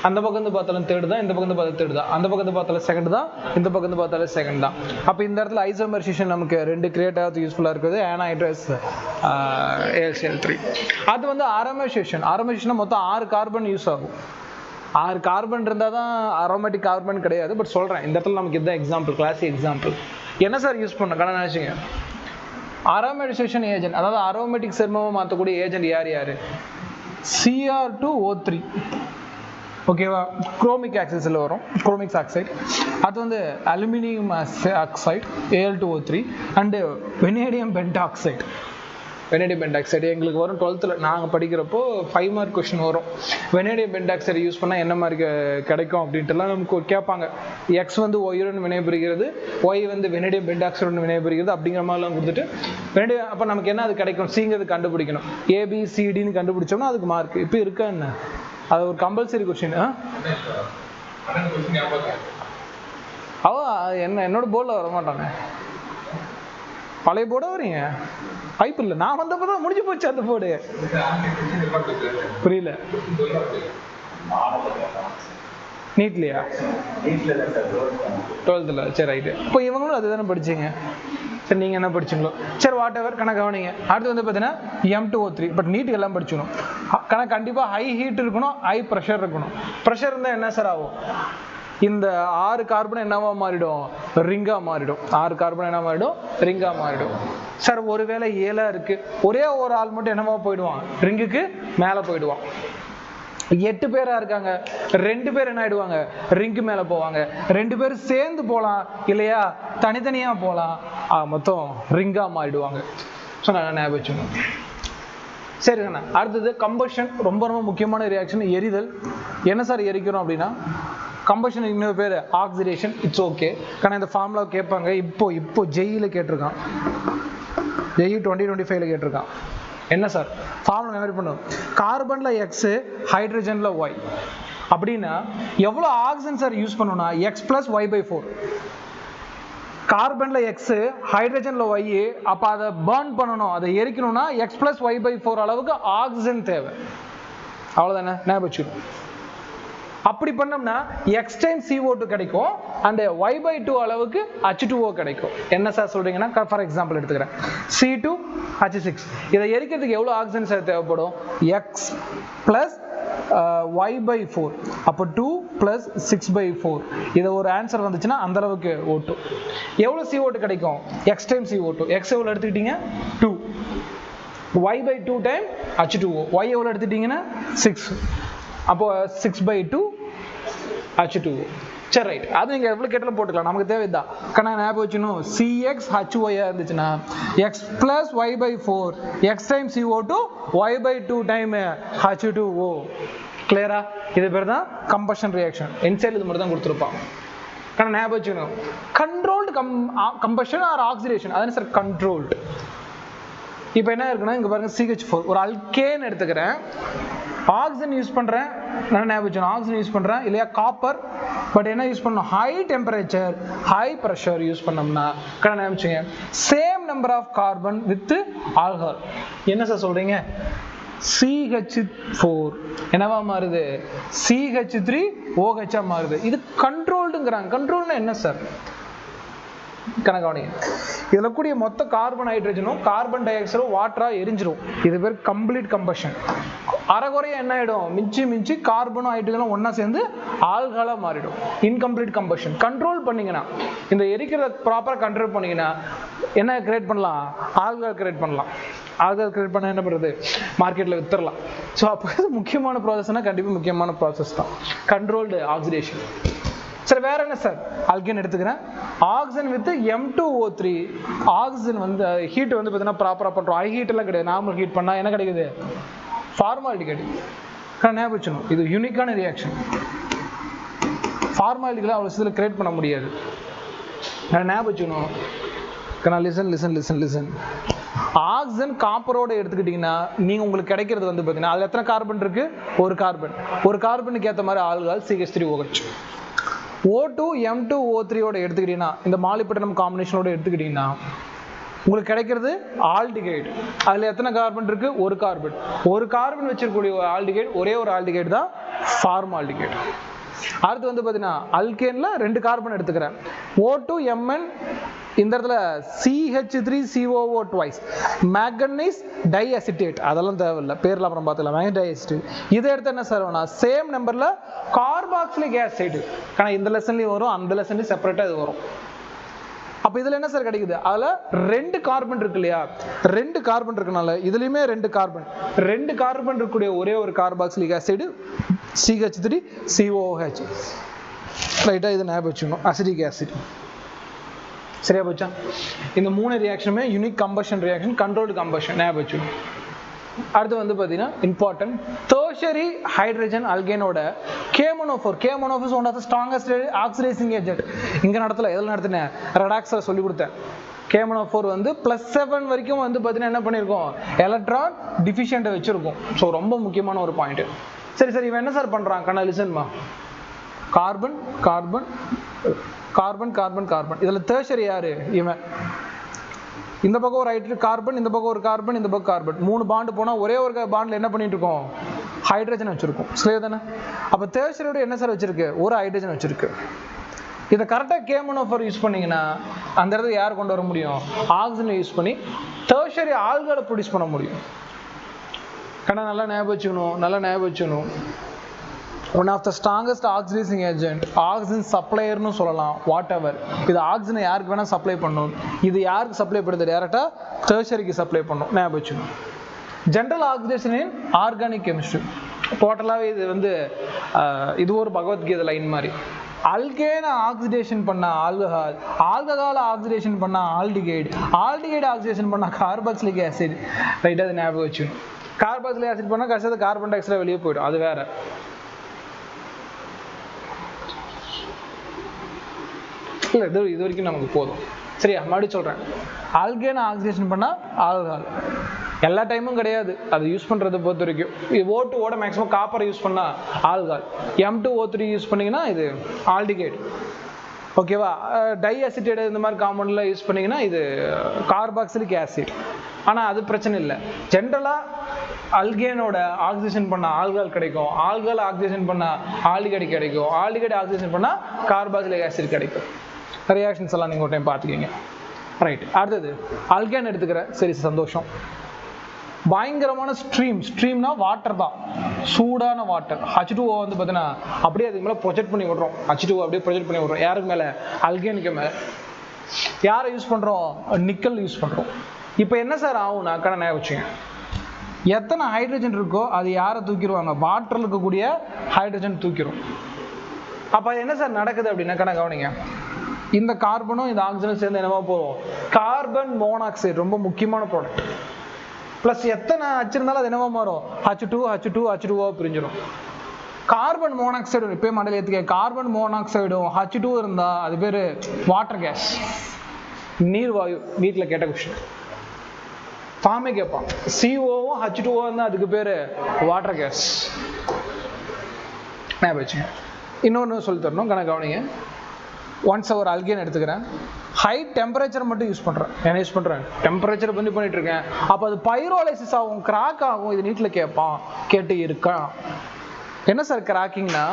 அந்த பக்கம் வந்து பார்த்தாலும் தேர்டு தான், இந்த பக்கம் வந்து பார்த்தா தேர்டு தான், அந்த பக்கம் வந்து பார்த்தாலும் செகண்ட் தான், இந்த பக்கம் வந்து பார்த்தாலும் செகண்ட் தான். அப்போ இந்த இடத்துல ஐசோமெரைசேஷன் நமக்கு 2 கிரியேட் ஆகிறது யூஸ்ஃபுல்லாக இருக்குது. Anhydrous AlCl3. அது வந்து அரோமைசேஷன் மொத்தம் 6 கார்பன் யூஸ் ஆகும். 6 கார்பன் இருந்தால் தான் அரோமேட்டிக் கார்பன் கிடையாது. பட் சொல்கிறேன், இந்த இடத்துல நமக்கு இதுதான் எக்ஸாம்பிள், கிளாசிக் எக்ஸாம்பிள். என்ன சார் யூஸ் பண்ண நினச்சிங்க? அரோமேட்டிசேஷன் ஏஜென்ட், அதாவது அரோமேட்டிக் சேர்மமாக மாற்றக்கூடிய ஏஜென்ட் யார் யார்? Cr2O3, ஓகேவா? குரோமிக் ஆக்சைடில் வரும், குரோமிக் ஆக்சைடு. அது வந்து aluminium oxide Al2O3 and vanadium pentoxide. Vanadium pentoxide எங்களுக்கு வரும் 12th நாங்கள் படிக்கிறப்போ 5 மார்க் கொஸ்டின் வரும். வெனேடியம் பென்டாக்சைடு யூஸ் பண்ணால் என்ன மாதிரி கிடைக்கும் அப்படின்ட்டுலாம் நமக்கு கேட்பாங்க. எக்ஸ் வந்து ஒயுடன் வினைபுரிகிறது, ஒய் வந்து வெனேடியம் பென்டாக்சைடுடன் வினைபுரிகிறது அப்படிங்கிற மாதிரிலாம் கொடுத்துட்டு வெனேடியம் அப்போ நமக்கு என்ன அது கிடைக்கும் சிங்கிறது கண்டுபிடிக்கணும். ABCDன்னு கண்டுபிடிச்சோம்னா அதுக்கு மார்க். இப்போ இருக்கா என்ன? அது ஒரு கம்பல்சரி கொஸ்டின். என்னோட போர்டில் வர மாட்டாங்க, பழைய போர்டா வரீங்க? வாய்ப்பு இல்லை, நான் வந்தப்போ தான் முடிஞ்சு போச்சு அந்த போர்டு. புரியல? நீட்லையா? 12th. சரி ரைட்டு. இப்போ இவங்களும் அது தானே படிச்சிங்க. சரி நீங்கள் என்ன படிச்சிங்களோ சரி வாட் எவர், கணக்கு கவனிங்க. அடுத்து வந்து பார்த்தீங்கன்னா M2O3. பட் நீட் எல்லாம் படிச்சுக்கணும். கணக்கு கண்டிப்பாக ஹை ஹீட் இருக்கணும், ஹை ப்ரெஷர் இருக்கணும். ப்ரெஷர் இருந்தால் என்ன சார் ஆகும்? இந்த 6 கார்பன் என்னவா மாறிடும்? ரிங்கா மாறிடும். 6 கார்பன் என்ன மாறிடும்? ரிங்கா மாறிடும். சார் ஒருவேளை 7 இருக்கு, ஒரே ஒரு ஆள் மட்டும் என்னவா போயிடுவான்? ரிங்குக்கு மேலே போயிடுவான். 8 பேரா இருக்காங்க, 2 பேர் என்ன ஆயிடுவாங்க? ரிங்கு மேல போவாங்க. 2 பேர் சேர்ந்து போலாம், இல்லையா தனித்தனியா போலாம், மொத்தம் ரிங்கா மாறிடுவாங்க. ஸோ நான் ஞாபகம் வச்சுக்கணும். சரிங்கண்ணா. அடுத்தது கம்பஷன், ரொம்ப ரொம்ப முக்கியமான ரியாக்ஷன், எரிதல். என்ன சார் எரிக்கிறோம் அப்படின்னா கம்பஷன், இன்னொரு பேர் ஆக்சிடேஷன். It's okay. ஆனால் இந்த ஃபார்முலா கேட்பாங்க. இப்போ ஜெயில கேட்டிருக்கான், ஜெய் 2025 கேட்டிருக்கான். என்ன சார் ஃபார்முலா மெமரி பண்ணும்? கார்பன்ல எக்ஸ், ஹைட்ரஜன்ல ஒய். அப்படின்னா எவ்வளோ ஆக்சிஜன் சார் யூஸ் பண்ணணும்னா X+Y/4. கார்பன்ல எக்ஸ், ஹைட்ரஜன்ல ஒய். அப்போ அதை பர்ன் பண்ணணும், அதை எரிக்கணும்னா X+Y/4 அளவுக்கு ஆக்சிஜன் தேவை. அவ்வளோதானே, ஞாபகம் வச்சுக்கணும். அப்படி பண்ணோம்னா X டைம் CO2 கிடைக்கும், அந்த Y/2 அளவுக்கு H2O கிடைக்கும். என்ன சார் சொல்றீங்கன்னா, ஃபார் எக்ஸாம்பிள் எடுத்துக்கிறேன், C2H6. இதை எரிக்கிறதுக்கு எவ்வளோ ஆக்சிஜன் சார் தேவைப்படும்? X + Y/4. அப்போ 2 + 6/4. இதை ஒரு ஆன்சர் வந்துச்சுன்னா அந்த அளவுக்கு O2. எவ்வளோ CO2 கிடைக்கும்? X time CO2. X எவ்வளோ எடுத்துக்கிட்டீங்க? 2. Y/2 time H2O. Y எவ்வளோ எடுத்துக்கிட்டீங்கன்னா 6. அப்போ 6/2 H2O. சரி ரைட். அது நீங்கள் எவ்வளோ கேட்டாலும் போட்டுக்கலாம், நமக்கு தேவைதான். ஆனால் ஞாபகம் வச்சுக்கணும், CXHY இருந்துச்சுன்னா X+Y/4, X time CO2, Y/2 time H2O. கிளியரா? இது பேர் தான் கம்பஷன் ரியாக்ஷன். இன்சைட் இது மட்டும் தான் கொடுத்துருப்பான். ஆனால் ஞாபகம் வச்சுக்கணும், கண்ட்ரோல்டு கம்பஷன் ஆர் ஆக்சிடேஷன். அதான் சார் கண்ட்ரோல்டு. இப்போ என்ன இருக்குன்னா, இங்கே பாருங்க CH4, ஒரு அல்கேன் எடுத்துக்கிறேன், ஆக்சிஜன் யூஸ் பண்ணுறேன், நான் ஞாபகம் ஆக்சிஜன் யூஸ் பண்ணுறேன், இல்லையா காப்பர். பட் என்ன யூஸ் பண்ணணும்? High temperature, high pressure use பண்ணோம்னா ஞாபகம் same number of carbon with alcohol. என்ன சார் சொல்றீங்க? CH4 என்னவா மாறுது? CH3OH மாறுது. இது கண்ட்ரோல்டுங்கிறாங்க. கண்ட்ரோல்னா என்ன சார்? கணக்கவனிங்க. இதில் கூடிய மொத்த கார்பன் ஹைட்ரஜனும் கார்பன் டை ஆக்சைடும் வாட்டரா எரிஞ்சிரும். இது பேர் கம்ப்ளீட் கம்பஷன். அரைகுறைய என்ன ஆயிடும்? மிஞ்சி கார்பனும் ஹைட்ரஜனும் ஒன்னா சேர்ந்து ஆல்கஹாலா மாறிடும். Incomplete combustion. கண்ட்ரோல் பண்ணீங்கன்னா, இந்த எரிக்கிறத ப்ராப்பரா கண்ட்ரோல் பண்ணீங்கன்னா என்ன கிரியேட் பண்ணலாம்? ஆல்கஹால் கிரியேட் பண்ணலாம். ஆல்கஹால் கிரியேட் பண்ண என்ன பண்றது? மார்க்கெட்ல வித்துடலாம். ஸோ அப்போ முக்கியமான ப்ராசஸ்னா கண்டிப்பாக முக்கியமான ப்ராசஸ் தான் கண்ட்ரோல்டு ஆக்சிடேஷன். சரி வேற என்ன சார்? அல்கேன் எடுத்துக்கிறேன், ஆக்சிஜன் வித் M2O3. ஆக்சிஜன் வந்து ஹீட் வந்து பார்த்தீங்கன்னா ப்ராப்பராக பண்ணுறோம். ஹை ஹீட் எல்லாம் கிடையாது, நார்மல் ஹீட் பண்ணால் என்ன கிடைக்குது? ஃபார்மாலிட்டி கிடைக்குது. ஞாபகம் வச்சுக்கணும், இது யூனிக்கான ரியாக்ஷன். ஃபார்மாலிட்டிகளை அவ்வளோ இதில் கிரியேட் பண்ண முடியாது. ஞாபகம் வச்சுக்கணும். லிசன். ஆக்சிஜன் காப்பரோட எடுத்துக்கிட்டீங்கன்னா நீங்க உங்களுக்கு கிடைக்கிறது வந்து பார்த்தீங்கன்னா அதில் எத்தனை கார்பன் இருக்கு? ஒரு கார்பனுக்கு ஏற்ற மாதிரி ஆல்கஹால் CH3OH. O2 M2O3 ஓட எடுத்துக்கிட்டீங்கன்னா, இந்த மாலிப்டினம் காம்பினேஷனோட எடுத்துக்கிட்டீங்கன்னா உங்களுக்கு கிடைக்கிறது ஆல்டிகைடு. அதுல எத்தனை கார்பன் இருக்கு? ஒரு கார்பன் வச்சிருக்கக்கூடிய ஆல்டிகைடு, ஒரே ஒரு ஆல்டிகைடு தான் ஃபார்மால்டிகைடு. அடுத்து வந்து பார்த்தீங்கன்னா அல்கேன்ல 2 கார்பன் எடுத்துக்கிறேன், O2Mn. இந்த இடத்துல CH3COO twice. மேங்கனீஸ் டைஅசிட்டேட், அதெல்லாம் தேவையில்லை, பேர்ல அப்புறம் பார்த்துக்கலாம். மேங்கனீஸ் டைஅசிட்டேட். இதை எடுத்து என்ன சார் வேணா? சேம் நம்பர்ல கார்பாக்சிலிக் ஆசிட். ஆனால் இந்த லெசன்லயும் வரும், அந்த லெசன்லயும் செப்பரேட்டா இது வரும். அப்ப அப்போ இதில் என்ன சார் கிடைக்குது? அதில் 2 கார்பன் இருக்கு இல்லையா, 2 கார்பன் இருக்கனால இதுலேயுமே 2 கார்பன் இருக்கக்கூடிய ஒரே ஒரு கார்பாக்சிலிக் ஆசிட் CH3COOH. ரைட்டாக இது ஞாபகம் வச்சுக்கணும், அசிட்டிக் ஆசிட். சரியா போச்சா? இந்த 3 ரியாக்ஷனுமே unique combustion reaction, controlled combustion ஞாபகம் வச்சுக்கணும். அடுத்து வந்து பார்த்தீங்கன்னா இம்பார்ட்டன்ட் டெர்ஷரி ஹைட்ரஜன் அல்கேனோட K-monophour is one of the strongest oxidizing agent. இங்கே எதில் நடத்தினேன்? ரெடாக்ஸில் சொல்லி கொடுத்தேன். K-monophour வந்து +7 வரைக்கும் வந்து பார்த்தீங்கன்னா என்ன பண்ணியிருக்கோம்? எலக்ட்ரான் டிஃபிஷியண்ட்டை வச்சுருக்கோம். ஸோ ரொம்ப முக்கியமான ஒரு பாயிண்ட். சரி சரி, இவன் என்ன சார் பண்ணுறான்? கண்ணா லிசன்மா. Carbon carbon carbon carbon carbon. இதில் டெர்ஷரி யாரு? இவன். இந்த பக்கம் ஒரு ஹைட்ரஜன் கார்பன், இந்த பக்கம் ஒரு கார்பன், இந்த பக்கம் கார்பன். 3 பாண்டு போனால் ஒரே ஒரு பாண்டில் என்ன பண்ணிட்டு இருக்கோம்? ஹைட்ரஜன் வச்சிருக்கோம். சரியா தானே? அப்போ டெர்ஷரியோட என்ன சார் வச்சிருக்கு? ஒரு ஹைட்ரஜன் வச்சிருக்கு. இதை கரெக்டாக K-monophour யூஸ் பண்ணிங்கன்னா அந்த இடத்துல யார் கொண்டு வர முடியும்? ஆக்சிஜனை யூஸ் பண்ணி டெர்ஷரி ஆல்கலை ப்ரொடியூஸ் பண்ண முடியும். கண்ணா நல்லா ஞாபகம் வச்சுக்கணும். One of the strongest oxidising agent, oxygen சப்ளையர்னு சொல்லலாம், வாட் எவர். இது ஆக்சிஜனை யாருக்கு வேணால் சப்ளை பண்ணும். இது யாருக்கு சப்ளை பண்ணுறது? டேரெக்டாக டெர்ஷரிக்கு சப்ளை பண்ணும். ஞாபகம் வச்சுக்கணும். ஜென்ரல் ஆக்சிடேஷன் இன் ஆர்கானிக் கெமிஸ்ட்ரி. டோட்டலாகவே இது வந்து இது ஒரு பகவத்கீதை லைன் மாதிரி. அல்கேனை ஆக்சிடேஷன் பண்ண ஆல்கஹால், ஆல்கஹாலை ஆக்சிடேஷன் பண்ண ஆல்டிகைடு, ஆல்டிகைடு ஆக்சிடேஷன் பண்ண கார்பாக்சிலிக் ஆசிட். ரைட்டாக அது ஞாபகம் வச்சுக்கணும். கார்பாக்சிலிக் ஆசிட் பண்ணால் கஷ்டத்தை கார்பன் டை ஆக்சைடு வெளியே போயிடும், அது வேற. இல்லை இது வரைக்கும் நமக்கு போதும். சரியா? மறுபடியும் சொல்கிறேன். ஆல்கேனை ஆக்சிடேஷன் பண்ணால் ஆல்கஹால். எல்லா டைமும் கிடையாது, அது யூஸ் பண்ணுறதை பொறுத்த வரைக்கும். O2ஓட மேக்ஸிமம் காப்பரை யூஸ் பண்ணால் ஆல்கஹால். M2O3 யூஸ் பண்ணிங்கன்னா இது ஆல்டிகைடு. ஓகேவா? டை அசிட்டேட் இந்த மாதிரி காம்பவுண்டில் யூஸ் பண்ணிங்கன்னா இது கார்பாக்சிலிக் ஆசிட். ஆனால் அது பிரச்சனை இல்லை. ஜென்ரலாக அல்கேனோட ஆக்சிஜன் பண்ண ஆல்கஹால் கிடைக்கும், ஆல்கஹால் ஆக்சிஜன் பண்ண ஆல்டிகைடு கிடைக்கும், ஆல்டிகைடு ஆக்சிஜன் பண்ணால் கார்பாக்சிலிக் ஆசிட் கிடைக்கும். ரியாக்ஷன்ஸ் எல்லாம் நீங்கள் ஒரு டைம் பார்த்துக்கிங்க. ரைட். அடுத்தது அல்கேன் எடுத்துக்கிறேன். சரி, சந்தோஷம். பயங்கரமான ஸ்ட்ரீம்னா வாட்டர் தான், சூடான வாட்டர். H2O வந்து பார்த்தீங்கன்னா அப்படியே அதுக்கு மேலே ப்ரொஜெக்ட் பண்ணி விட்றோம். H2O அப்படியே ப்ரொஜெக்ட் பண்ணி விட்றோம். யாருக்கு மேலே? அல்கேனுக்கு மேலே. யாரை யூஸ் பண்ணுறோம்? நிக்கல் யூஸ் பண்ணுறோம். இப்போ என்ன சார் ஆகும்னா, கண்ணை வச்சுங்க, எத்தனை ஹைட்ரஜன் இருக்கோ அது யாரை தூக்கிடுவாங்க? வாட்டரில் இருக்கக்கூடிய ஹைட்ரஜன் தூக்கிடும். அப்போ என்ன சார் நடக்குது அப்படின்னா, கண்ணை கவனிங்க, இந்த கார்பனும் இந்த ஆக்சிஜனும் சேர்ந்து என்னவா போகும்? கார்பன் மோனாக்சைடு, ரொம்ப முக்கியமான ப்ராடக்ட். ப்ளஸ் எத்தனை வச்சிருந்தாலும் அது என்னவா மாறும்? H2O பிரிஞ்சிடும். கார்பன் மோனாக்சைடு இப்போ மண்டல ஏற்றுக்க, கார்பன் மோனாக்சைடும் H2 இருந்தால் அது பேர் வாட்டர் கேஸ், நீர்வாயு. வீட்டில் கேட்ட கொஸ்டின் ஃபார்மே கேட்பான். CO-வும் H2O இருந்தால் அதுக்கு பேர் வாட்டர் கேஸ். நான் வச்சுங்க. இன்னொன்று சொல்லி தரணும், கணக்கு கவனிங்க. ஒன்ஸ் ஒரு அல்கேன் எடுத்துக்கிறேன், ஹை டெம்பரேச்சர் மட்டும் யூஸ் பண்ணுறேன். என்ன யூஸ் பண்ணுறேன்? டெம்பரேச்சர் பண்ணிட்டு இருக்கேன். அப்போ அது பைரோலைசிஸ் ஆகும், கிராக் ஆகும். இது நீட்டில் கேட்டு இருக்கா? என்ன சார் கிராக்கிங்னா?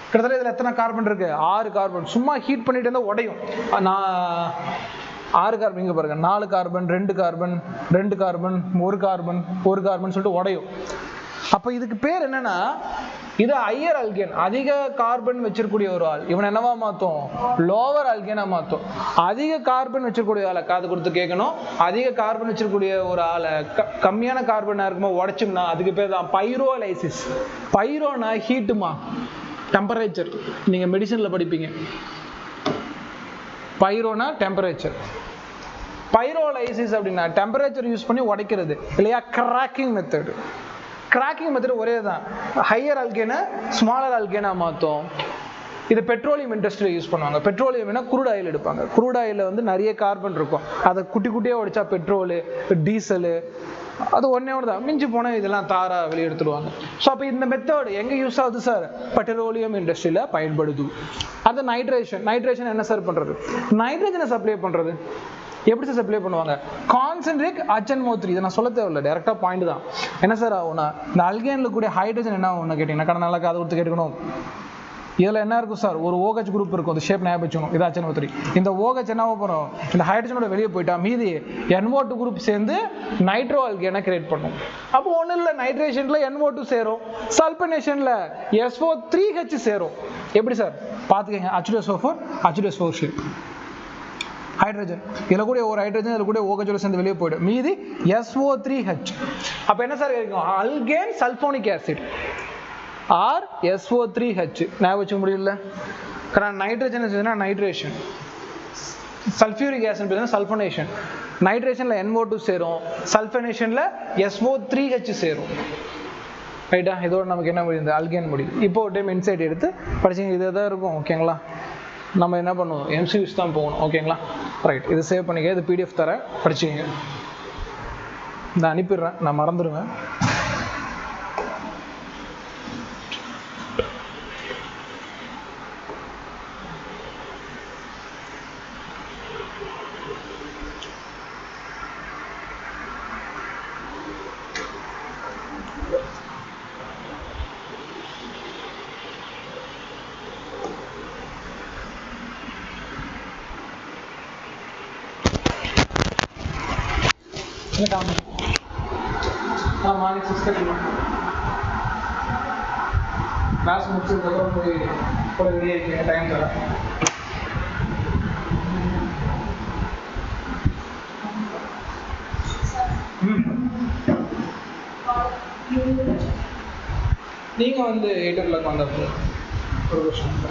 கிட்டத்தட்ட இதில் எத்தனை கார்பன் இருக்கு? 6 கார்பன். சும்மா ஹீட் பண்ணிட்டு இருந்தால் உடையும். நான் 6 கார்பன், இங்கே பாருங்க, 4 carbon, 2 carbon, 2 carbon, 1 carbon, 1 carbon சொல்லிட்டு உடையும். அப்போ இதுக்கு பேர் என்னன்னா, இது ஹையர் அல்கேன், அதிக கார்பன் வச்சிருக்கக்கூடிய ஒரு ஆள். இவன் என்னவா மாற்றும்? லோவர் அல்கேனா மாற்றும். அதிக கார்பன் வச்சிருக்கக்கூடிய ஆளை காது கொடுத்து கேட்கணும். அதிக கார்பன் வச்சிருக்கக்கூடிய ஒரு ஆளை கம்மியான கார்பனா இருக்குமோ உடைச்சோம்னா அதுக்கு பேர் தான் பைரோலைசிஸ். பைரோனா ஹீட்டுமா, டெம்பரேச்சர். நீங்க மெடிசன்ல படிப்பீங்க. பைரோனா டெம்பரேச்சர், பைரோலைசிஸ் அப்படின்னா டெம்பரேச்சர் யூஸ் பண்ணி உடைக்கிறது இல்லையா? Cracking method. கிராக்கிங் மெத்தட் ஒரே தான். ஹையர் அல்கேனை ஸ்மாலர் அல்கேனா மாற்றும். இது பெட்ரோலியம் இண்டஸ்ட்ரியில் யூஸ் பண்ணுவாங்க. பெட்ரோலியம்னா குரூட் ஆயில் எடுப்பாங்க. குரூட் ஆயிலில் வந்து நிறைய கார்பன் இருக்கும். அதை குட்டி குட்டியாக உடைச்சா பெட்ரோலு, டீசலு, அது ஒன்றே ஒன்று தான். மிஞ்சி போனால் இதெல்லாம் தாரா வெளியெடுத்துடுவாங்க. ஸோ அப்போ இந்த மெத்தட் எங்கே யூஸ் ஆகுது சார்? பெட்ரோலியம் இண்டஸ்ட்ரியில் பயன்படுது. அது நைட்ரேஷன். நைட்ரேஷன் என்ன சார் பண்ணுறது? நைட்ரஜனை சப்ளை பண்ணுறது. எப்படி சார் சப்ளை பண்ணுவாங்க? Concentrate HNO3. இதை நான் சொல்ல தேவையில்லை, டேரெக்டாக பாயிண்ட் தான். என்ன சார் ஆகும்னா, இந்த அல்கேனில் கூடிய ஹைட்ரஜன் என்ன ஆகும்னு கேட்டிங்கன்னா, கடை நல்லா காது கொடுத்து கேட்டுக்கணும். இதில் என்ன இருக்கும் சார்? ஒரு OH குரூப் இருக்கும், அந்த ஷேப் ஞாபகம் வச்சுக்கணும். இது HNO3. இந்த OH என்ன போகிறோம்? இந்த ஹைட்ரஜனோட வெளியே போயிட்டா மீதி NO2 குரூப் சேர்ந்து நைட்ரோ அல்கேனை கிரியேட் பண்ணும். அப்போ ஒன்றும் இல்லை, நைட்ரேஷனில் NO2 சேரும், சல்பனேஷனில் SO3H சேரும். எப்படி சார் பார்த்துக்கங்க? H2SO4 shape. ஹைட்ரஜன். இதில் கூட ஒரு ஹைட்ரஜன் இதில் கூட OH சேர்ந்து வெளியே போயிடும். மீதி SO3H. அப்போ என்ன சார் கிடைக்கும்? Alkane sulphonic acid R SO3H. ஞாபகம் வச்சுக்க முடியல? காரணம் நைட்ரஜன் இருந்ததுன்னா நைட்ரேஷன், சல்ஃபியூரிக் ஆசிட் சல்ஃபனேஷன். நைட்ரேஷன்ல NO2 சேரும், சல்ஃபனேஷன்ல SO3H சேரும். ரைட்டா? இதோட நமக்கு என்ன முடியுது? அல்கேன் முடியுது. இப்போ ஒரு டைம் இன்சைட் எடுத்து படிச்சிங்க, இதே தான் இருக்கும். ஓகேங்களா? நம்ம என்ன பண்ணுவோம்? MCQs தான் போகணும். ஓகேங்களா? ரைட், இது சேவ் பண்ணிக்க. இது PDF தரேன், படிச்சிங்க. நான் அனுப்பிடுறேன், நான் மறந்துடுவேன். மார்னிங் 6:30 கிளாஸ் முடிச்சதுக்கப்புறம் போய் கூட வெளியே இருக்கீங்க, டைம் தரேன். நீங்கள் வந்து 8 o'clock வந்தப்போ ஒரு கொஸ்டின்